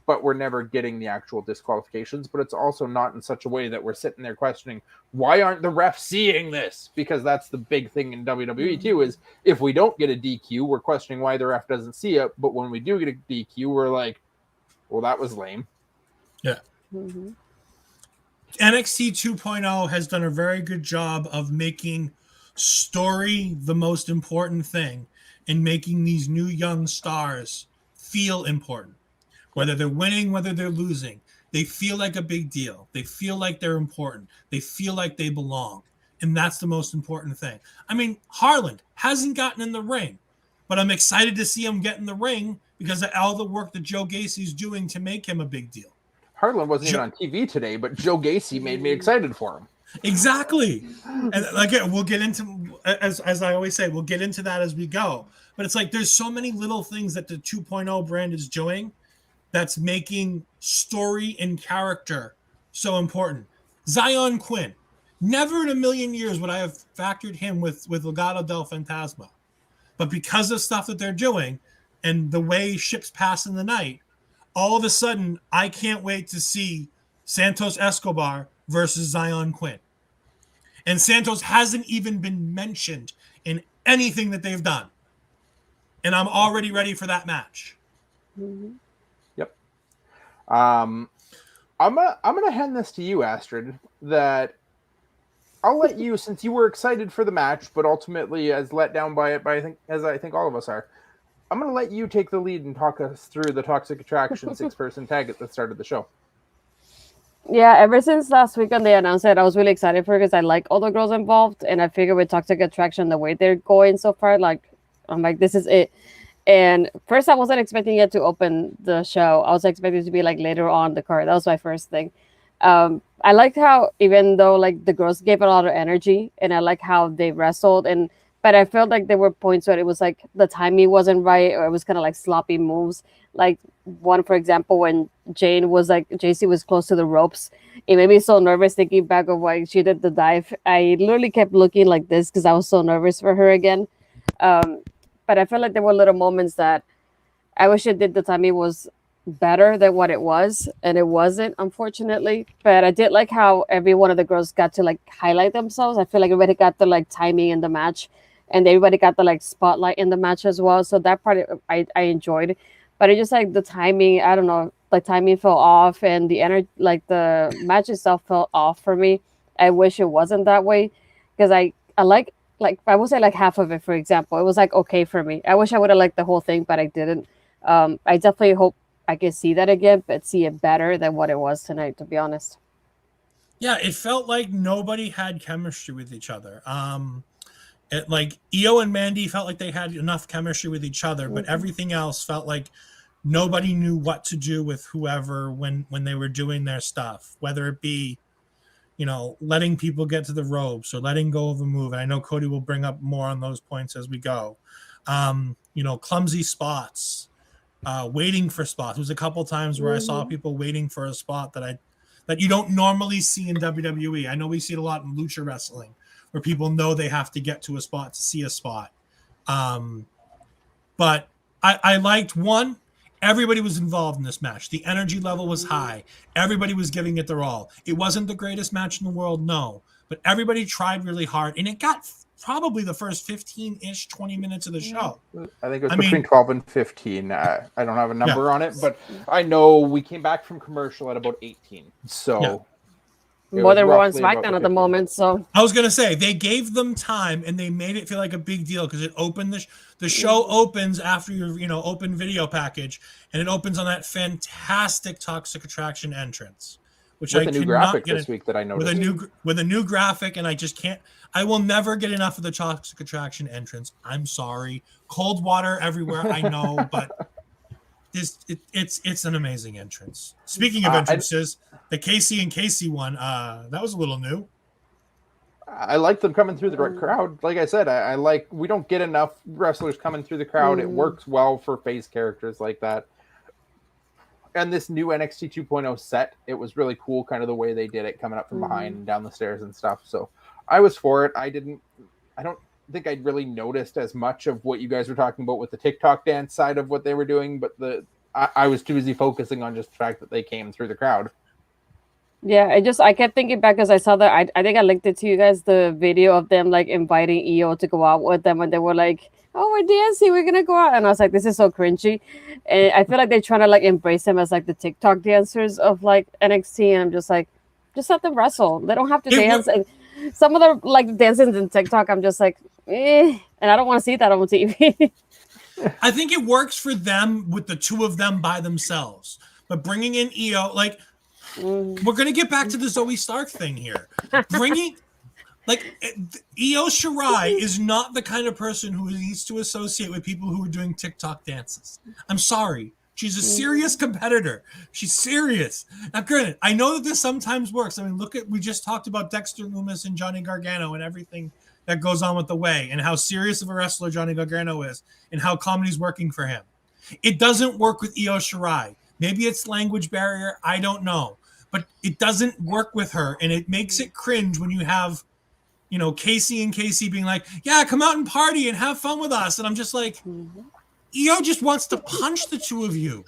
but we're never getting the actual disqualifications. But it's also not in such a way that we're sitting there questioning, why aren't the refs seeing this? Because that's the big thing in WWE too, is if we don't get a DQ, we're questioning why the ref doesn't see it. But when we do get a DQ, we're like, well, that was lame. Yeah. Mm-hmm. NXT 2.0 has done a very good job of making story the most important thing and making these new young stars feel important. Whether they're winning, whether they're losing, they feel like a big deal. They feel like they're important. They feel like they belong. And that's the most important thing. I mean, Harland hasn't gotten in the ring, but I'm excited to see him get in the ring because of all the work that Joe Gacy's doing to make him a big deal. Harland wasn't even on TV today, but Joe Gacy made me excited for him. Exactly. And again, we'll get into, as I always say, we'll get into that as we go. But it's like there's so many little things that the 2.0 brand is doing that's making story and character so important. Zion Quinn. Never in a million years would I have factored him with Legado del Fantasma. But because of stuff that they're doing and the way ships pass in the night, all of a sudden, I can't wait to see Santos Escobar versus Zion Quinn. And Santos hasn't even been mentioned in anything that they've done. And I'm already ready for that match. Mhm. Yep. I'm gonna hand this to you, Astrid. That I'll let you, since you were excited for the match, but ultimately as let down by it, I think all of us are. I'm gonna let you take the lead and talk us through the Toxic Attraction 6-person tag at the start of the show. Yeah, ever since last week when they announced it, I was really excited for it because I like all the girls involved, and I figure with Toxic Attraction, the way they're going so far, like I'm like, this is it. And first, I wasn't expecting it to open the show. I was expecting it to be like later on the card. That was my first thing. I liked how even though like the girls gave a lot of energy, and I like how they wrestled, and but I felt like there were points where it was like the timing wasn't right, or it was kind of like sloppy moves. Like one, for example, when Jane was like JC was close to the ropes, it made me so nervous thinking back of why she did the dive. I literally kept looking like this because I was so nervous for her again. But I felt like there were little moments that I wish it did the timing was better than what it was, and it wasn't, unfortunately. But I did like how every one of the girls got to like highlight themselves. I feel like everybody got the like timing in the match, and everybody got the like spotlight in the match as well. So that part I enjoyed, but it just like the timing. I don't know, the timing fell off, and the energy, like the match itself, fell off for me. I wish it wasn't that way because I like I would say like half of it, for example. It was like okay for me. I wish I would have liked the whole thing, but I didn't. I definitely hope I can see that again, but see it better than what it was tonight, to be honest. Yeah, it felt like nobody had chemistry with each other. Like Io and Mandy felt like they had enough chemistry with each other, but everything else felt like nobody knew what to do with whoever when they were doing their stuff, whether it be, you know, letting people get to the ropes or letting go of a move. And I know Cody will bring up more on those points as we go. You know, clumsy spots, waiting for spots. There was a couple times where I saw people waiting for a spot that you don't normally see in WWE. I know we see it a lot in lucha wrestling where people know they have to get to a spot to see a spot. But I liked one, everybody was involved in this match. The energy level was high. Everybody was giving it their all. It wasn't the greatest match in the world, no. But everybody tried really hard, and it got probably the first 15-ish, 20 minutes of the show. I think it was between 12 and 15. I don't have a number on it, but I know we came back from commercial at about 18. So more than Raw and SmackDown at the moment. So I was gonna say they gave them time and they made it feel like a big deal because it opened the show opens after your open video package, and it opens on that fantastic Toxic Attraction entrance, which with I a new graphic this week that I noticed with a new graphic, and I just can't. I will never get enough of the Toxic Attraction entrance. I'm sorry, cold water everywhere. I know, but it's an amazing entrance. Speaking of entrances, the Casey and Casey one, that was a little new. I like them coming through the crowd. Like I said, I like, we don't get enough wrestlers coming through the crowd. It works well for face characters like that. And this new NXT 2.0 set, it was really cool, kind of the way they did it, coming up from behind and down the stairs and stuff. So I was for it. I don't think I'd really noticed as much of what you guys were talking about with the TikTok dance side of what they were doing, but I was too busy focusing on just the fact that they came through the crowd. Yeah, I kept thinking back because I saw that I think I linked it to you guys, the video of them like inviting Io to go out with them, and they were like, "Oh, we're dancing, we're gonna go out," and I was like, "This is so cringy," and I feel like they're trying to like embrace them as like the TikTok dancers of like NXT, and I'm just like, just let them wrestle. They don't have to dance. And some of the like dances in TikTok, I'm just like, and I don't want to see that on TV. I think it works for them with the two of them by themselves, but bringing in Io, like. We're going to get back to the Zoe Stark thing here. Bringing, like, Io Shirai is not the kind of person who needs to associate with people who are doing TikTok dances. I'm sorry. She's a serious competitor. She's serious. Now, granted, I know that this sometimes works. I mean, we just talked about Dexter Lumis and Johnny Gargano and everything that goes on with the way, and how serious of a wrestler Johnny Gargano is, and how comedy's working for him. It doesn't work with Io Shirai. Maybe it's language barrier. I don't know. But it doesn't work with her, and it makes it cringe when you have, Casey and Casey being like, "Yeah, come out and party and have fun with us," and I'm just like, Io just wants to punch the two of you.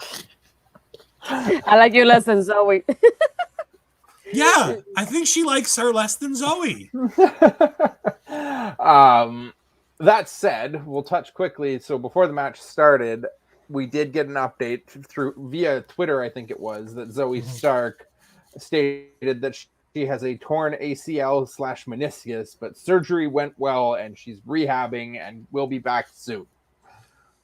I like you less than Zoe. Yeah, I think she likes her less than Zoe. That said, we'll touch quickly. So before the match started, we did get an update via Twitter, I think it was, that Zoe Stark stated that she has a torn ACL/meniscus, but surgery went well and she's rehabbing and will be back soon.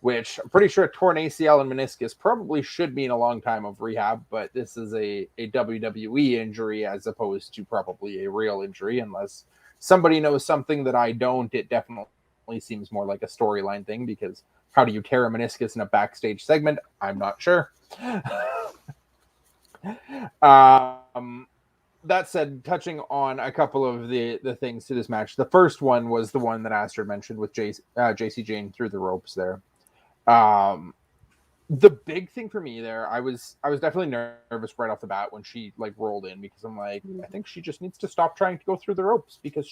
Which I'm pretty sure a torn ACL and meniscus probably should mean a long time of rehab, but this is a WWE injury as opposed to probably a real injury, unless somebody knows something that I don't. It definitely seems more like a storyline thing, because how do you tear a meniscus in a backstage segment? I'm not sure. That said, touching on a couple of the things to this match, the first one was the one that Astrid mentioned with JC Jane through the ropes there. The big thing for me there, I was definitely nervous right off the bat when she like rolled in, because I'm like, I think she just needs to stop trying to go through the ropes, because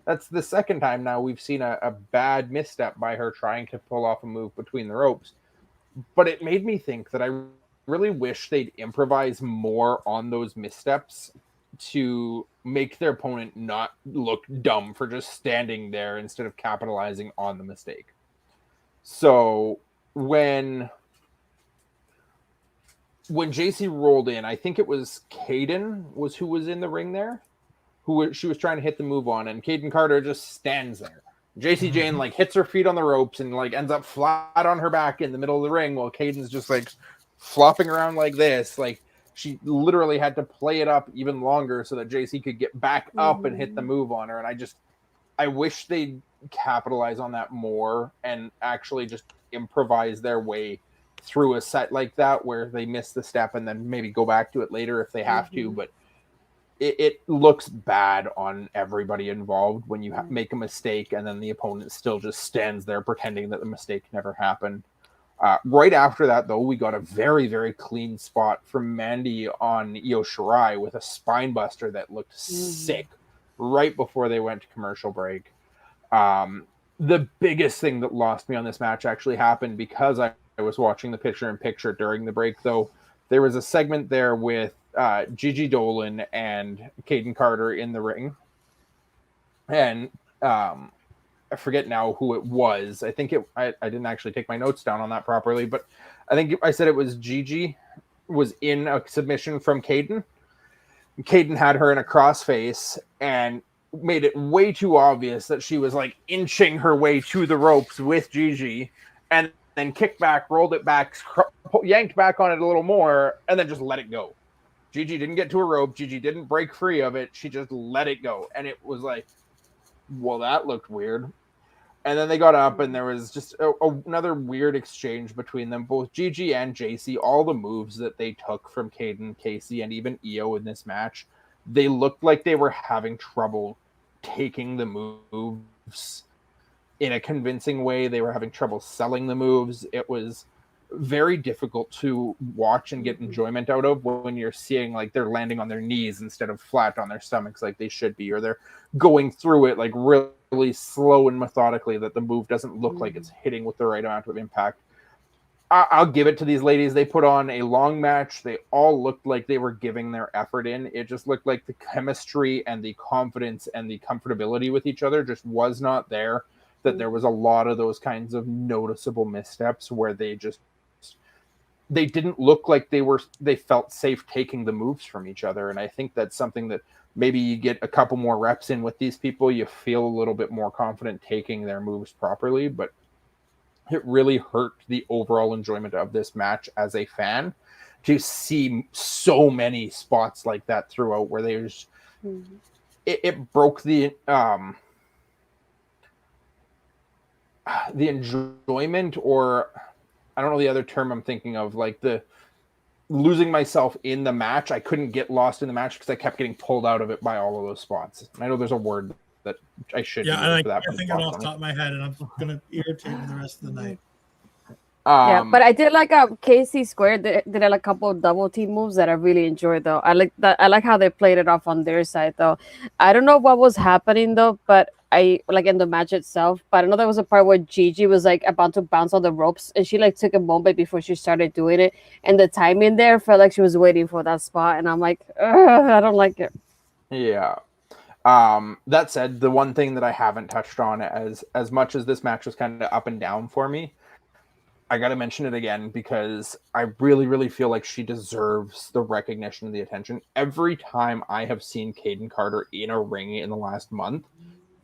that's the second time now we've seen a bad misstep by her trying to pull off a move between the ropes. But it made me think that I really wish they'd improvise more on those missteps to make their opponent not look dumb for just standing there instead of capitalizing on the mistake. So when JC rolled in, I think it was Caden who was in the ring there, she was trying to hit the move on, and Caden Carter just stands there. JC Jane like hits her feet on the ropes and like ends up flat on her back in the middle of the ring, while Caden's just like flopping around like this. Like, she literally had to play it up even longer so that JC could get back up and hit the move on her. And I wish they'd capitalize on that more and actually just improvise their way through a set like that, where they miss the step and then maybe go back to it later if they have to. But it looks bad on everybody involved when you make a mistake and then the opponent still just stands there pretending that the mistake never happened. Right after that, though, we got a very, very clean spot from Mandy on Io Shirai with a spine buster that looked sick right before they went to commercial break. The biggest thing that lost me on this match actually happened because I was watching the picture-in-picture during the break, though. There was a segment there with Gigi Dolan and Caden Carter in the ring. And I forget now who it was. I think I didn't actually take my notes down on that properly, but I think I said it was Gigi was in a submission from Caden. Caden had her in a crossface and made it way too obvious that she was like inching her way to the ropes with Gigi, and then kicked back, rolled it back, yanked back on it a little more, and then just let it go. Gigi didn't get to a rope. Gigi didn't break free of it. She just let it go. And it was like, well, that looked weird. And then they got up, and there was just another weird exchange between them, both Gigi and JC. All the moves that they took from Caden, Casey, and even Io in this match, they looked like they were having trouble taking the moves in a convincing way. They were having trouble selling the moves. It was very difficult to watch and get enjoyment out of when you're seeing like they're landing on their knees instead of flat on their stomachs like they should be, or they're going through it like really slow and methodically, that the move doesn't look like it's hitting with the right amount of impact. I'll give it to these ladies. They put on a long match. They all looked like they were giving their effort in. It just looked like the chemistry and the confidence and the comfortability with each other just was not there. That there was a lot of those kinds of noticeable missteps where they didn't look like they felt safe taking the moves from each other. And I think that's something that maybe you get a couple more reps in with these people, you feel a little bit more confident taking their moves properly. But it really hurt the overall enjoyment of this match as a fan to see so many spots like that throughout, where there's it broke the enjoyment, or I don't know the other term I'm thinking of, like the losing myself in the match. I couldn't get lost in the match because I kept getting pulled out of it by all of those spots. I know there's a word that I should use and for that. I think it off the top of my head, and I'm going to irritate me the rest of the night. Yeah, but I did like KC Square did like a couple of double team moves that I really enjoyed though. I like that. I like how they played it off on their side though. I don't know what was happening though, but I like in the match itself. But I know there was a part where Gigi was like about to bounce on the ropes, and she like took a moment before she started doing it, and the timing there felt like she was waiting for that spot, and I'm like, I don't like it. Yeah. That said, the one thing that I haven't touched on, as much as this match was kind of up and down for me, I got to mention it again because I really, really feel like she deserves the recognition and the attention. Every time I have seen Kaden Carter in a ring in the last month,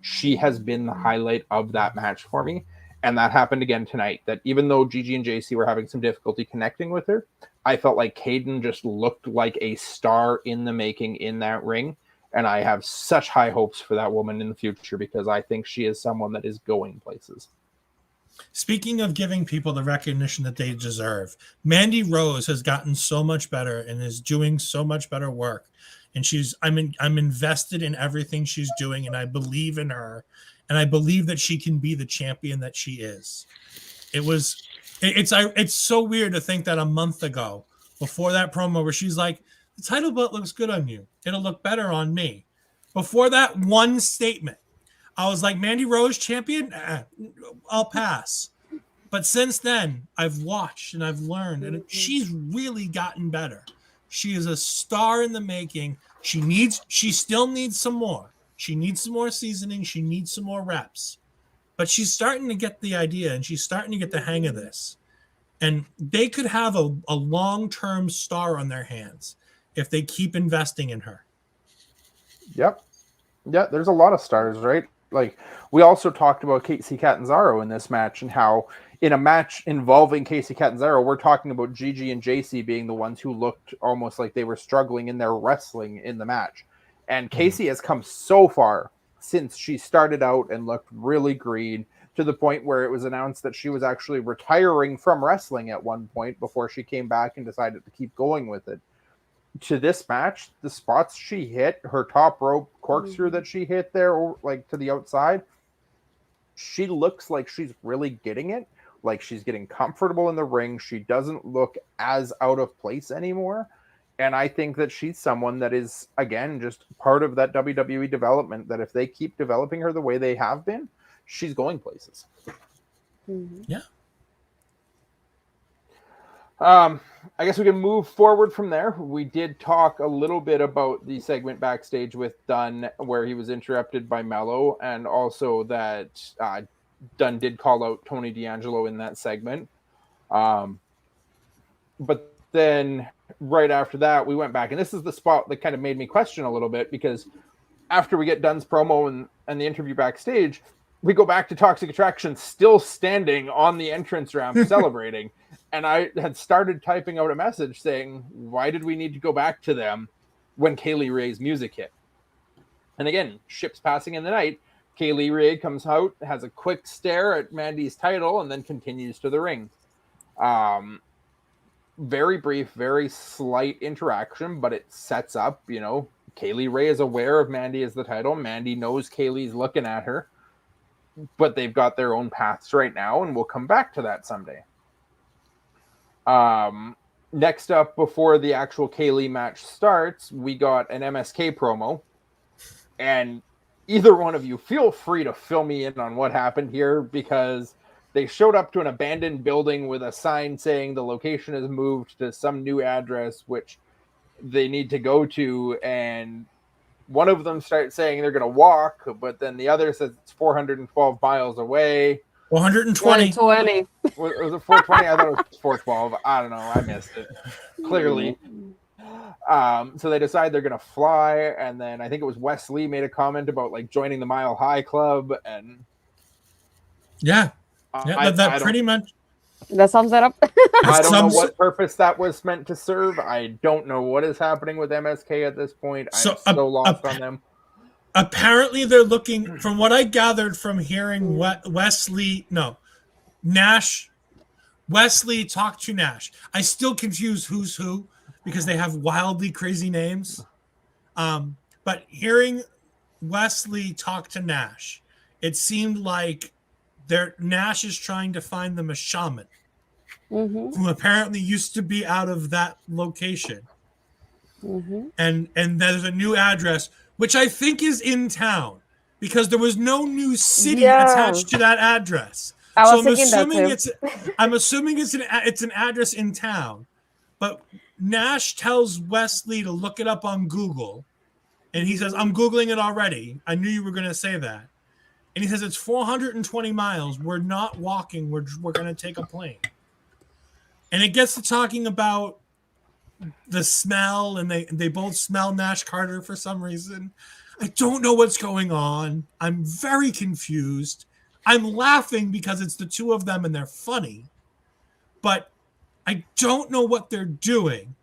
she has been the highlight of that match for me. And that happened again tonight, that even though Gigi and JC were having some difficulty connecting with her, I felt like Kaden just looked like a star in the making in that ring. And I have such high hopes for that woman in the future because I think she is someone that is going places. Speaking of giving people the recognition that they deserve, Mandy Rose has gotten so much better and is doing so much better work. And I'm invested in everything she's doing, and I believe in her, and I believe that she can be the champion that she is. It's so weird to think that a month ago, before that promo where she's like, the title belt looks good on you, it'll look better on me. Before that one statement, I was like, Mandy Rose champion? I'll pass. But since then, I've watched and I've learned, and she's really gotten better. She is a star in the making. She still needs some more. She needs some more seasoning. She needs some more reps. But she's starting to get the idea, and she's starting to get the hang of this. And they could have a long-term star on their hands if they keep investing in her. Yep. Yeah, there's a lot of stars, right? Like, we also talked about Casey Catanzaro in this match and how in a match involving Casey Catanzaro, we're talking about Gigi and JC being the ones who looked almost like they were struggling in their wrestling in the match. And Casey has come so far since she started out and looked really green, to the point where it was announced that she was actually retiring from wrestling at one point before she came back and decided to keep going with it. To this match, the spots she hit, her top rope corkscrew that she hit there, like to the outside, she looks like she's really getting it. Like she's getting comfortable in the ring. She doesn't look as out of place anymore. And I think that she's someone that is, again, just part of that WWE development, that if they keep developing her the way they have been, she's going places. Yeah. I guess we can move forward from there. We did talk a little bit about the segment backstage with Dunn, where he was interrupted by Mello, and also that Dunn did call out Tony D'Angelo in that segment. But then right after that, we went back, and this is the spot that kind of made me question a little bit, because after we get Dunn's promo and the interview backstage, we go back to Toxic Attraction still standing on the entrance ramp celebrating. And I had started typing out a message saying, why did we need to go back to them when Kaylee Ray's music hit? And again, ships passing in the night, Kaylee Ray comes out, has a quick stare at Mandy's title, and then continues to the ring. Very brief, very slight interaction, but it sets up, Kaylee Ray is aware of Mandy as the title. Mandy knows Kaylee's looking at her, but they've got their own paths right now, and we'll come back to that someday. Next up, before the actual Kaylee match starts, we got an MSK promo, and either one of you feel free to fill me in on what happened here, because they showed up to an abandoned building with a sign saying the location is moved to some new address, which they need to go to, and one of them starts saying they're going to walk, but then the other says it's 412 miles away. 420. 420. Was it 420? I thought it was 412. I don't know. I missed it. Clearly. So they decide they're going to fly, and then I think it was Wesley made a comment about like joining the Mile High Club, and yeah, that pretty much. That sums it up. I don't know what purpose that was meant to serve. I don't know what is happening with MSK at this point. I'm so lost on them. Apparently, they're looking, from what I gathered from hearing Nash. Wesley talked to Nash. I still confuse who's who because they have wildly crazy names. But hearing Wesley talk to Nash, it seemed like Nash is trying to find them a shaman who apparently used to be out of that location. And there's a new address, which I think is in town, because there was no new city attached to that address. I'm assuming it's an address in town. But Nash tells Wesley to look it up on Google, And he says, I'm Googling it already. I knew you were going to say that. And he says, it's 420 miles. We're not walking. We're going to take a plane. And it gets to talking about the smell, and they both smell Nash Carter for some reason. I don't know what's going on. I'm very confused. I'm laughing because it's the two of them and they're funny. But I don't know what they're doing.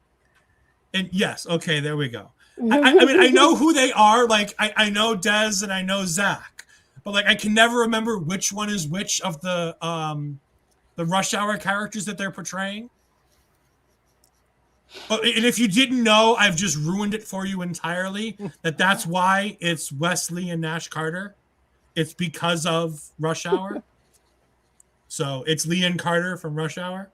And yes, okay, there we go. I mean, I know who they are. Like, I know Des and I know Zach, but like, I can never remember which one is which of the Rush Hour characters that they're portraying. But and if you didn't know, I've just ruined it for you entirely. That's why it's Wesley and Nash Carter. It's because of Rush Hour. So it's Lee and Carter from Rush Hour.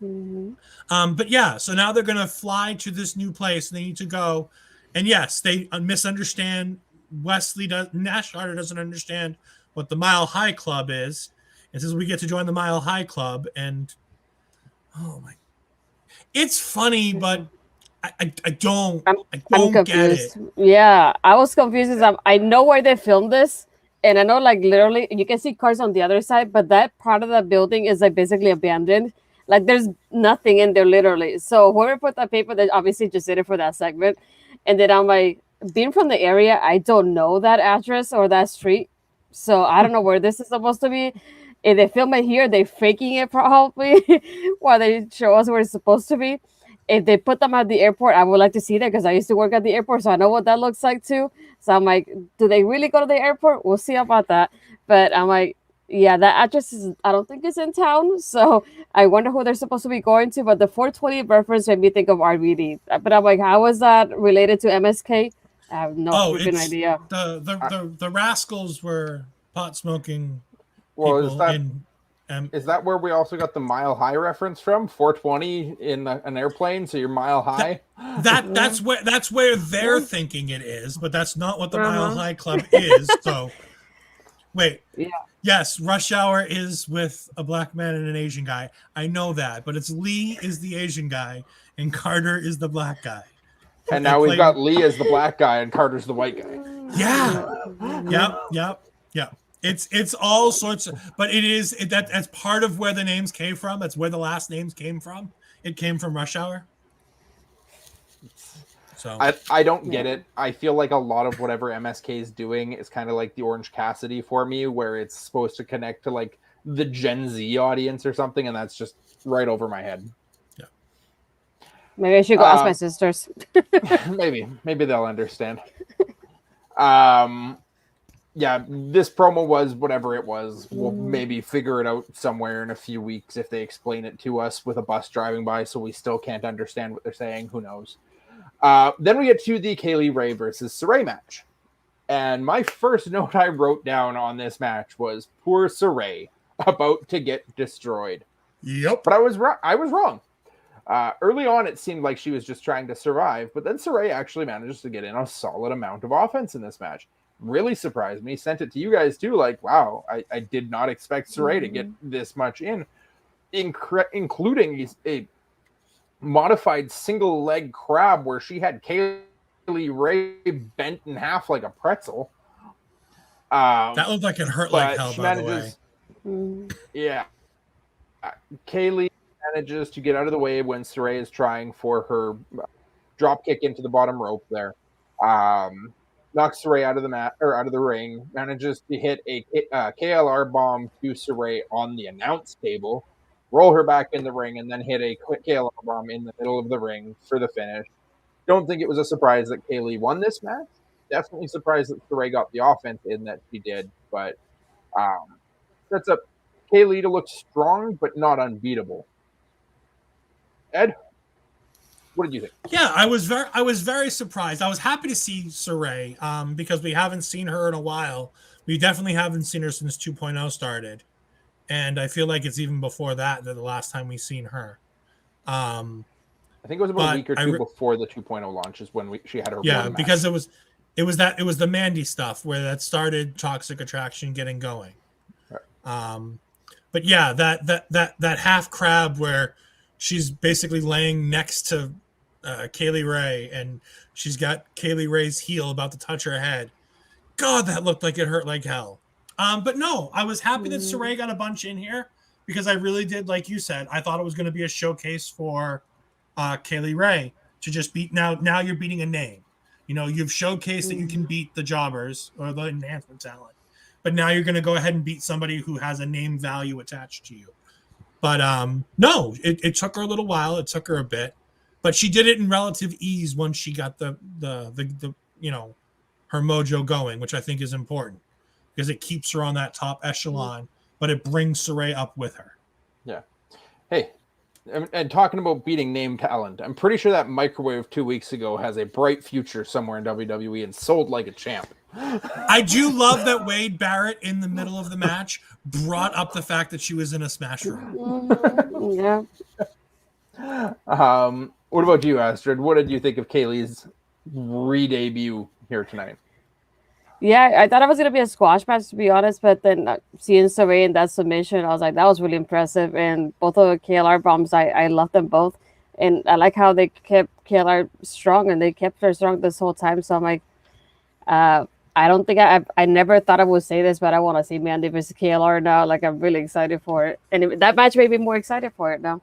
Mm-hmm. But yeah, so now they're going to fly to this new place. And they need to go. And yes, they misunderstand. Nash Carter doesn't understand what the Mile High Club is. And says we get to join the Mile High Club. And oh my, it's funny, but I don't get it. Yeah, I was confused. I know where they filmed this. And I know, like, literally, you can see cars on the other side, but that part of the building is, like, basically abandoned. Like, there's nothing in there, literally. So whoever put that paper, they obviously just did it for that segment. And then I'm like, being from the area, I don't know that address or that street. So I don't know where this is supposed to be. If they film it here, they're faking it probably while they show us where it's supposed to be. If they put them at the airport, I would like to see that because I used to work at the airport, so I know what that looks like too. So I'm like, do they really go to the airport? We'll see about that. But I'm like, yeah, that address I don't think it's in town. So I wonder who they're supposed to be going to. But the 420 reference made me think of RVD. But I'm like, how is that related to MSK? I have no idea. The Rascals were pot smoking. Well, is that where we also got the Mile High reference from? 420 in an airplane, so you're mile high. That's where they're thinking it is, but that's not what the Mile High Club is. So, wait. Yeah. Yes, Rush Hour is with a black man and an Asian guy. I know that, but it's Lee is the Asian guy and Carter is the black guy. And now we've got Lee as the black guy and Carter's the white guy. Yeah. Yep. It's all sorts of, but that's part of where the names came from. That's where the last names came from. It came from Rush Hour. So I don't get it. I feel like a lot of whatever MSK is doing is kind of like the Orange Cassidy for me, where it's supposed to connect to like the Gen Z audience or something, and that's just right over my head. Yeah. Maybe I should go ask my sisters. maybe they'll understand. Yeah, this promo was whatever it was. We'll maybe figure it out somewhere in a few weeks if they explain it to us with a bus driving by, so we still can't understand what they're saying. Who knows? Then we get to the Kaylee Ray versus Saray match. And my first note I wrote down on this match was, poor Saray, about to get destroyed. Yep. But I was wrong. Early on, it seemed like she was just trying to survive, but then Saray actually manages to get in a solid amount of offense in this match. Really surprised me. Sent it to you guys too. Like, wow, I did not expect Saray to get this much in, including a modified single leg crab where she had Kaylee Ray bent in half like a pretzel. That looked like it hurt like hell, by the way. Yeah. Kaylee manages to get out of the way when Saray is trying for her drop kick into the bottom rope there. Knocks Saray out of the mat or out of the ring, manages to hit a KLR bomb to Saray on the announce table, roll her back in the ring, and then hit a quick KLR bomb in the middle of the ring for the finish. Don't think it was a surprise that Kaylee won this match. Definitely surprised that Saray got the offense in that she did, but sets up Kaylee to look strong but not unbeatable. Ed, what did you think? Yeah, I was very surprised. I was happy to see Saray because we haven't seen her in a while. We definitely haven't seen her since 2.0 started. And I feel like it's even before that the last time we've seen her. I think it was about a week or two before the 2.0 launch is when she had her. Yeah, because it was the Mandy stuff where that started Toxic Attraction getting going. Right. But yeah, that half crab where she's basically laying next to Kaylee Ray, and she's got Kaylee Ray's heel about to touch her head. God, that looked like it hurt like hell. But no, I was happy that Saray got a bunch in here because I really did, like you said, I thought it was going to be a showcase for Kaylee Ray to just beat. Now you're beating a name. You know, you've showcased that you can beat the jobbers or the enhancement talent, but now you're going to go ahead and beat somebody who has a name value attached to you. But no, it took her a little while. It took her a bit, but she did it in relative ease once she got the you know, her mojo going, which I think is important because it keeps her on that top echelon, but it brings Saray up with her. Yeah. Hey, and talking about beating name talent, I'm pretty sure that microwave 2 weeks ago has a bright future somewhere in WWE and sold like a champ. I do love that Wade Barrett in the middle of the match brought up the fact that she was in a smash room. Yeah. What about you, Astrid? What did you think of Kaylee's re-debut here tonight? Yeah, I thought it was gonna be a squash match, to be honest, but then seeing Saray in that submission, I was like, that was really impressive. And both of the KLR bombs, I love them both, and I like how they kept KLR strong, and they kept her strong this whole time. So I'm like, I don't think I never thought I would say this, but I want to see Mandy versus KLR now. Like, I'm really excited for it, and that match made me more excited for it now.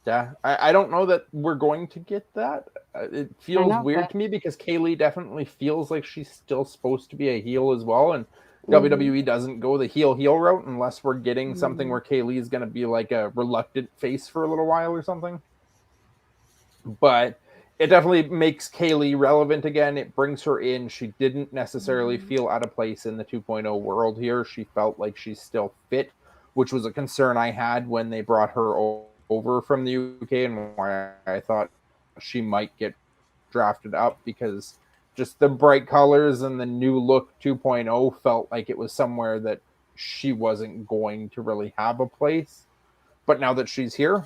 Yeah, I don't know that we're going to get that. It feels weird to me because Kaylee definitely feels like she's still supposed to be a heel as well, and WWE doesn't go the heel route unless we're getting something where Kaylee is going to be like a reluctant face for a little while or something. But it definitely makes Kaylee relevant again. It brings her in. She didn't necessarily feel out of place in the 2.0 world here. She felt like she's still fit, which was a concern I had when they brought her over from the UK and why I thought she might get drafted up, because just the bright colors and the new look 2.0 felt like it was somewhere that she wasn't going to really have a place. But now that she's here,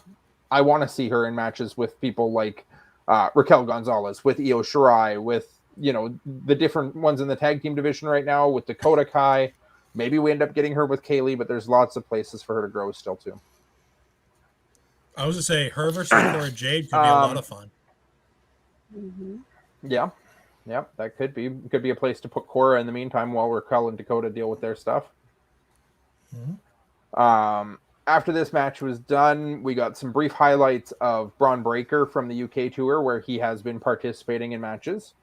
I want to see her in matches with people like Raquel Gonzalez, with Io Shirai, with, you know, the different ones in the tag team division right now, with Dakota Kai. Maybe we end up getting her with Kaylee, but there's lots of places for her to grow still too. I was to say her versus Cora Jade could be a lot of fun. Yeah, that could be a place to put Cora in the meantime while Raquel and Dakota deal with their stuff. After this match was done, we got some brief highlights of Braun Breaker from the UK tour, where he has been participating in matches,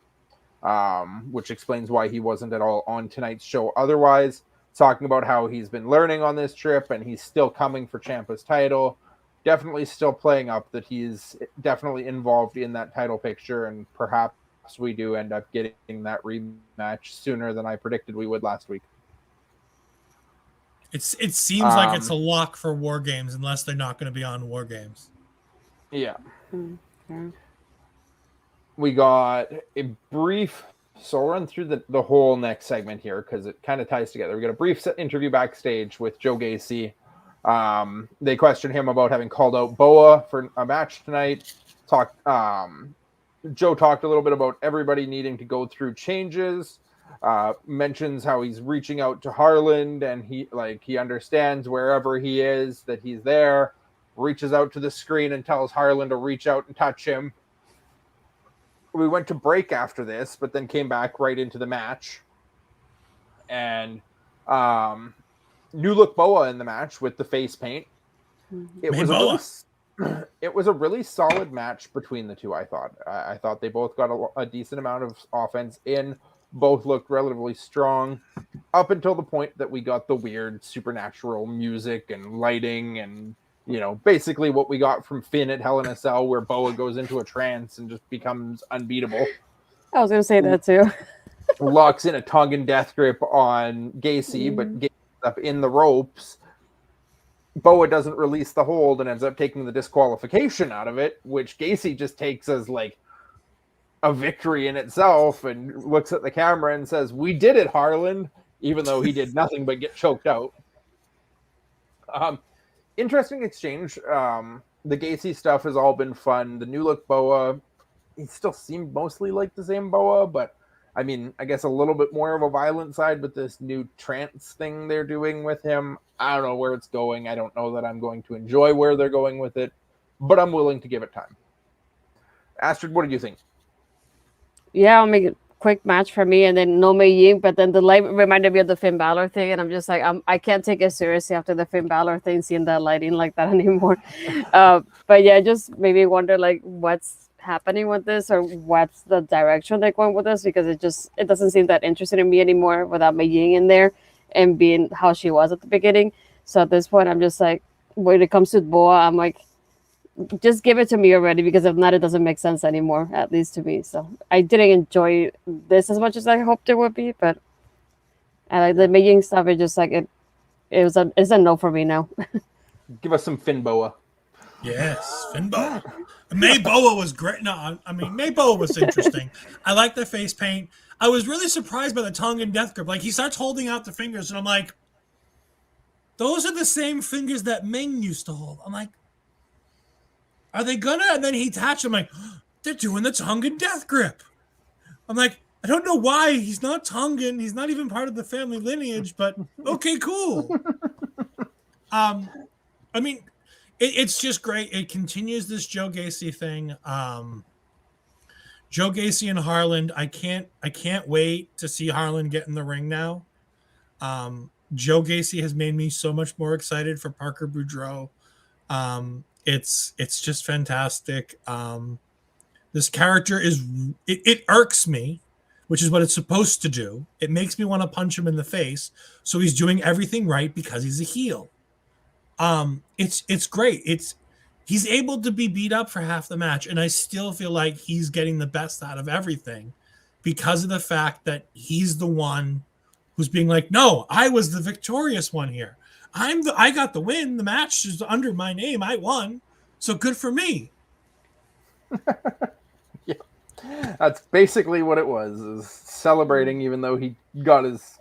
which explains why he wasn't at all on tonight's show otherwise, talking about how he's been learning on this trip and he's still coming for Ciampa's title. Definitely still playing up that he's definitely involved in that title picture, and perhaps we do end up getting that rematch sooner than I predicted we would last week. It seems like it's a lock for War Games unless they're not going to be on War Games. Yeah. We got a brief, so I'll run through the whole next segment here because it kind of ties together. We got a brief interview backstage with Joe Gacy. They questioned him about having called out Boa for a match tonight. Joe talked a little bit about everybody needing to go through changes. Mentions how he's reaching out to Harland and he understands wherever he is that he's there. Reaches out to the screen and tells Harland to reach out and touch him. We went to break after this, but then came back right into the match. And new look Boa in the match with the face paint. It was a really solid match between the two, I thought. I thought they both got a decent amount of offense in. Both looked relatively strong up until the point that we got the weird supernatural music and lighting and, you know, basically what we got from Finn at Hell in a Cell, where Boa goes into a trance and just becomes unbeatable. I was going to say that too. Locks in a Tongan death grip on Gacy, but Gacy's up in the ropes. Boa doesn't release the hold and ends up taking the disqualification out of it, which Gacy just takes as like a victory in itself and looks at the camera and says, "We did it, Harland," even though he did nothing but get choked out. Interesting exchange. The Gacy stuff has all been fun. The new look Boa, he still seemed mostly like the same Boa, but I mean, I guess a little bit more of a violent side with this new trance thing they're doing with him. I don't know where it's going. I don't know that I'm going to enjoy where they're going with it, but I'm willing to give it time. Astrid, what did you think? Yeah, I'll make it quick match for me, and then no Mei Ying. But then the light reminded me of the Finn Balor thing, and I'm just like, I can't take it seriously after the Finn Balor thing, seeing that lighting like that anymore. But yeah, just made me wonder like what's happening with this, or what's the direction they're going with this, because it doesn't seem that interesting to me anymore without Mei Ying in there and being how she was at the beginning. So at this point, I'm just like, when it comes to Boa, I'm like, just give it to me already, because if not, it doesn't make sense anymore, at least to me. So I didn't enjoy this as much as I hoped it would be, but I like the Mei Ying stuff. It just like it's a no for me now. Give us some Finn Boa. Yes, Finn Boa. May Boa was great. No, I mean, May Boa was interesting. I like the face paint. I was really surprised by the tongue and death grip. Like, he starts holding out the fingers, and I'm like, those are the same fingers that Ming used to hold. I'm like, are they gonna? And then he attached them. Like, they're doing the Tongan death grip. I'm like, I don't know why he's not Tongan. He's not even part of the family lineage. But okay, cool. I mean, it's just great. It continues this Joe Gacy thing. Joe Gacy and Harland. I can't wait to see Harland get in the ring now. Joe Gacy has made me so much more excited for Parker Boudreaux. It's just fantastic. This character it irks me, which is what it's supposed to do. It makes me want to punch him in the face. So he's doing everything right because he's a heel. It's great. He's able to be beat up for half the match, and I still feel like he's getting the best out of everything because of the fact that he's the one who's being like, no, I was the victorious one here. I got the win. The match is under my name. I won. So good for me. Yeah. That's basically what it was, is celebrating even though he got his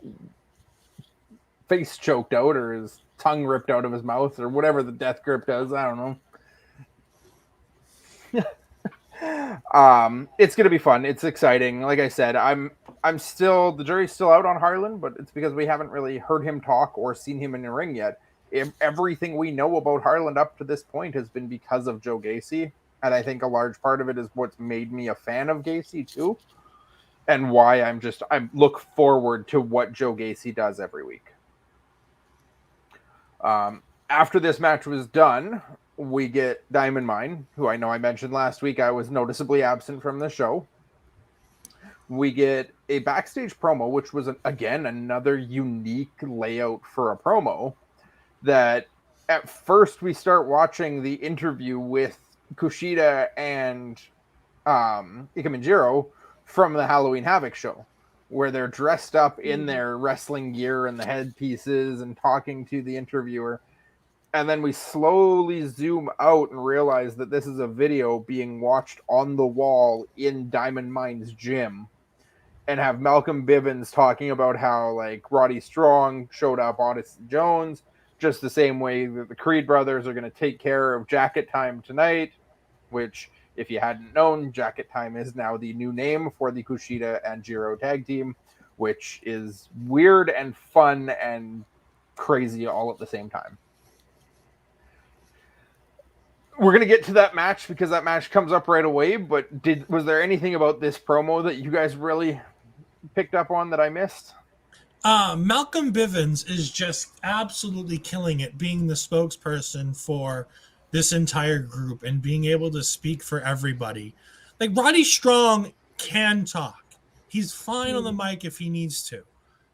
face choked out or his tongue ripped out of his mouth or whatever the death grip does. I don't know. It's going to be fun. It's exciting. Like I said, the jury's still out on Harland, but it's because we haven't really heard him talk or seen him in the ring yet. Everything we know about Harland up to this point has been because of Joe Gacy. And I think a large part of it is what's made me a fan of Gacy too. And why I look forward to what Joe Gacy does every week. After this match was done, we get Diamond Mine, who I know I mentioned last week. I was noticeably absent from the show. We get a backstage promo, which was, again, another unique layout for a promo. That at first we start watching the interview with Kushida and Ikemenjiro from the Halloween Havoc show, where they're dressed up in their wrestling gear and the headpieces and talking to the interviewer. And then we slowly zoom out and realize that this is a video being watched on the wall in Diamond Mine's gym, and have Malcolm Bivens talking about how like Roddy Strong showed up Odyssey Jones, just the same way that the Creed brothers are going to take care of Jacket Time tonight, which, if you hadn't known, Jacket Time is now the new name for the Kushida and Jiro tag team, which is weird and fun and crazy all at the same time. We're going to get to that match because that match comes up right away, but was there anything about this promo that you guys really picked up on that I missed? Malcolm Bivens is just absolutely killing it, being the spokesperson for this entire group and being able to speak for everybody. Like, Roddy Strong can talk. He's fine on the mic if he needs to.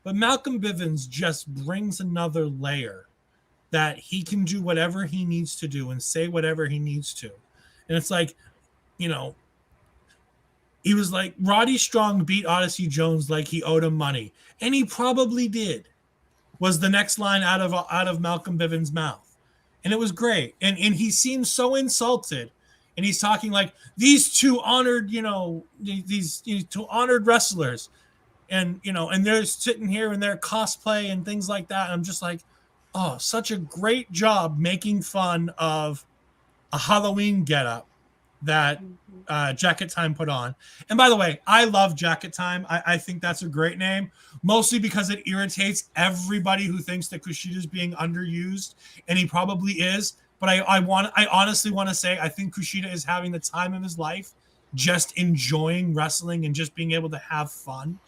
But Malcolm Bivens just brings another layer that he can do whatever he needs to do and say whatever he needs to. And it's like, you know, he was like, Roddy Strong beat Odyssey Jones like he owed him money. And he probably did, was the next line out of Malcolm Bivens' mouth. And it was great. And he seems so insulted. And he's talking like, these two honored, these two honored wrestlers. And, and they're sitting here in their cosplay and things like that. And I'm just like, oh, such a great job making fun of a Halloween getup that Jacket Time put on. And by the way, I love Jacket Time. I think that's a great name, mostly because it irritates everybody who thinks that Kushida is being underused, and he probably is. But I honestly want to say I think Kushida is having the time of his life just enjoying wrestling and just being able to have fun.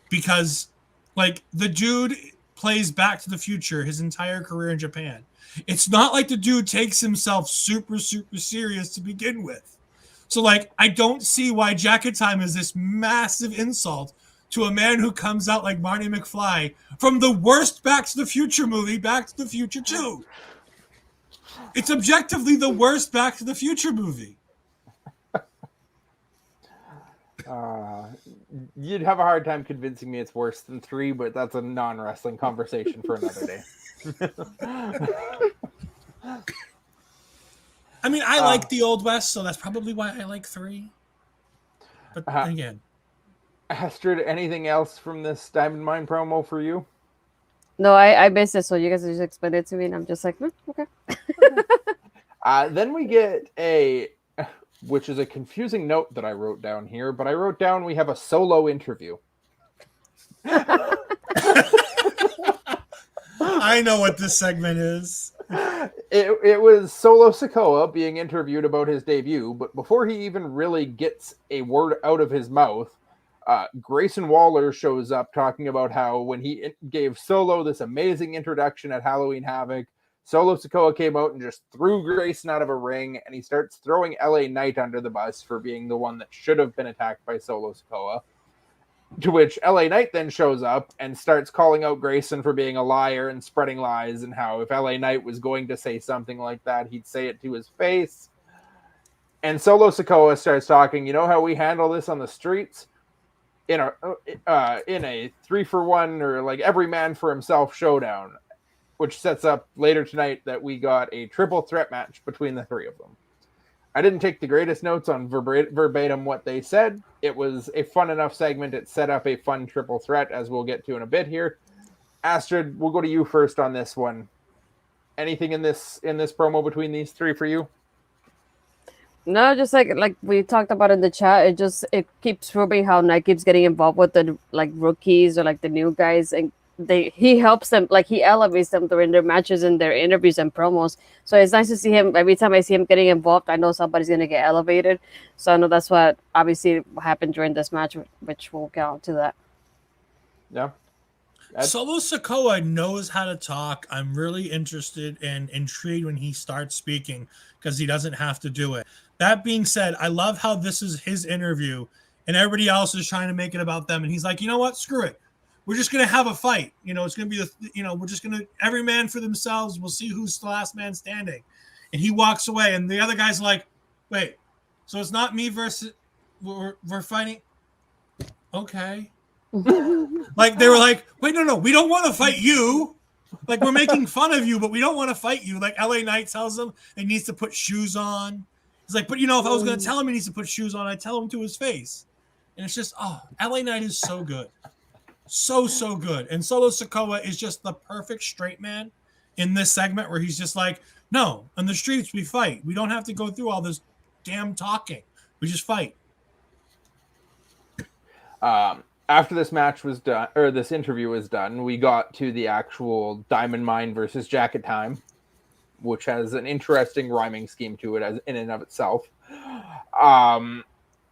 Because, like, the dude plays Back to the Future his entire career in Japan. It's not like the dude takes himself super, super serious to begin with. So, like, I don't see why Jacket Time is this massive insult to a man who comes out like Marty McFly from the worst Back to the Future movie, Back to the Future 2. It's objectively the worst Back to the Future movie. You'd have a hard time convincing me it's worse than 3, but that's a non-wrestling conversation for another day. I mean, I like the Old West, so that's probably why I like 3. But again. Astrid, anything else from this Diamond Mine promo for you? No, I missed it, so you guys just explained it to me, and I'm just like, okay. Then we get which is a confusing note that I wrote down here, but I wrote down we have a solo interview. I know what this segment is. It was Solo Sikoa being interviewed about his debut, but before he even really gets a word out of his mouth, Grayson Waller shows up talking about how when he gave Solo this amazing introduction at Halloween Havoc, Solo Sikoa came out and just threw Grayson out of a ring, and he starts throwing LA Knight under the bus for being the one that should have been attacked by Solo Sikoa. To which LA Knight then shows up and starts calling out Grayson for being a liar and spreading lies, and how if LA Knight was going to say something like that, he'd say it to his face. And Solo Sikoa starts talking, you know how we handle this on the streets? In a 3-for-1 or like every man for himself showdown, which sets up later tonight that we got a triple threat match between the 3 of them. I didn't take the greatest notes on verbatim what they said. It was a fun enough segment. It set up a fun triple threat, as we'll get to in a bit here. Astrid, we'll go to you first on this one. Anything in this promo between these 3 for you? No, just like we talked about in the chat, it keeps proving how Knight keeps getting involved with the like rookies or like the new guys, and he helps them, like he elevates them during their matches and their interviews and promos. So it's nice to see him. Every time I see him getting involved, I know somebody's gonna get elevated. So I know that's what obviously happened during this match, which we'll get on to that. Yeah. Solo Sikoa knows how to talk. I'm really interested and intrigued when he starts speaking because he doesn't have to do it. That being said, I love how this is his interview and everybody else is trying to make it about them. And he's like, you know what? Screw it. We're just going to have a fight. You know, it's going to be, we're just going to, every man for themselves. We'll see who's the last man standing. And he walks away and the other guy's like, wait, so it's not me versus, we're fighting. Okay. Like they were like, wait, no, we don't want to fight you. Like we're making fun of you, but we don't want to fight you. Like LA Knight tells him he needs to put shoes on. He's like, but if I was going to tell him he needs to put shoes on, I'd tell him to his face. And it's just, LA Knight is so good. So good. And Solo Sikoa is just the perfect straight man in this segment where he's just like, no, on the streets we fight. We don't have to go through all this damn talking. We just fight. After this match was done, or this interview was done, we got to the actual Diamond Mine versus Jacket Time, which has an interesting rhyming scheme to it as in and of itself.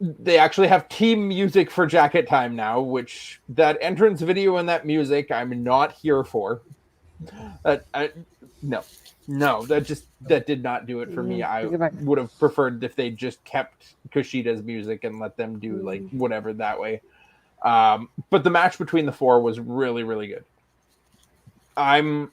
They actually have team music for Jacket Time now, which that entrance video and that music I'm not here for. No, that did not do it for me. I would have preferred if they just kept Kushida's music and let them do like whatever that way. But the match between the 4 was really, really good. I'm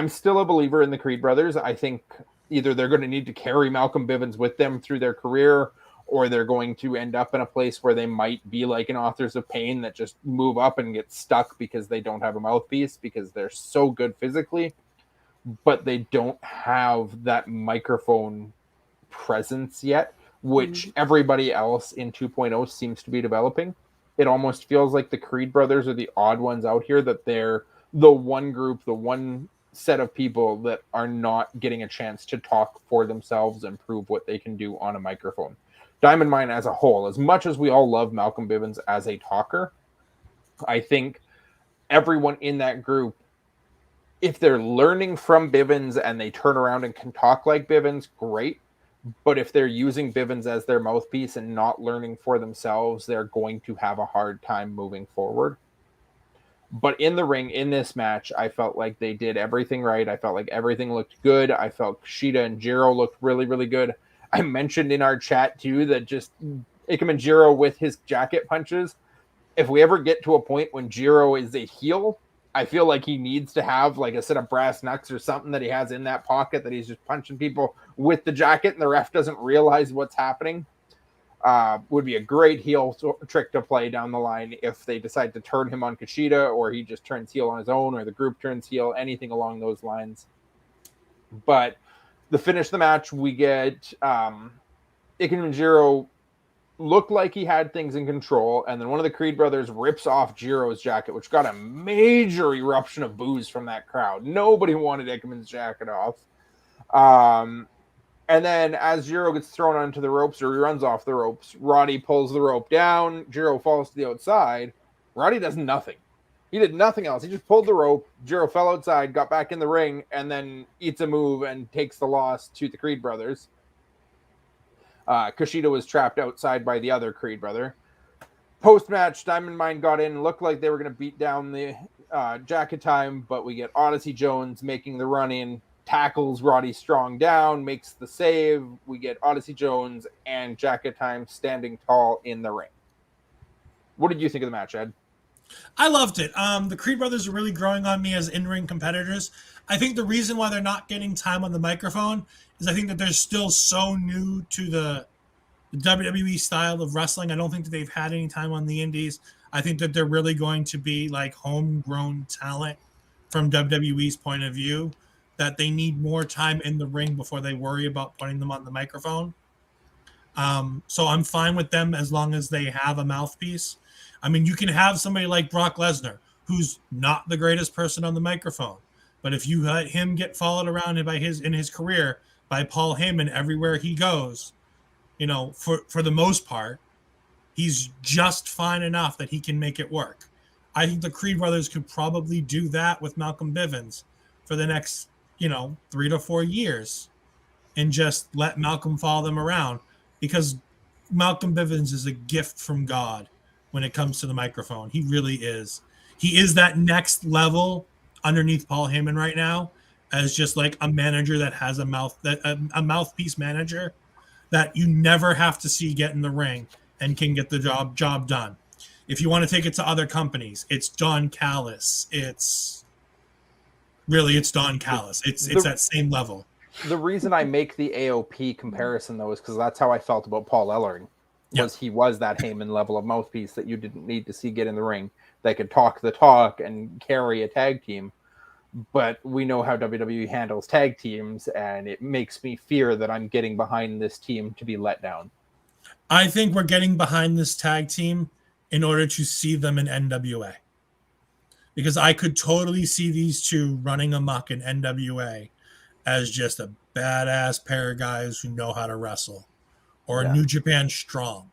still a believer in the Creed brothers. I think either they're going to need to carry Malcolm Bivens with them through their career, or they're going to end up in a place where they might be like an Authors of Pain that just move up and get stuck because they don't have a mouthpiece, because they're so good physically, but they don't have that microphone presence yet, which everybody else in 2.0 seems to be developing. It almost feels like the Creed brothers are the odd ones out here, that they're the one group, the one set of people that are not getting a chance to talk for themselves and prove what they can do on a microphone. Diamond Mine as a whole, as much as we all love Malcolm Bivens as a talker, I think everyone in that group, if they're learning from Bivens and they turn around and can talk like Bivens, great. But if they're using Bivens as their mouthpiece and not learning for themselves, they're going to have a hard time moving forward. But in the ring, in this match, I felt like they did everything right. I felt like everything looked good. I felt Kushida and Jiro looked really, really good. I mentioned in our chat, too, that just Ikemen Jiro with his jacket punches, if we ever get to a point when Jiro is a heel, I feel like he needs to have like a set of brass knucks or something that he has in that pocket that he's just punching people with the jacket and the ref doesn't realize what's happening. Would be a great heel trick to play down the line if they decide to turn him on Kushida, or he just turns heel on his own, or the group turns heel, anything along those lines. But the finish of the match, we get Ikemen Jiro looked like he had things in control, and then one of the Creed brothers rips off Jiro's jacket, which got a major eruption of boos from that crowd. Nobody wanted Ikemen's jacket off. And then as Jiro gets thrown onto the ropes, or he runs off the ropes, Roddy pulls the rope down. Jiro falls to the outside. Roddy does nothing. He did nothing else. He just pulled the rope. Jiro fell outside, got back in the ring, and then eats a move and takes the loss to the Creed brothers. Kushida was trapped outside by the other Creed brother. Post-match, Diamond Mine got in. Looked like they were going to beat down the jacket time, but we get Odyssey Jones making the run-in, tackles Roddy Strong down, makes the save. We get Odyssey Jones and Jacket Time standing tall in the ring. What did you think of the match, Ed? I loved it. The Creed brothers are really growing on me as in-ring competitors. I think the reason why they're not getting time on the microphone is I think that they're still so new to the WWE style of wrestling. I don't think that they've had any time on the indies. I think that they're really going to be like homegrown talent from WWE's point of view, that they need more time in the ring before they worry about putting them on the microphone. So I'm fine with them as long as they have a mouthpiece. I mean, you can have somebody like Brock Lesnar, who's not the greatest person on the microphone, but if you let him get followed around in his career by Paul Heyman everywhere he goes, you know, for the most part, he's just fine enough that he can make it work. I think the Creed brothers could probably do that with Malcolm Bivens for the next, 3 to 4 years, and just let Malcolm follow them around, because Malcolm Bivens is a gift from God when it comes to the microphone. He really is. He is that next level underneath Paul Heyman right now, as just like a manager that has a mouthpiece manager that you never have to see get in the ring and can get the job done. If you want to take it to other companies, it's Don Callis. It's Don Callis. It's that same level. The reason I make the AOP comparison, though, is because that's how I felt about Paul Ellering. He was that Heyman level of mouthpiece that you didn't need to see get in the ring, that could talk the talk and carry a tag team. But we know how WWE handles tag teams, and it makes me fear that I'm getting behind this team to be let down. I think we're getting behind this tag team in order to see them in NWA. Because I could totally see these two running amok in NWA as just a badass pair of guys who know how to wrestle. Or a New Japan Strong,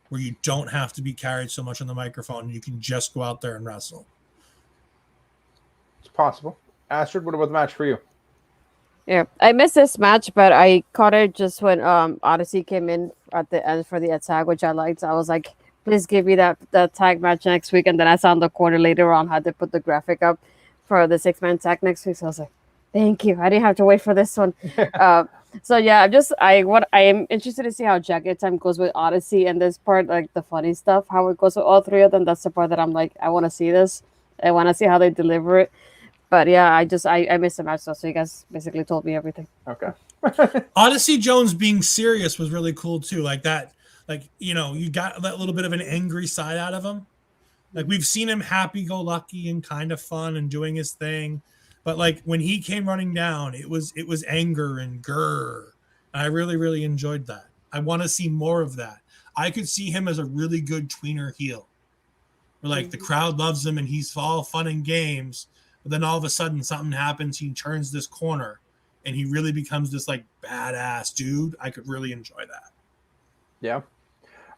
where you don't have to be carried so much on the microphone. You can just go out there and wrestle. It's possible. Astrid, what about the match for you? Yeah, I missed this match, but I caught it just when Odyssey came in at the end for the attack, which I liked. I was like, please give me that tag match next week. And then I saw in the corner later on had to put the graphic up for the 6-man tag next week. So I was like, thank you. I didn't have to wait for this one. So yeah, I am interested to see how Jacket Time goes with Odyssey and this part, like the funny stuff, how it goes with all three of them. That's the part that I'm like, I want to see this. I want to see how they deliver it. But yeah, I missed the match, so you guys basically told me everything. Okay. Odyssey Jones being serious was really cool too. Like that, you got that little bit of an angry side out of him. Like we've seen him happy-go-lucky and kind of fun and doing his thing. But like when he came running down, it was anger and grrr. And I really, really enjoyed that. I want to see more of that. I could see him as a really good tweener heel. Where like the crowd loves him and he's all fun and games. But then all of a sudden something happens. He turns this corner and he really becomes this like badass dude. I could really enjoy that. Yeah.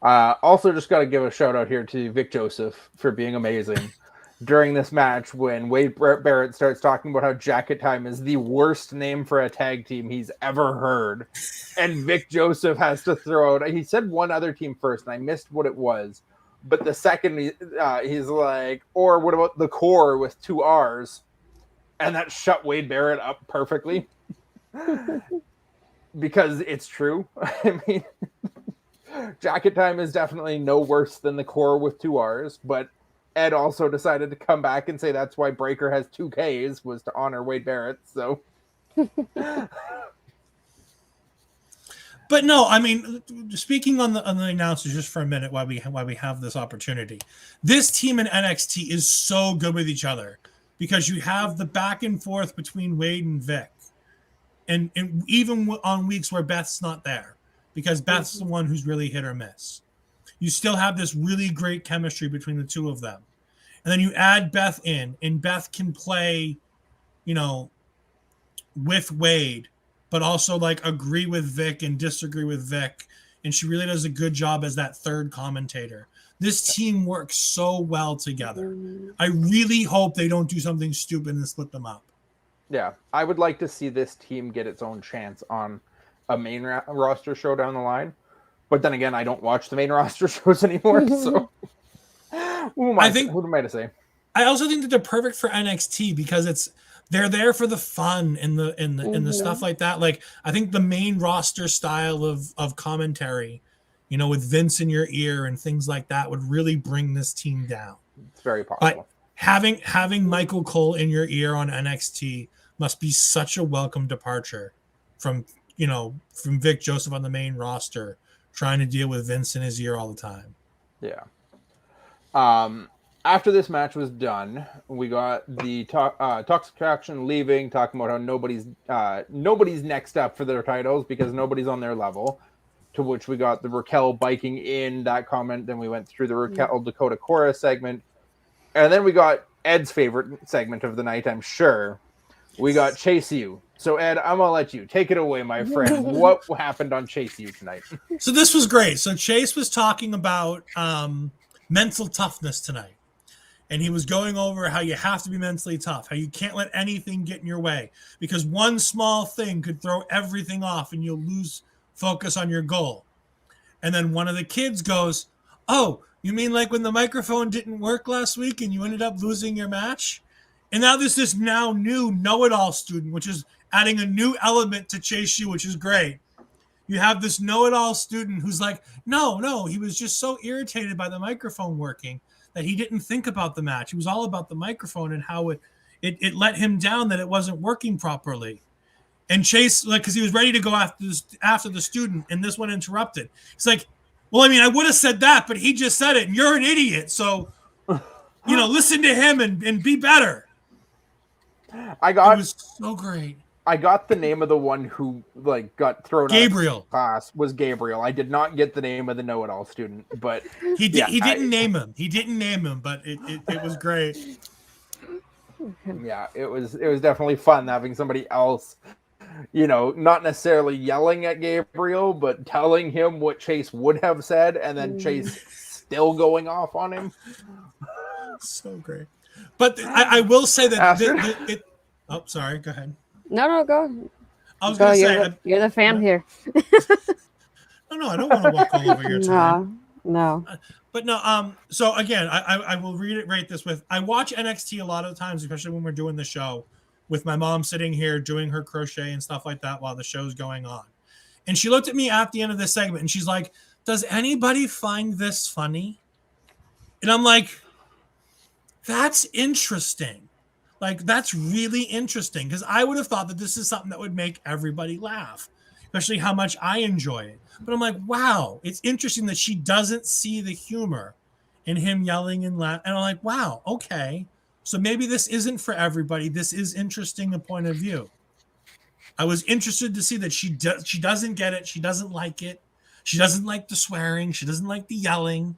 Also just got to give a shout out here to Vic Joseph for being amazing. during this match when Wade Barrett starts talking about how Jacket Time is the worst name for a tag team he's ever heard. And Vic Joseph has to throw out, he said one other team first, and I missed what it was. But the second, he's like, or what about the Core with 2 R's? And that shut Wade Barrett up perfectly. Because it's true. I mean, Jacket Time is definitely no worse than the Core with 2 R's, but Ed also decided to come back and say that's why Breaker has 2 Ks, was to honor Wade Barrett. So, but no, I mean, speaking on the announcers just for a minute, why we have this opportunity, this team in NXT is so good with each other because you have the back and forth between Wade and Vic, and even on weeks where Beth's not there, because Beth's the one who's really hit or miss. You still have this really great chemistry between the two of them. And then you add Beth in, and Beth can play, with Wade, but also like agree with Vic and disagree with Vic. And she really does a good job as that third commentator. This team works so well together. I really hope they don't do something stupid and split them up. Yeah, I would like to see this team get its own chance on a main roster show down the line. But then again, I don't watch the main roster shows anymore, so who am I to say? I also think that they're perfect for NXT because they're there for the fun and the stuff like that. Like, I think the main roster style of commentary, with Vince in your ear and things like that, would really bring this team down. It's very possible. But having Michael Cole in your ear on NXT must be such a welcome departure from Vic Joseph on the main roster, trying to deal with Vince in his ear all the time. Yeah. After this match was done, we got the Toxic Attraction leaving, talking about how nobody's next up for their titles because nobody's on their level. To which we got the Raquel biking in that comment. Then we went through the Raquel Dakota Cora segment. And then we got Ed's favorite segment of the night, I'm sure. We got Chase U. So, Ed, I'm going to let you take it away, my friend. What happened on Chase U tonight? So this was great. So Chase was talking about mental toughness tonight. And he was going over how you have to be mentally tough, how you can't let anything get in your way, because one small thing could throw everything off and you'll lose focus on your goal. And then one of the kids goes, "Oh, you mean like when the microphone didn't work last week and you ended up losing your match?" And now there's this new know-it-all student, which is adding a new element to Chase U, which is great. You have this know-it-all student who's like, no, he was just so irritated by the microphone working that he didn't think about the match. It was all about the microphone and how it let him down that it wasn't working properly. And Chase, because he was ready to go after the student, and this one interrupted. He's like, "Well, I mean, I would have said that, but he just said it, and you're an idiot. So, listen to him and be better." It was so great. I got the name of the one who got thrown Gabriel. out of class was Gabriel. I did not get the name of the know-it-all student, but he didn't name him. He didn't name him, but it was great. Yeah, it was definitely fun having somebody else, not necessarily yelling at Gabriel, but telling him what Chase would have said, and then Chase still going off on him. So great. But I will say that oh, sorry, go ahead. No, go. I was going to say... You're the fan here. No, I don't want to walk all over your time. No. But no, so again, I will reiterate this with... I watch NXT a lot of times, especially when we're doing the show, with my mom sitting here doing her crochet and stuff like that while the show's going on. And she looked at me at the end of this segment, and she's like, "Does anybody find this funny?" And I'm like, that's interesting. That's really interesting, because I would have thought that this is something that would make everybody laugh, especially how much I enjoy it. But I'm like, wow, it's interesting that she doesn't see the humor in him yelling and laughing. And I'm like, wow, okay. So maybe this isn't for everybody. This is interesting, a point of view. I was interested to see that she doesn't get it. She doesn't like it. She doesn't like the swearing. She doesn't like the yelling.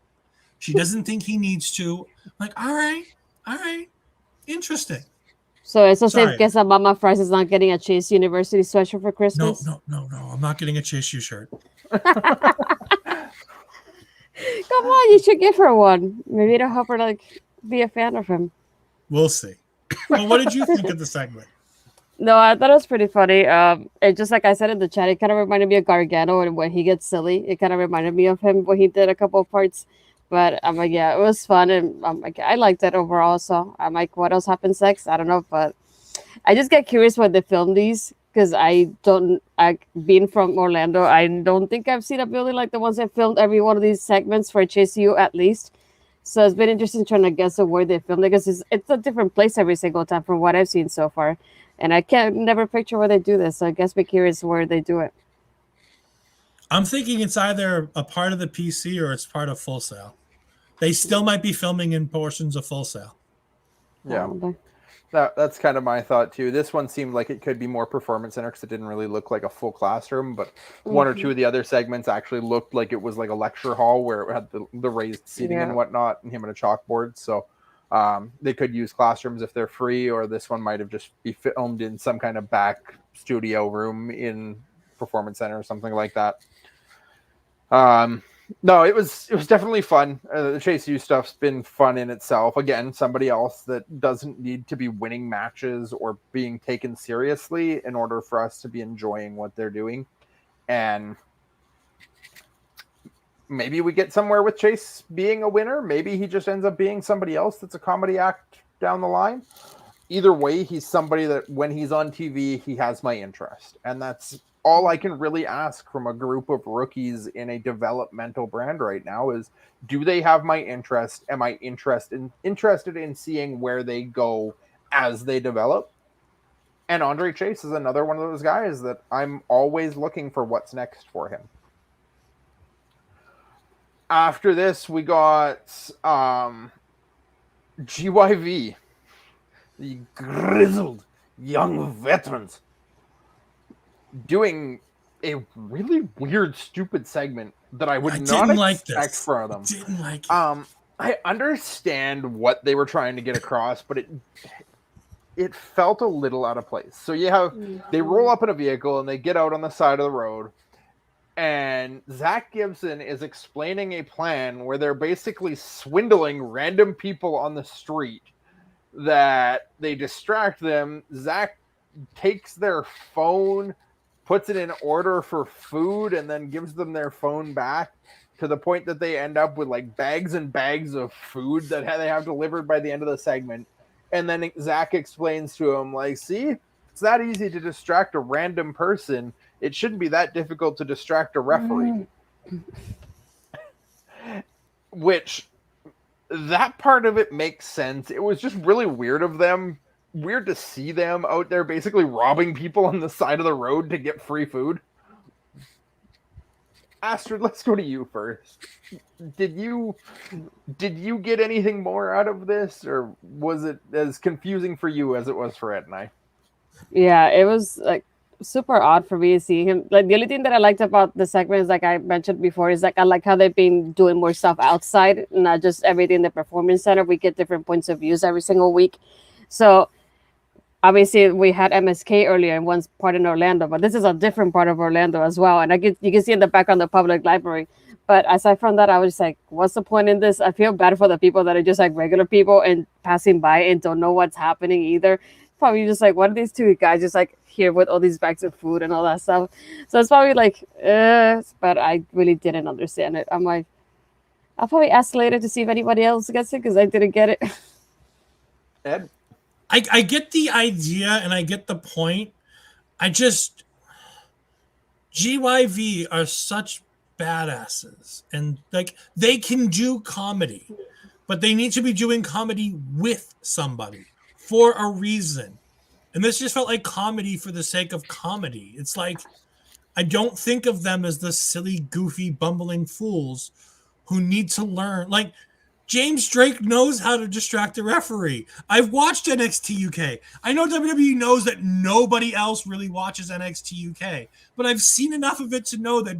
She doesn't think he needs to. I'm like, all right. Interesting. So it's a safe guess that Mama Fries is not getting a Chase University sweatshirt for Christmas? No. I'm not getting a Chase U shirt. Come on, you should give her one. Maybe it'll help her be a fan of him. We'll see. Well, what did you think of the segment? No, I thought it was pretty funny. It just like I said in the chat, it kind of reminded me of Gargano, and when he gets silly, it kind of reminded me of him when he did a couple of parts. But I'm like, yeah, it was fun, and I'm like, I liked it overall. So I'm like, what else happens next? I don't know, but I just get curious when they film these because being from Orlando, I don't think I've seen a building like the ones that filmed every one of these segments for HSU at least. So it's been interesting trying to guess of where they filmed it because it's a different place every single time from what I've seen so far. And I can't never picture where they do this. So I guess be curious where they do it. I'm thinking it's either a part of the PC or it's part of Full Sail. They still might be filming in portions of Full Sail. Yeah. Probably. That's kind of my thought too. This one seemed like it could be more performance center because it didn't really look like a full classroom, but one or two of the other segments actually looked like it was like a lecture hall where it had the raised seating and whatnot, and him and a chalkboard. So they could use classrooms if they're free, or this one might have just be filmed in some kind of back studio room in performance center or something like that. No, it was definitely fun. The Chase U stuff's been fun in itself. Again, somebody else that doesn't need to be winning matches or being taken seriously in order for us to be enjoying what they're doing. And maybe we get somewhere with Chase being a winner. Maybe he just ends up being somebody else that's a comedy act down the line. Either way, he's somebody that when he's on TV, he has my interest. And that's all I can really ask from a group of rookies in a developmental brand right now is, do they have my interest? Am I interested in seeing where they go as they develop? And Andre Chase is another one of those guys that I'm always looking for what's next for him. After this, we got GYV, the grizzled young veterans, doing a really weird, stupid segment that I would not expect from them. Didn't like it. I understand what they were trying to get across, but it felt a little out of place. So they roll up in a vehicle and they get out on the side of the road, and Zach Gibson is explaining a plan where they're basically swindling random people on the street, that they distract them. Zach takes their phone, puts it in order for food, and then gives them their phone back, to the point that they end up with like bags and bags of food that they have delivered by the end of the segment. And then Zach explains to him, like, see, it's that easy to distract a random person. It shouldn't be that difficult to distract a referee. Which, that part of it makes sense. It was just really weird to see them out there basically robbing people on the side of the road to get free food. Astrid, let's go to you first. Did you get anything more out of this, or was it as confusing for you as it was for Ed and I? Yeah, it was like super odd for me to see him. Like, the only thing that I liked about the segment is, like I mentioned before, is like I like how they've been doing more stuff outside, not just everything in the performance center. We get different points of views every single week. So obviously we had MSK earlier in one part in Orlando, but this is a different part of Orlando as well. And you can see in the background the public library. But aside from that, I was like, what's the point in this? I feel bad for the people that are just like regular people and passing by and don't know what's happening either. Probably just like, what are these two guys just like here with all these bags of food and all that stuff? So it's probably like, but I really didn't understand it. I'm like, I'll probably ask later to see if anybody else gets it, because I didn't get it. Ed? I get the idea and I get the point. GYV are such badasses, and like they can do comedy, but they need to be doing comedy with somebody for a reason. And this just felt like comedy for the sake of comedy. It's like, I don't think of them as the silly, goofy, bumbling fools who need to learn. Like, James Drake knows how to distract the referee. I've watched NXT UK. I know WWE knows that nobody else really watches NXT UK, but I've seen enough of it to know that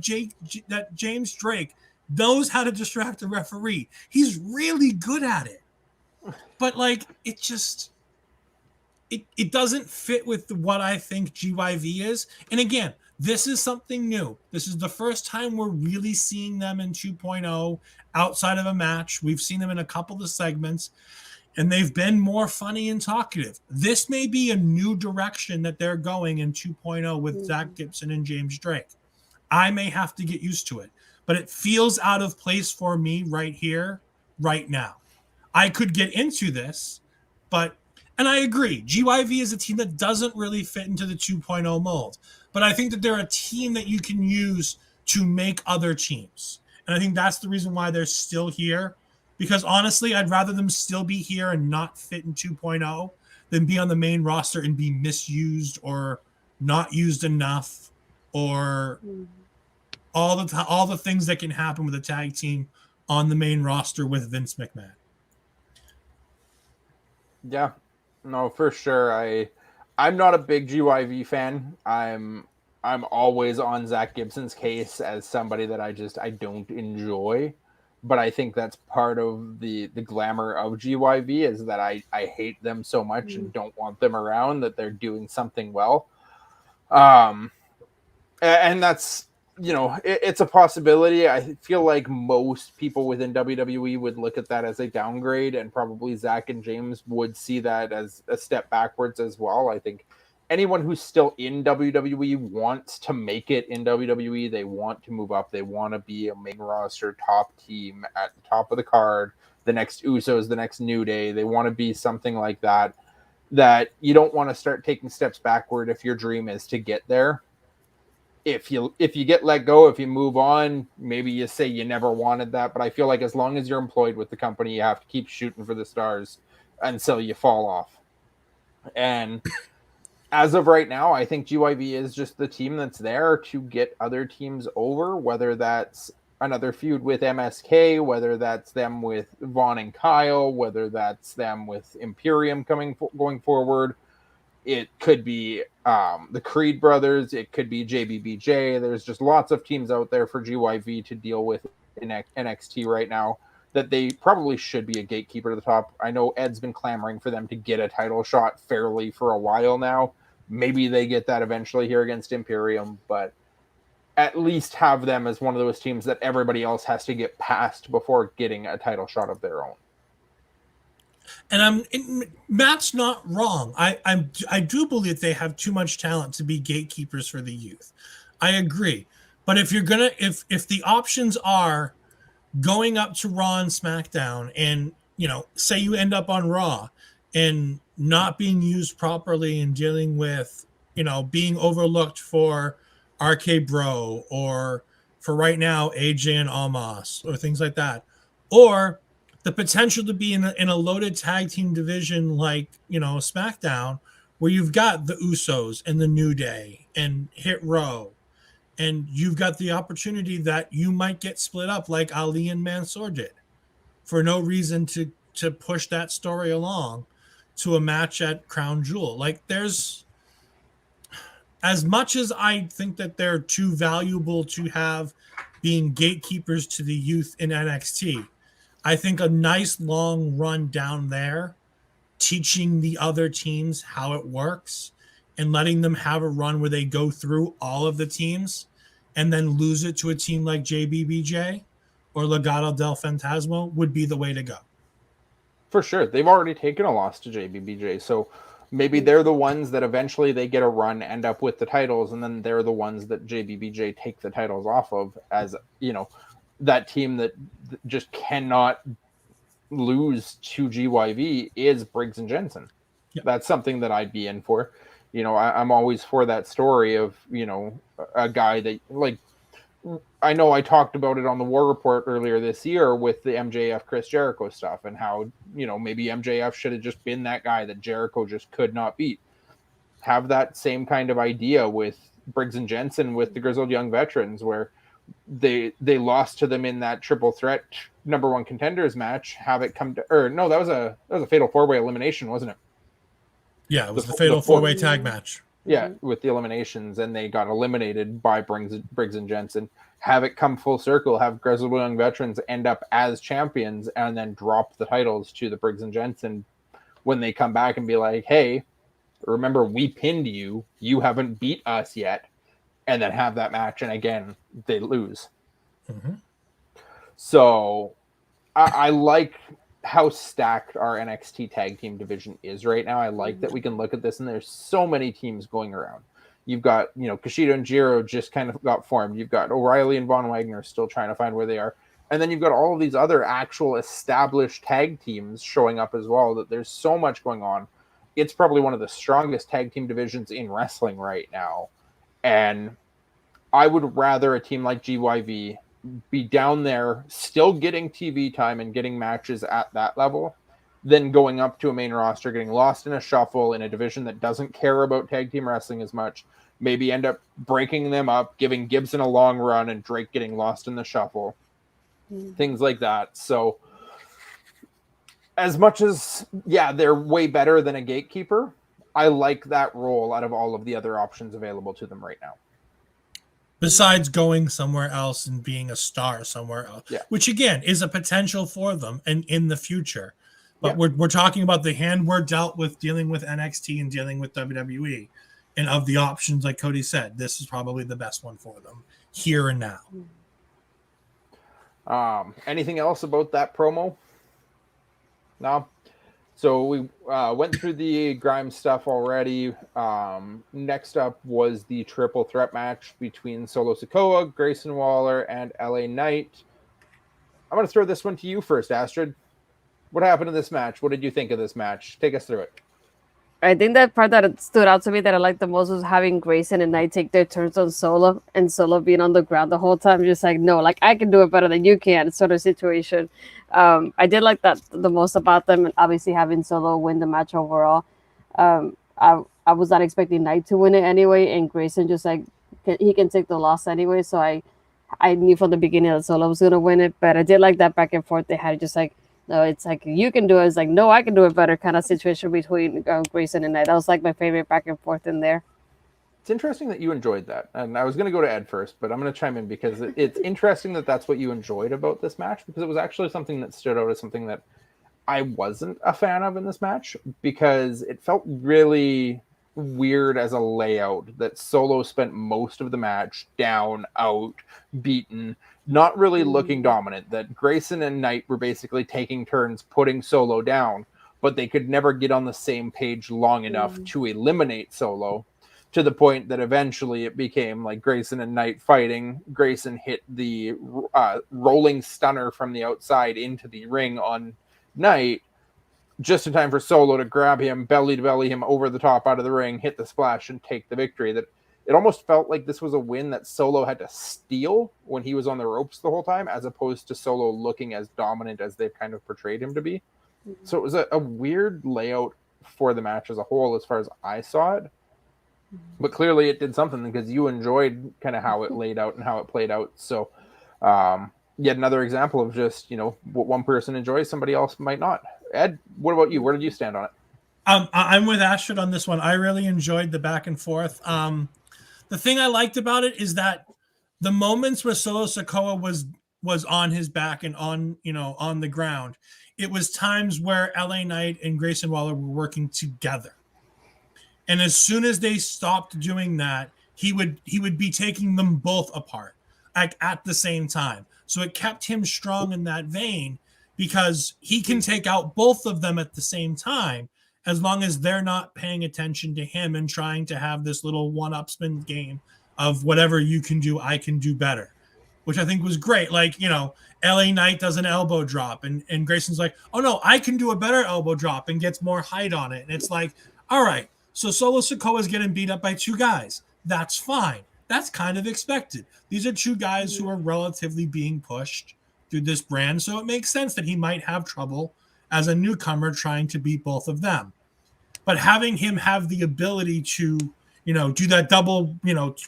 James Drake knows how to distract the referee. He's really good at it. But like, it just, it doesn't fit with what I think GYV is. And again, this is something new. This is the first time we're really seeing them in 2.0 outside of a match. We've seen them in a couple of segments. and they've been more funny and talkative. This may be a new direction that they're going in 2.0 with Zach Gibson and James Drake. I may have to get used to it, but it feels out of place for me right here, right now. I could get into this, and I agree, GYV is a team that doesn't really fit into the 2.0 mold, but I think that they're a team that you can use to make other teams. And I think that's the reason why they're still here, because honestly, I'd rather them still be here and not fit in 2.0 than be on the main roster and be misused or not used enough, or all the things that can happen with a tag team on the main roster with Vince McMahon. Yeah, no, for sure. I'm not a big GYV fan. I'm always on Zach Gibson's case as somebody that I don't enjoy. But I think that's part of the glamour of GYV is that I hate them so much and don't want them around, that they're doing something well. And that's, it's a possibility. I feel like most people within WWE would look at that as a downgrade, and probably Zach and James would see that as a step backwards as well. I think anyone who's still in WWE wants to make it in WWE. They want to move up. They want to be a main roster top team at the top of the card. The next Usos, the next New Day. They want to be something like that. That you don't want to start taking steps backward if your dream is to get there. If you get let go, if you move on, maybe you say you never wanted that. But I feel like as long as you're employed with the company, you have to keep shooting for the stars until you fall off. And as of right now, I think GYV is just the team that's there to get other teams over, whether that's another feud with MSK, whether that's them with Vaughn and Kyle, whether that's them with Imperium going forward. It could be the Creed brothers. It could be JBBJ. There's just lots of teams out there for GYV to deal with in NXT right now that they probably should be a gatekeeper to the top. I know Ed's been clamoring for them to get a title shot fairly for a while now. Maybe they get that eventually here against Imperium, but at least have them as one of those teams that everybody else has to get past before getting a title shot of their own. And Matt's not wrong. I do believe they have too much talent to be gatekeepers for the youth. I agree. But if the options are going up to Raw and SmackDown, and say you end up on Raw and not being used properly and dealing with being overlooked for RK Bro, or for right now AJ and Almas, or things like that, or the potential to be in a loaded tag team division like SmackDown, where you've got the Usos and the New Day and Hit Row, and you've got the opportunity that you might get split up like Ali and Mansoor did for no reason to push that story along to a match at Crown Jewel. Like, there's, as much as I think that they're too valuable to have being gatekeepers to the youth in NXT, I think a nice long run down there, teaching the other teams how it works and letting them have a run where they go through all of the teams and then lose it to a team like JBBJ or Legado del Fantasma would be the way to go. For sure. They've already taken a loss to JBBJ, so maybe they're the ones that eventually they get a run, end up with the titles, and then they're the ones that JBBJ take the titles off of, as that team that just cannot lose to GYV is Briggs and Jensen. Yep. That's something that I'd be in for. I'm always for that story of, a guy that, like, I know I talked about it on the War Report earlier this year with the MJF Chris Jericho stuff, and how, maybe MJF should have just been that guy that Jericho just could not beat. Have that same kind of idea with Briggs and Jensen with the Grizzled Young Veterans, where they lost to them in that triple threat number one contenders match. Have it come to, or no, that was a fatal 4-way elimination, wasn't it? Yeah, it was the fatal 4-way tag match. Yeah, with the eliminations, and they got eliminated by Briggs and Jensen. Have it come full circle, have Grizzled Young Veterans end up as champions, and then drop the titles to the Briggs and Jensen when they come back and be like, hey, remember, we pinned you. You haven't beat us yet. And then have that match, and again, they lose. Mm-hmm. So I like how stacked our NXT tag team division is right now. I like that we can look at this and there's so many teams going around. You've got, Kushida and Jiro just kind of got formed. You've got O'Reilly and Von Wagner still trying to find where they are. And then you've got all of these other actual established tag teams showing up as well, that there's so much going on. It's probably one of the strongest tag team divisions in wrestling right now. And I would rather a team like GYV be down there still getting TV time and getting matches at that level than going up to a main roster, getting lost in a shuffle in a division that doesn't care about tag team wrestling as much, maybe end up breaking them up, giving Gibson a long run and Drake getting lost in the shuffle. Things like that. So as much as, they're way better than a gatekeeper, I like that role out of all of the other options available to them right now. Besides going somewhere else and being a star somewhere else, which again is a potential for them and in the future. But we're talking about the hand we're dealt with dealing with NXT and dealing with WWE. And of the options, like Cody said, this is probably the best one for them here and now. Anything else about that promo? No. So we went through the Grimes stuff already. Next up was the triple threat match between Solo Sikoa, Grayson Waller, and LA Knight. I'm going to throw this one to you first, Astrid. What happened in this match? What did you think of this match? Take us through it. I think that part that stood out to me that I liked the most was having Grayson and Knight take their turns on Solo, and Solo being on the ground the whole time, just like, no, like I can do it better than you can, sort of situation. I did like that the most about them, and obviously having Solo win the match overall. I was not expecting Knight to win it anyway, and Grayson just like he can take the loss anyway. So I knew from the beginning that Solo was gonna win it, but I did like that back and forth they had, just like, no, it's like you can do it. It's like, no, I can do it better kind of situation between Grayson and Knight. That was like my favorite back and forth in there. It's interesting that you enjoyed that. And I was going to go to Ed first, but I'm going to chime in because it's interesting that that's what you enjoyed about this match, because it was actually something that stood out as something that I wasn't a fan of in this match, because it felt really weird as a layout that Solo spent most of the match down, out, beaten, not really looking dominant, that Grayson and Knight were basically taking turns putting Solo down, but they could never get on the same page long enough to eliminate Solo, to the point that eventually it became like Grayson and Knight fighting. Grayson hit the rolling stunner from the outside into the ring on Knight, just in time for Solo to grab him, belly to belly him over the top out of the ring, hit the splash, and take the victory. That it almost felt like this was a win that Solo had to steal when he was on the ropes the whole time, as opposed to Solo looking as dominant as they've kind of portrayed him to be. So it was a weird layout for the match as a whole, as far as I saw it. But clearly it did something, because you enjoyed kind of how it laid out and how it played out. So yet another example of just, what one person enjoys, somebody else might not. Ed, what about you? Where did you stand on it? I'm with Astrid on this one. I really enjoyed the back and forth. The thing I liked about it is that the moments where Solo Sikoa was on his back and on the ground, it was times where LA Knight and Grayson Waller were working together. And as soon as they stopped doing that, he would be taking them both apart, like at the same time. So it kept him strong in that vein, because he can take out both of them at the same time, as long as they're not paying attention to him and trying to have this little one-upsman game of whatever you can do, I can do better, which I think was great. Like, LA Knight does an elbow drop, and Grayson's like, oh no, I can do a better elbow drop, and gets more height on it. And it's like, all right, so Solo Sikoa is getting beat up by two guys. That's fine. That's kind of expected. These are two guys who are relatively being pushed through this brand, so it makes sense that he might have trouble as a newcomer trying to beat both of them. But having him have the ability to, do that double,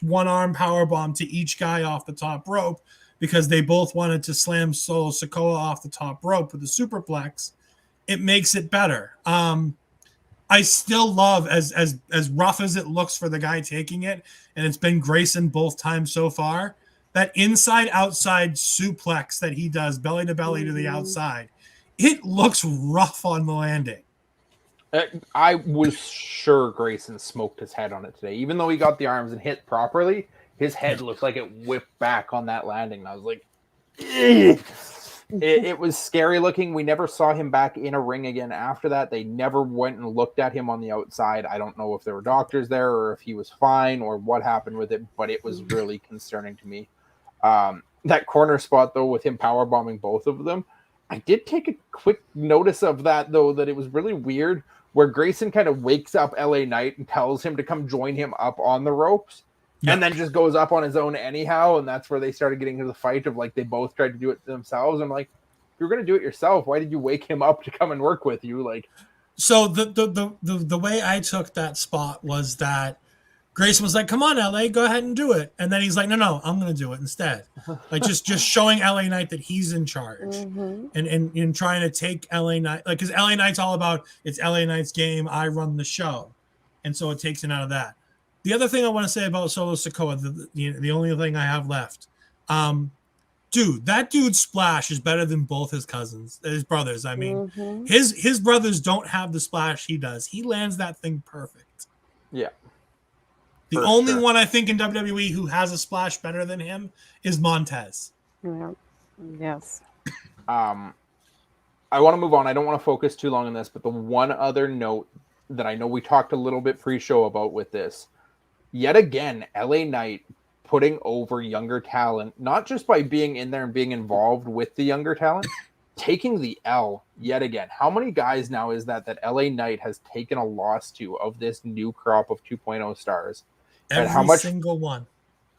one-arm power bomb to each guy off the top rope, because they both wanted to slam Solo Sikoa off the top rope with a superplex, it makes it better. I still love, as rough as it looks for the guy taking it, and it's been Grayson both times so far, that inside-outside suplex that he does, belly to belly to the outside, it looks rough on the landing. I was sure Grayson smoked his head on it today. Even though he got the arms and hit properly, his head looked like it whipped back on that landing. And I was like, It was scary looking. We never saw him back in a ring again after that. They never went and looked at him on the outside. I don't know if there were doctors there or if he was fine or what happened with it, but it was really concerning to me. That corner spot, though, with him powerbombing both of them, I did take a quick notice of that, though, that it was really weird where Grayson kind of wakes up LA Knight and tells him to come join him up on the ropes. Yeah. And then just goes up on his own anyhow, and that's where they started getting into the fight of like they both tried to do it themselves. I'm like, if you're going to do it yourself, why did you wake him up to come and work with you? Like, so the way I took that spot was that Grayson was like, "Come on, LA, go ahead and do it," and then he's like, "No, I'm going to do it instead." Like just showing LA Knight that he's in charge, and trying to take LA Knight, like because LA Knight's all about it's LA Knight's game, I run the show, and so it takes it out of that. The other thing I want to say about Solo Sikoa, the only thing I have left, dude, that dude's splash is better than both his brothers. I mean, his brothers don't have the splash he does. He lands that thing perfect. Yeah. The only one I think in WWE who has a splash better than him is Montez. Yeah. Yes. I want to move on. I don't want to focus too long on this, but the one other note that I know we talked a little bit pre-show about with this, yet again, LA Knight putting over younger talent, not just by being in there and being involved with the younger talent, taking the L yet again. How many guys now is that LA Knight has taken a loss to of this new crop of 2.0 stars? Every single one.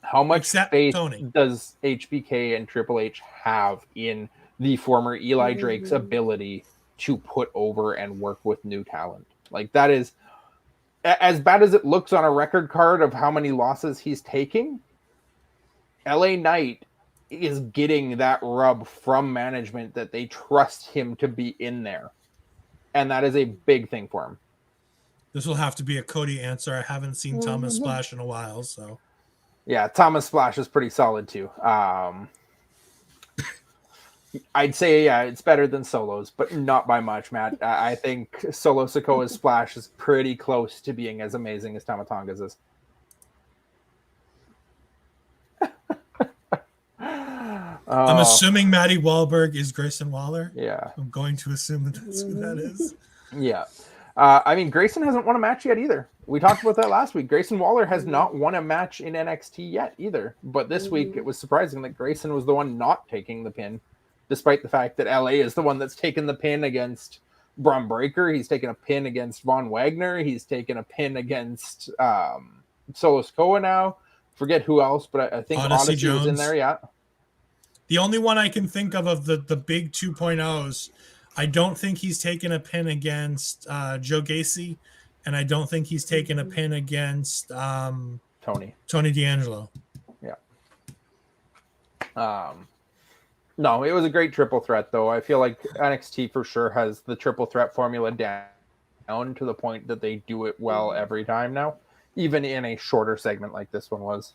How much except faith Tony does HBK and Triple H have in the former Eli Drake's ability to put over and work with new talent? Like, that is, as bad as it looks on a record card of how many losses he's taking, LA Knight is getting that rub from management that they trust him to be in there. And that is a big thing for him. This will have to be a Cody answer. I haven't seen Thomas Splash in a while, so. Yeah, Thomas Splash is pretty solid too. I'd say, yeah, it's better than Solo's, but not by much, Matt. I think Solo Sikoa's Splash is pretty close to being as amazing as Tama Tonga's is. I'm assuming Maddie Wahlberg is Grayson Waller. Yeah. I'm going to assume that that's who that is. Yeah. I mean, Grayson hasn't won a match yet either. We talked about that last week. Grayson Waller has not won a match in NXT yet either. But this week, it was surprising that Grayson was the one not taking the pin, despite the fact that LA is the one that's taken the pin against Braun Breaker. He's taken a pin against Von Wagner. He's taken a pin against Solo Sikoa now. Forget who else, but I think Odyssey was in there, yeah. The only one I can think of the big 2.0s, I don't think he's taken a pin against Joe Gacy, and I don't think he's taken a pin against Tony D'Angelo. Yeah. No, it was a great triple threat, though. I feel like NXT for sure has the triple threat formula down to the point that they do it well every time now, even in a shorter segment like this one was.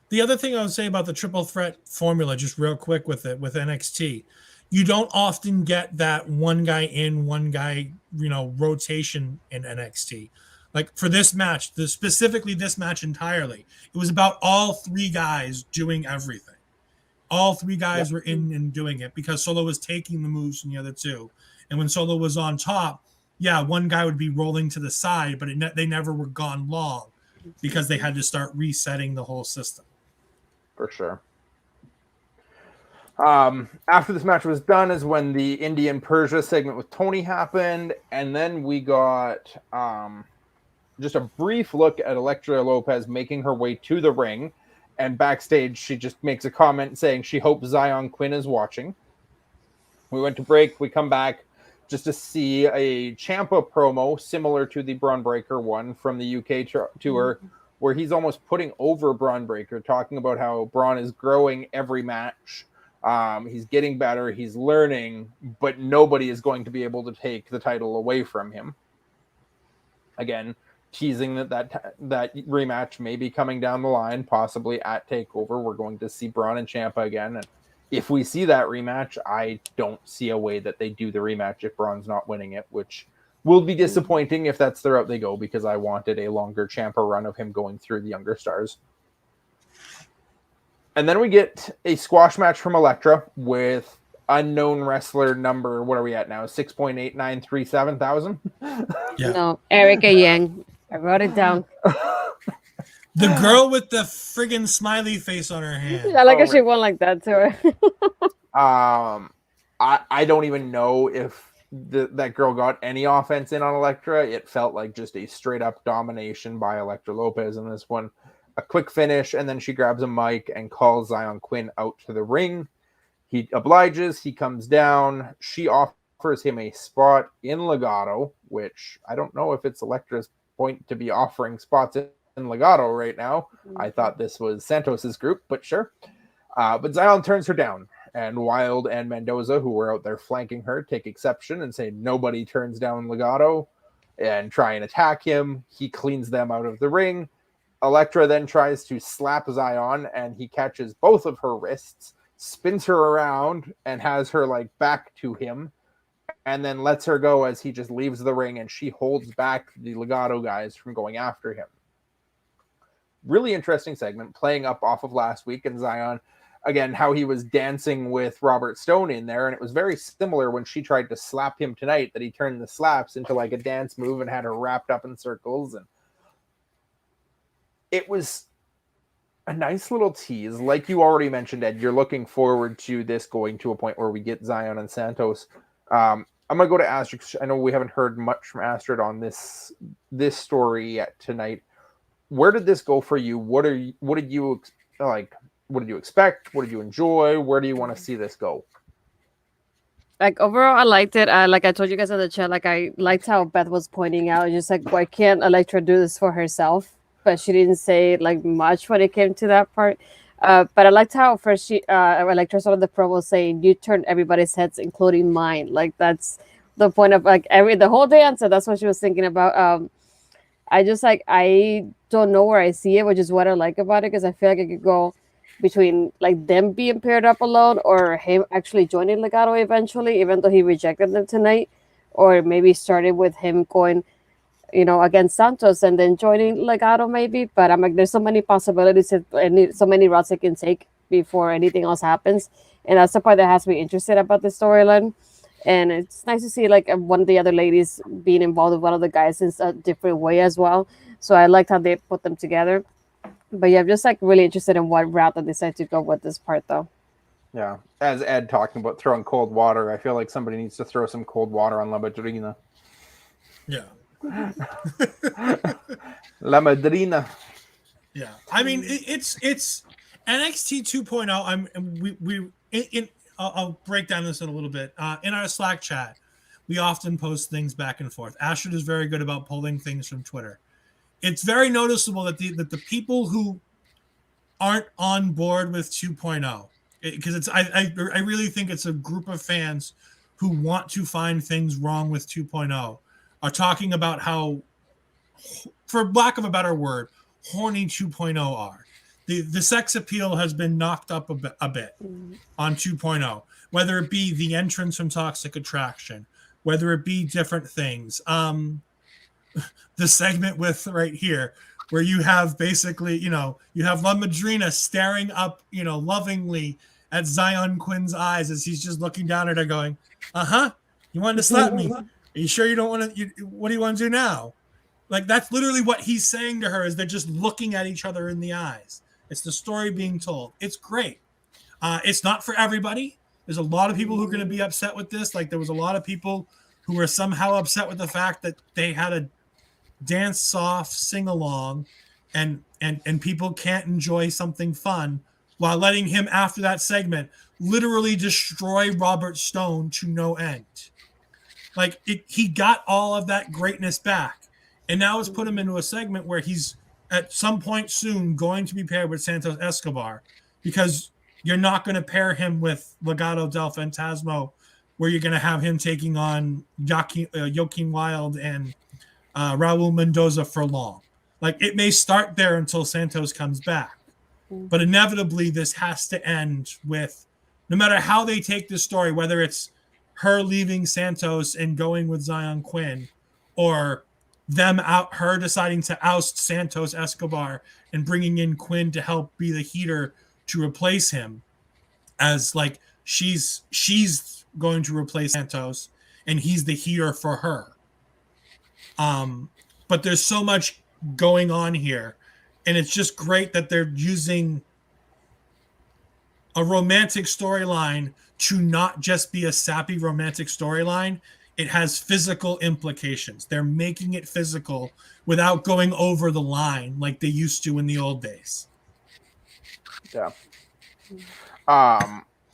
The other thing I would say about the triple threat formula, just real quick with NXT, you don't often get that one guy in, one guy, rotation in NXT. Like for this match, specifically this match entirely, it was about all three guys doing everything. All three guys were in and doing it because Solo was taking the moves from the other two. And when Solo was on top, one guy would be rolling to the side, but they never were gone long because they had to start resetting the whole system. For sure. After this match was done is when the Indian Persia segment with Tony happened, and then we got just a brief look at Elektra Lopez making her way to the ring, and backstage she just makes a comment saying she hopes Zion Quinn is watching. We went to break, we come back just to see a Ciampa promo similar to the Braun Breaker one from the UK tour, where he's almost putting over Braun Breaker, talking about how Braun is growing every match. He's getting better. He's learning, but nobody is going to be able to take the title away from him. Again, teasing that rematch may be coming down the line, possibly at TakeOver. We're going to see Braun and Ciampa again. And if we see that rematch, I don't see a way that they do the rematch if Braun's not winning it, which will be disappointing if that's the route they go, because I wanted a longer Ciampa run of him going through the younger stars. And then we get a squash match from Elektra with unknown wrestler number. What are we at now? 6.8937 thousand. Yeah. No, Erica Yang. I wrote it down. The girl with the friggin' smiley face on her hand. I like Oh, how she went like that to her. I don't even know if that girl got any offense in on Elektra. It felt like just a straight up domination by Elektra Lopez in this one. A quick finish, and then she grabs a mic and calls Zion Quinn out to the ring. He obliges. He comes down. She offers him a spot in Legato, which I don't know if it's Elektra's point to be offering spots in Legato right now. I thought this was Santos's group, but sure. But Zion turns her down, and Wilde and Mendoza, who were out there flanking her, take exception and say nobody turns down Legato and try and attack him. He cleans them out of the ring. Elektra then tries to slap Zion, and he catches both of her wrists, spins her around, and has her like back to him, and then lets her go as he just leaves the ring, and she holds back the Legato guys from going after him. Really interesting segment, playing up off of last week, and Zion, again, how he was dancing with Robert Stone in there, and it was very similar when she tried to slap him tonight, that he turned the slaps into like a dance move and had her wrapped up in circles, and it was a nice little tease. Like you already mentioned, Ed, you're looking forward to this going to a point where we get Zion and Santos. I'm going to go to Astrid. I know we haven't heard much from Astrid on this story yet tonight. Where did this go for you? What did you like? What did you expect? What did you enjoy? Where do you want to see this go? Like overall, I liked it. Like I told you guys in the chat, like I liked how Beth was pointing out, just like why can't Elektra do this for herself? But she didn't say like much when it came to that part. But I liked how first she Elektra started the promo saying, "You turned everybody's heads, including mine." Like that's the point of like the whole dance. So that's what she was thinking about. I don't know where I see it, which is what I like about it, because I feel like it could go between like them being paired up alone or him actually joining Legato eventually, even though he rejected them tonight, or maybe started with him going, against Santos and then joining Legato maybe. But I'm like, there's so many possibilities and so many routes it can take before anything else happens, and that's the part that has me interested about the storyline. And it's nice to see like one of the other ladies being involved with one of the guys in a different way as well. So I liked how they put them together. But yeah, I'm just like really interested in what route they decide to go with this part though. Yeah. As Ed talking about throwing cold water, I feel like somebody needs to throw some cold water on La Madrina. Yeah. La Madrina. Yeah. I mean, it's NXT 2.0. I'll break down this in a little bit. In our Slack chat, we often post things back and forth. Astrid is very good about pulling things from Twitter. It's very noticeable that the people who aren't on board with 2.0, because I really think it's a group of fans who want to find things wrong with 2.0, are talking about how, for lack of a better word, horny 2.0 are. The sex appeal has been knocked up a bit on 2.0, whether it be the entrance from Toxic Attraction, whether it be different things. The segment with right here, where you have basically, you have La Madrina staring up, lovingly at Zion Quinn's eyes as he's just looking down at her going, you wanted to slap me. Are you sure you don't want to, what do you want to do now? Like, that's literally what he's saying to her, is they're just looking at each other in the eyes. It's the story being told. It's great. It's not for everybody. There's a lot of people who are going to be upset with this. Like, there was a lot of people who were somehow upset with the fact that they had a dance off, sing along, and people can't enjoy something fun while letting him, after that segment, literally destroy Robert Stone to no end. Like, he got all of that greatness back, and now it's put him into a segment where he's at some point soon going to be paired with Santos Escobar, because you're not going to pair him with Legado del Fantasma, where you're going to have him taking on Joaquin Wilde and Raul Mendoza for long. Like, it may start there until Santos comes back, but inevitably this has to end with, no matter how they take this story, whether it's her leaving Santos and going with Zion Quinn, or her deciding to oust Santos Escobar and bringing in Quinn to help be the heater to replace him as like she's going to replace Santos, and he's the heater for her. But there's so much going on here, and it's just great that they're using a romantic storyline to not just be a sappy romantic storyline. It has physical implications. They're making it physical without going over the line like they used to in the old days. Yeah.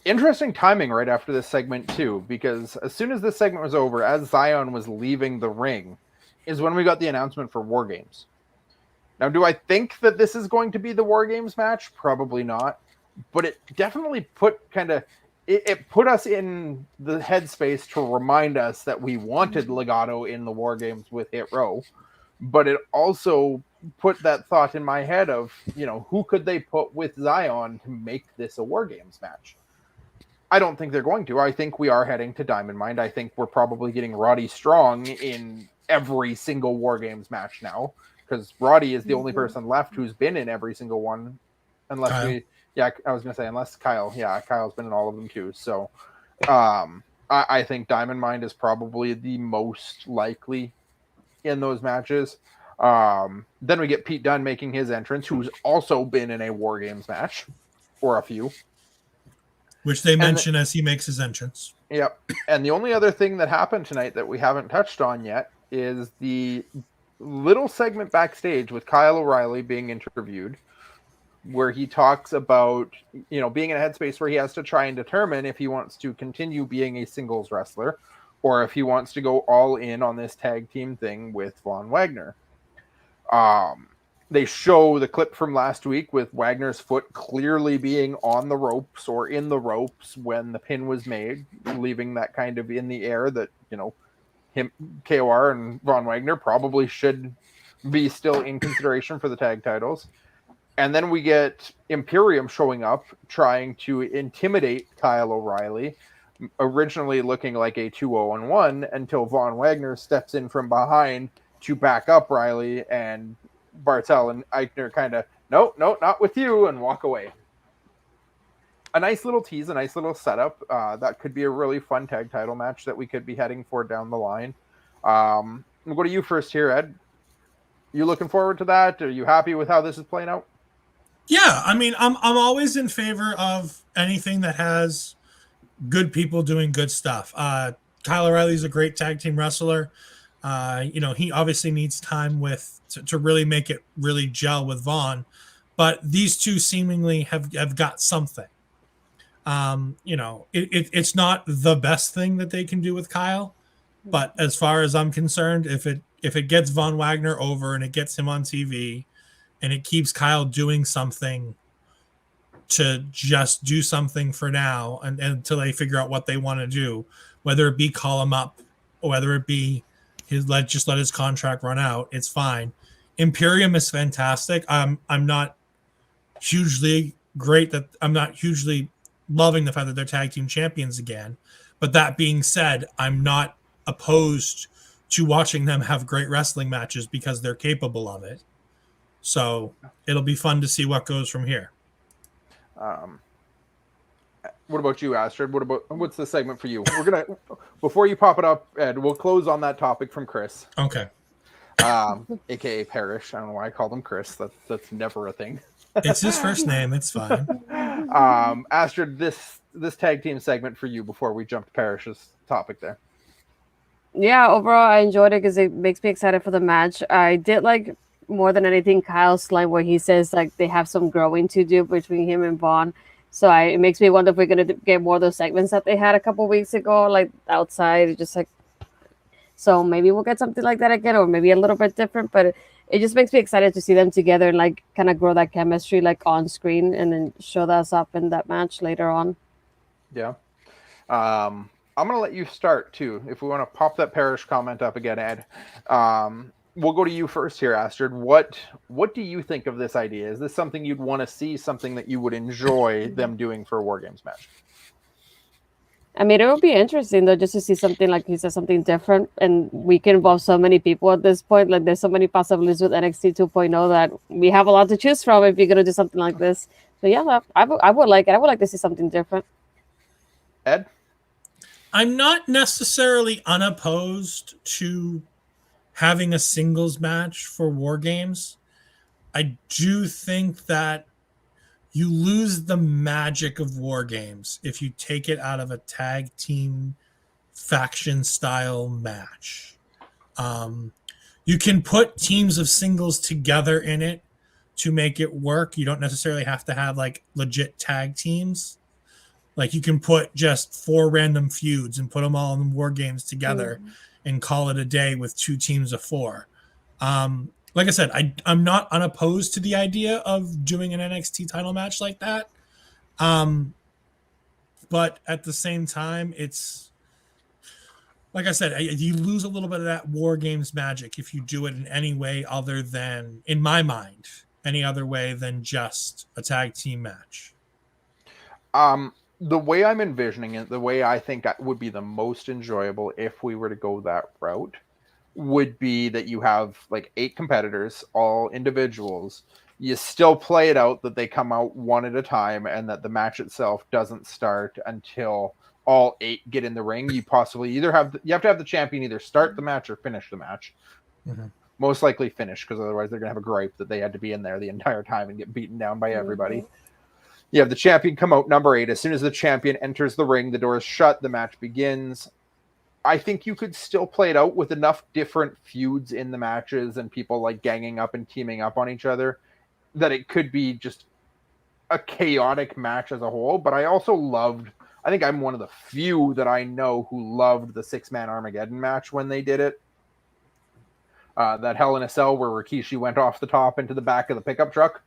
Interesting timing right after this segment too, because as soon as this segment was over, as Zion was leaving the ring, is when we got the announcement for War Games. Now, do I think that this is going to be the War Games match? Probably not. But it definitely put it put us in the headspace to remind us that we wanted Legato in the War Games with Hit Row. But it also put that thought in my head of, who could they put with Zion to make this a War Games match? I don't think they're going to. I think we are heading to Diamond Mine. I think we're probably getting Roddy Strong in every single War Games match now, because Roddy is the only person left who's been in every single one, unless Kyle. I was going to say, unless Kyle. Yeah, Kyle's been in all of them too. So I think Diamond Mine is probably the most likely in those matches. Then we get Pete Dunne making his entrance, who's also been in a War Games match, or a few. Which they mention as he makes his entrance. Yep. And the only other thing that happened tonight that we haven't touched on yet is the little segment backstage with Kyle O'Reilly being interviewed, where he talks about, being in a headspace where he has to try and determine if he wants to continue being a singles wrestler or if he wants to go all in on this tag team thing with Von Wagner. They show the clip from last week with Wagner's foot clearly being on the ropes or in the ropes when the pin was made, leaving that kind of in the air that, him, KOR and Von Wagner probably should be still in consideration for the tag titles. And then we get Imperium showing up, trying to intimidate Kyle O'Reilly, originally looking like a 2-0-1 until Von Wagner steps in from behind to back up Riley, and Bartel and Eichner kind of, no, not with you, and walk away. A nice little tease, a nice little setup. That could be a really fun tag title match that we could be heading for down the line. We'll go to you first here, Ed. You looking forward to that? Are you happy with how this is playing out? Yeah, I mean, I'm always in favor of anything that has good people doing good stuff. Kyle O'Reilly's a great tag team wrestler. He obviously needs time to really make it really gel with Vaughn, but these two seemingly have got something. It's not the best thing that they can do with Kyle, but as far as I'm concerned, if it gets Von Wagner over and it gets him on TV and it keeps Kyle doing something to just do something for now and until they figure out what they want to do, whether it be call him up or whether it be let his contract run out, it's fine. Imperium is fantastic. I'm not hugely loving the fact that they're tag team champions again. But that being said, I'm not opposed to watching them have great wrestling matches because they're capable of it. So it'll be fun to see what goes from here. What about you, Astrid? What's the segment for you? We're gonna, before you pop it up, Ed, we'll close on that topic from Chris. Okay. AKA Parrish. I don't know why I called him Chris. That's never a thing. It's his first name. It's fine. Astrid, this tag team segment for you before we jump to Parrish's topic there. Yeah, overall, I enjoyed it because it makes me excited for the match. I did like more than anything Kyle's line where he says like they have some growing to do between him and Vaughn. So it makes me wonder if we're gonna get more of those segments that they had a couple weeks ago, like outside, just like. So maybe we'll get something like that again, or maybe a little bit different. But it just makes me excited to see them together and like kind of grow that chemistry like on screen, and then show us up in that match later on. Yeah. I'm gonna let you start too. If we want to pop that Parrish comment up again, Ed. We'll go to you first here, Astrid. What do you think of this idea? Is this something you'd want to see, something that you would enjoy them doing for a War Games match? I mean, it would be interesting though, just to see something like he said, something different, and we can involve so many people at this point. Like, there's so many possibilities with NXT 2.0 that we have a lot to choose from if you're gonna do something like this. So yeah, I would like it. I would like to see something different. Ed? I'm not necessarily unopposed to having a singles match for War Games. I do think that you lose the magic of War Games if you take it out of a tag team faction style match. You can put teams of singles together in it to make it work. You don't necessarily have to have like legit tag teams. Like you can put just 4 random feuds and put them all in War Games together and call it a day with 2 teams of 4. Like I said, I'm not unopposed to the idea of doing an NXT title match like that. But at the same time, it's like I said, you lose a little bit of that War Games magic if you do it in any way other than, in my mind, any other way than just a tag team match. The way I'm envisioning it, the way I think would be the most enjoyable if we were to go that route, would be that you have like 8 competitors, all individuals. You still play it out that they come out one at a time and that the match itself doesn't start until all 8 get in the ring. You possibly you have to have the champion either start the match or finish the match. Most likely finish, because otherwise they're going to have a gripe that they had to be in there the entire time and get beaten down by everybody. You have the champion come out, number 8. As soon as the champion enters the ring, the door is shut, the match begins. I think you could still play it out with enough different feuds in the matches and people like ganging up and teaming up on each other that it could be just a chaotic match as a whole. But I also I think I'm one of the few that I know who loved the 6-man Armageddon match when they did it. That Hell in a Cell where Rikishi went off the top into the back of the pickup truck.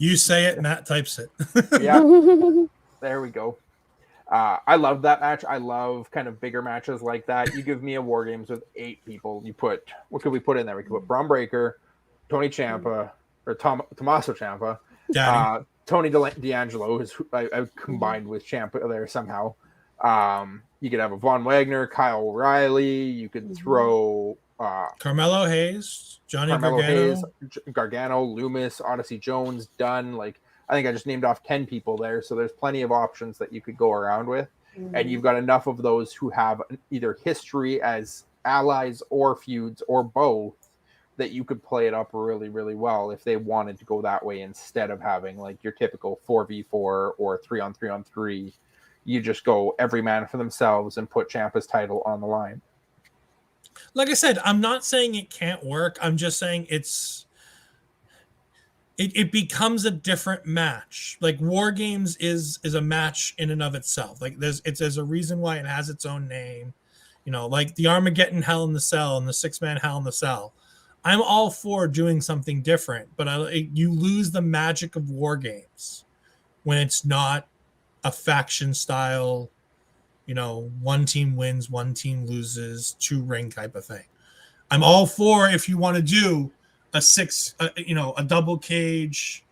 You say it, Matt types it. Yeah, there we go. I love that match. I love kind of bigger matches like that. You give me a War Games with 8 people. What could we put in there? We could put Braun Breaker, Tony Ciampa, or Tommaso Ciampa, Tony D'Angelo, who's I combined with Ciampa there somehow. You could have a Von Wagner, Kyle O'Reilly. You could throw Carmelo Hayes, Gargano, Loomis, Odyssey Jones, Dunn. Like, I think I just named off 10 people there. So there's plenty of options that you could go around with. And you've got enough of those who have either history as allies or feuds or both that you could play it up really, really well if they wanted to go that way instead of having like your typical 4v4 or 3-on-3-on-3. You just go every man for themselves and put Ciampa's title on the line. Like I said, I'm not saying it can't work. I'm just saying it becomes a different match. Like War Games is a match in and of itself. Like there's a reason why it has its own name. You know, like the Armageddon Hell in the Cell and the 6-man Hell in the Cell. I'm all for doing something different, but you lose the magic of War Games when it's not a faction style, you know, one team wins, one team loses, 2 ring type of thing. I'm all for if you want to do a double cage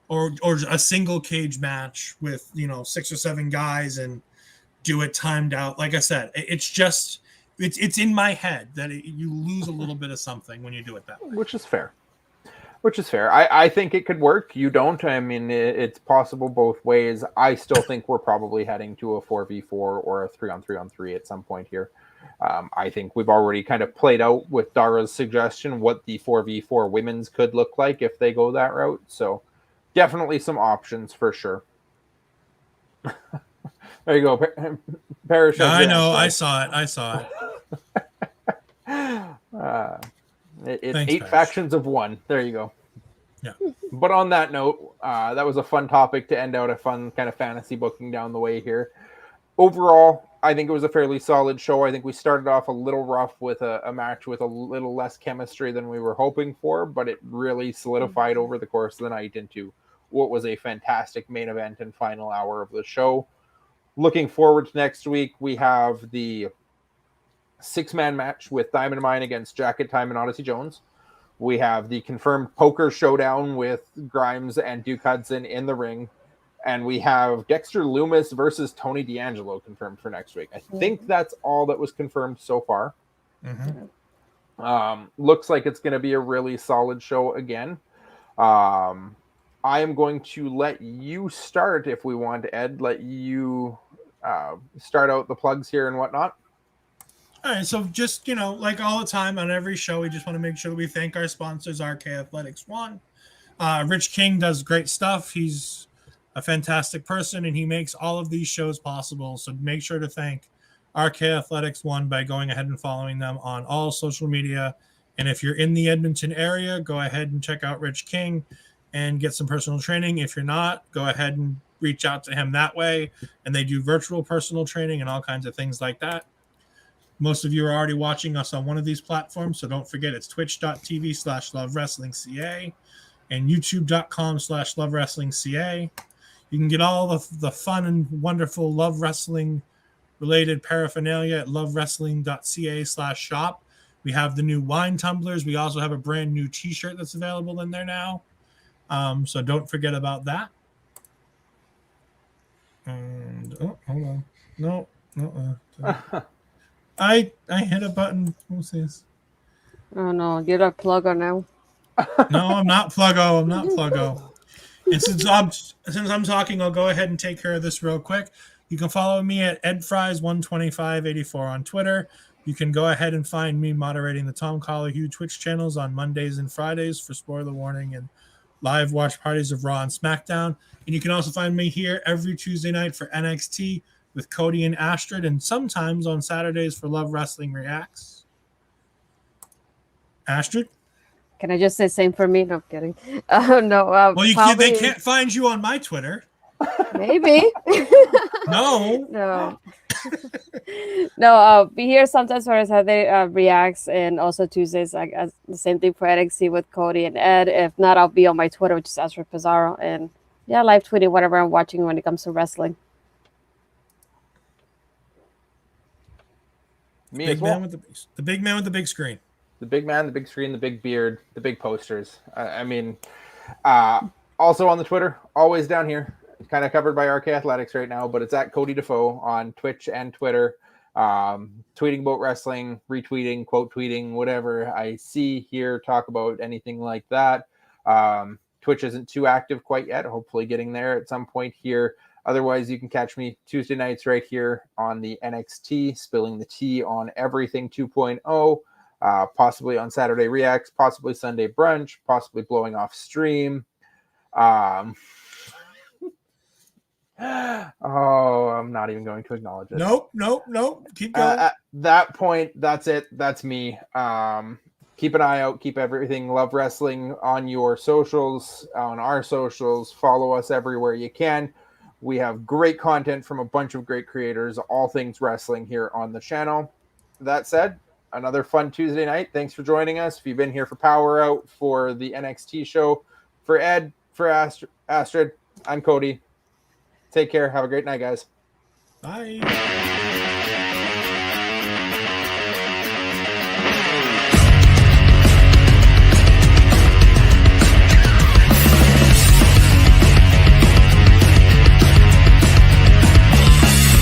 or a single cage match with, 6 or 7 guys and do it timed out. Like I said, it's in my head that you lose a little bit of something when you do it that way. Which is fair. I think it could work. You don't. I mean, it's possible both ways. I still think we're probably heading to a 4v4 or a 3-on-3-on-3 at some point here. I think we've already kind of played out with Dara's suggestion what the 4v4 women's could look like if they go that route. So definitely some options for sure. There you go. Parrish. I know. I saw it. It's Thanks, 8 Parrish. factions of 1. There you go. Yeah. But on that note, that was a fun topic to end out a fun kind of fantasy booking down the way here. Overall, I think it was a fairly solid show. I think we started off a little rough with a match with a little less chemistry than we were hoping for, but it really solidified over the course of the night into what was a fantastic main event and final hour of the show. Looking forward to next week, we have the 6-man match with Diamond Mine against Jacket Time and Odyssey Jones. We have the confirmed poker showdown with Grimes and Duke Hudson in the ring. And we have Dexter Loomis versus Tony D'Angelo confirmed for next week. I think that's all that was confirmed so far. Looks like it's going to be a really solid show again. I am going to let you start if we want, Ed. Let you start out the plugs here and whatnot. All right, so just, like all the time on every show, we just want to make sure that we thank our sponsors, RK Athletics One. Rich King does great stuff. He's a fantastic person, and he makes all of these shows possible. So make sure to thank RK Athletics One by going ahead and following them on all social media. And if you're in the Edmonton area, go ahead and check out Rich King and get some personal training. If you're not, go ahead and reach out to him that way. And they do virtual personal training and all kinds of things like that. Most of you are already watching us on one of these platforms, so don't forget it's twitch.tv/lovewrestlingca and youtube.com/lovewrestlingca. You can get all of the fun and wonderful Love Wrestling related paraphernalia at lovewrestling.ca/shop. We have the new wine tumblers. We also have a brand new t-shirt that's available in there now. So don't forget about that. And hold on. No. I hit a button. What's this? Oh no, you're a plugger now. No, I'm not Pluggo. And since I'm talking, I'll go ahead and take care of this real quick. You can follow me at edfries12584 on Twitter. You can go ahead and find me moderating the Tom Collahue Twitch channels on Mondays and Fridays for spoiler warning and live watch parties of Raw and SmackDown. And you can also find me here every Tuesday night for NXT with Cody and Astrid, and sometimes on Saturdays for Love Wrestling Reacts. Astrid? Can I just say same for me? No, I'm kidding. Oh no. Well, they can't find you on my Twitter. Maybe. No. No. No. Be here sometimes for Saturday reacts, and also Tuesdays. The same thing for NXT with Cody and Ed. If not, I'll be on my Twitter, which is Astrid Pizarro, and yeah, live tweeting whatever I'm watching when it comes to wrestling. Me Big as well. man with the big man with the big screen. The big man, the big screen, the big beard, the big posters. Also on the Twitter, always down here. It's kind of covered by RK Athletics right now, but it's at Cody Defoe on Twitch and Twitter. Tweeting about wrestling, retweeting, quote tweeting, whatever I see here, talk about anything like that. Twitch isn't too active quite yet. Hopefully getting there at some point here. Otherwise, you can catch me Tuesday nights right here on the NXT, spilling the tea on everything 2.0. Possibly on Saturday Reacts, possibly Sunday Brunch, possibly blowing off stream. I'm not even going to acknowledge it. Nope. Keep going. At that point, that's it. That's me. Keep an eye out. Keep everything Love Wrestling on your socials, on our socials. Follow us everywhere you can. We have great content from a bunch of great creators, all things wrestling here on the channel. That said, another fun Tuesday night. Thanks for joining us. If you've been here for PowerrrOut, for the NXT show, for Ed, for Astrid, I'm Cody. Take care. Have a great night, guys. Bye.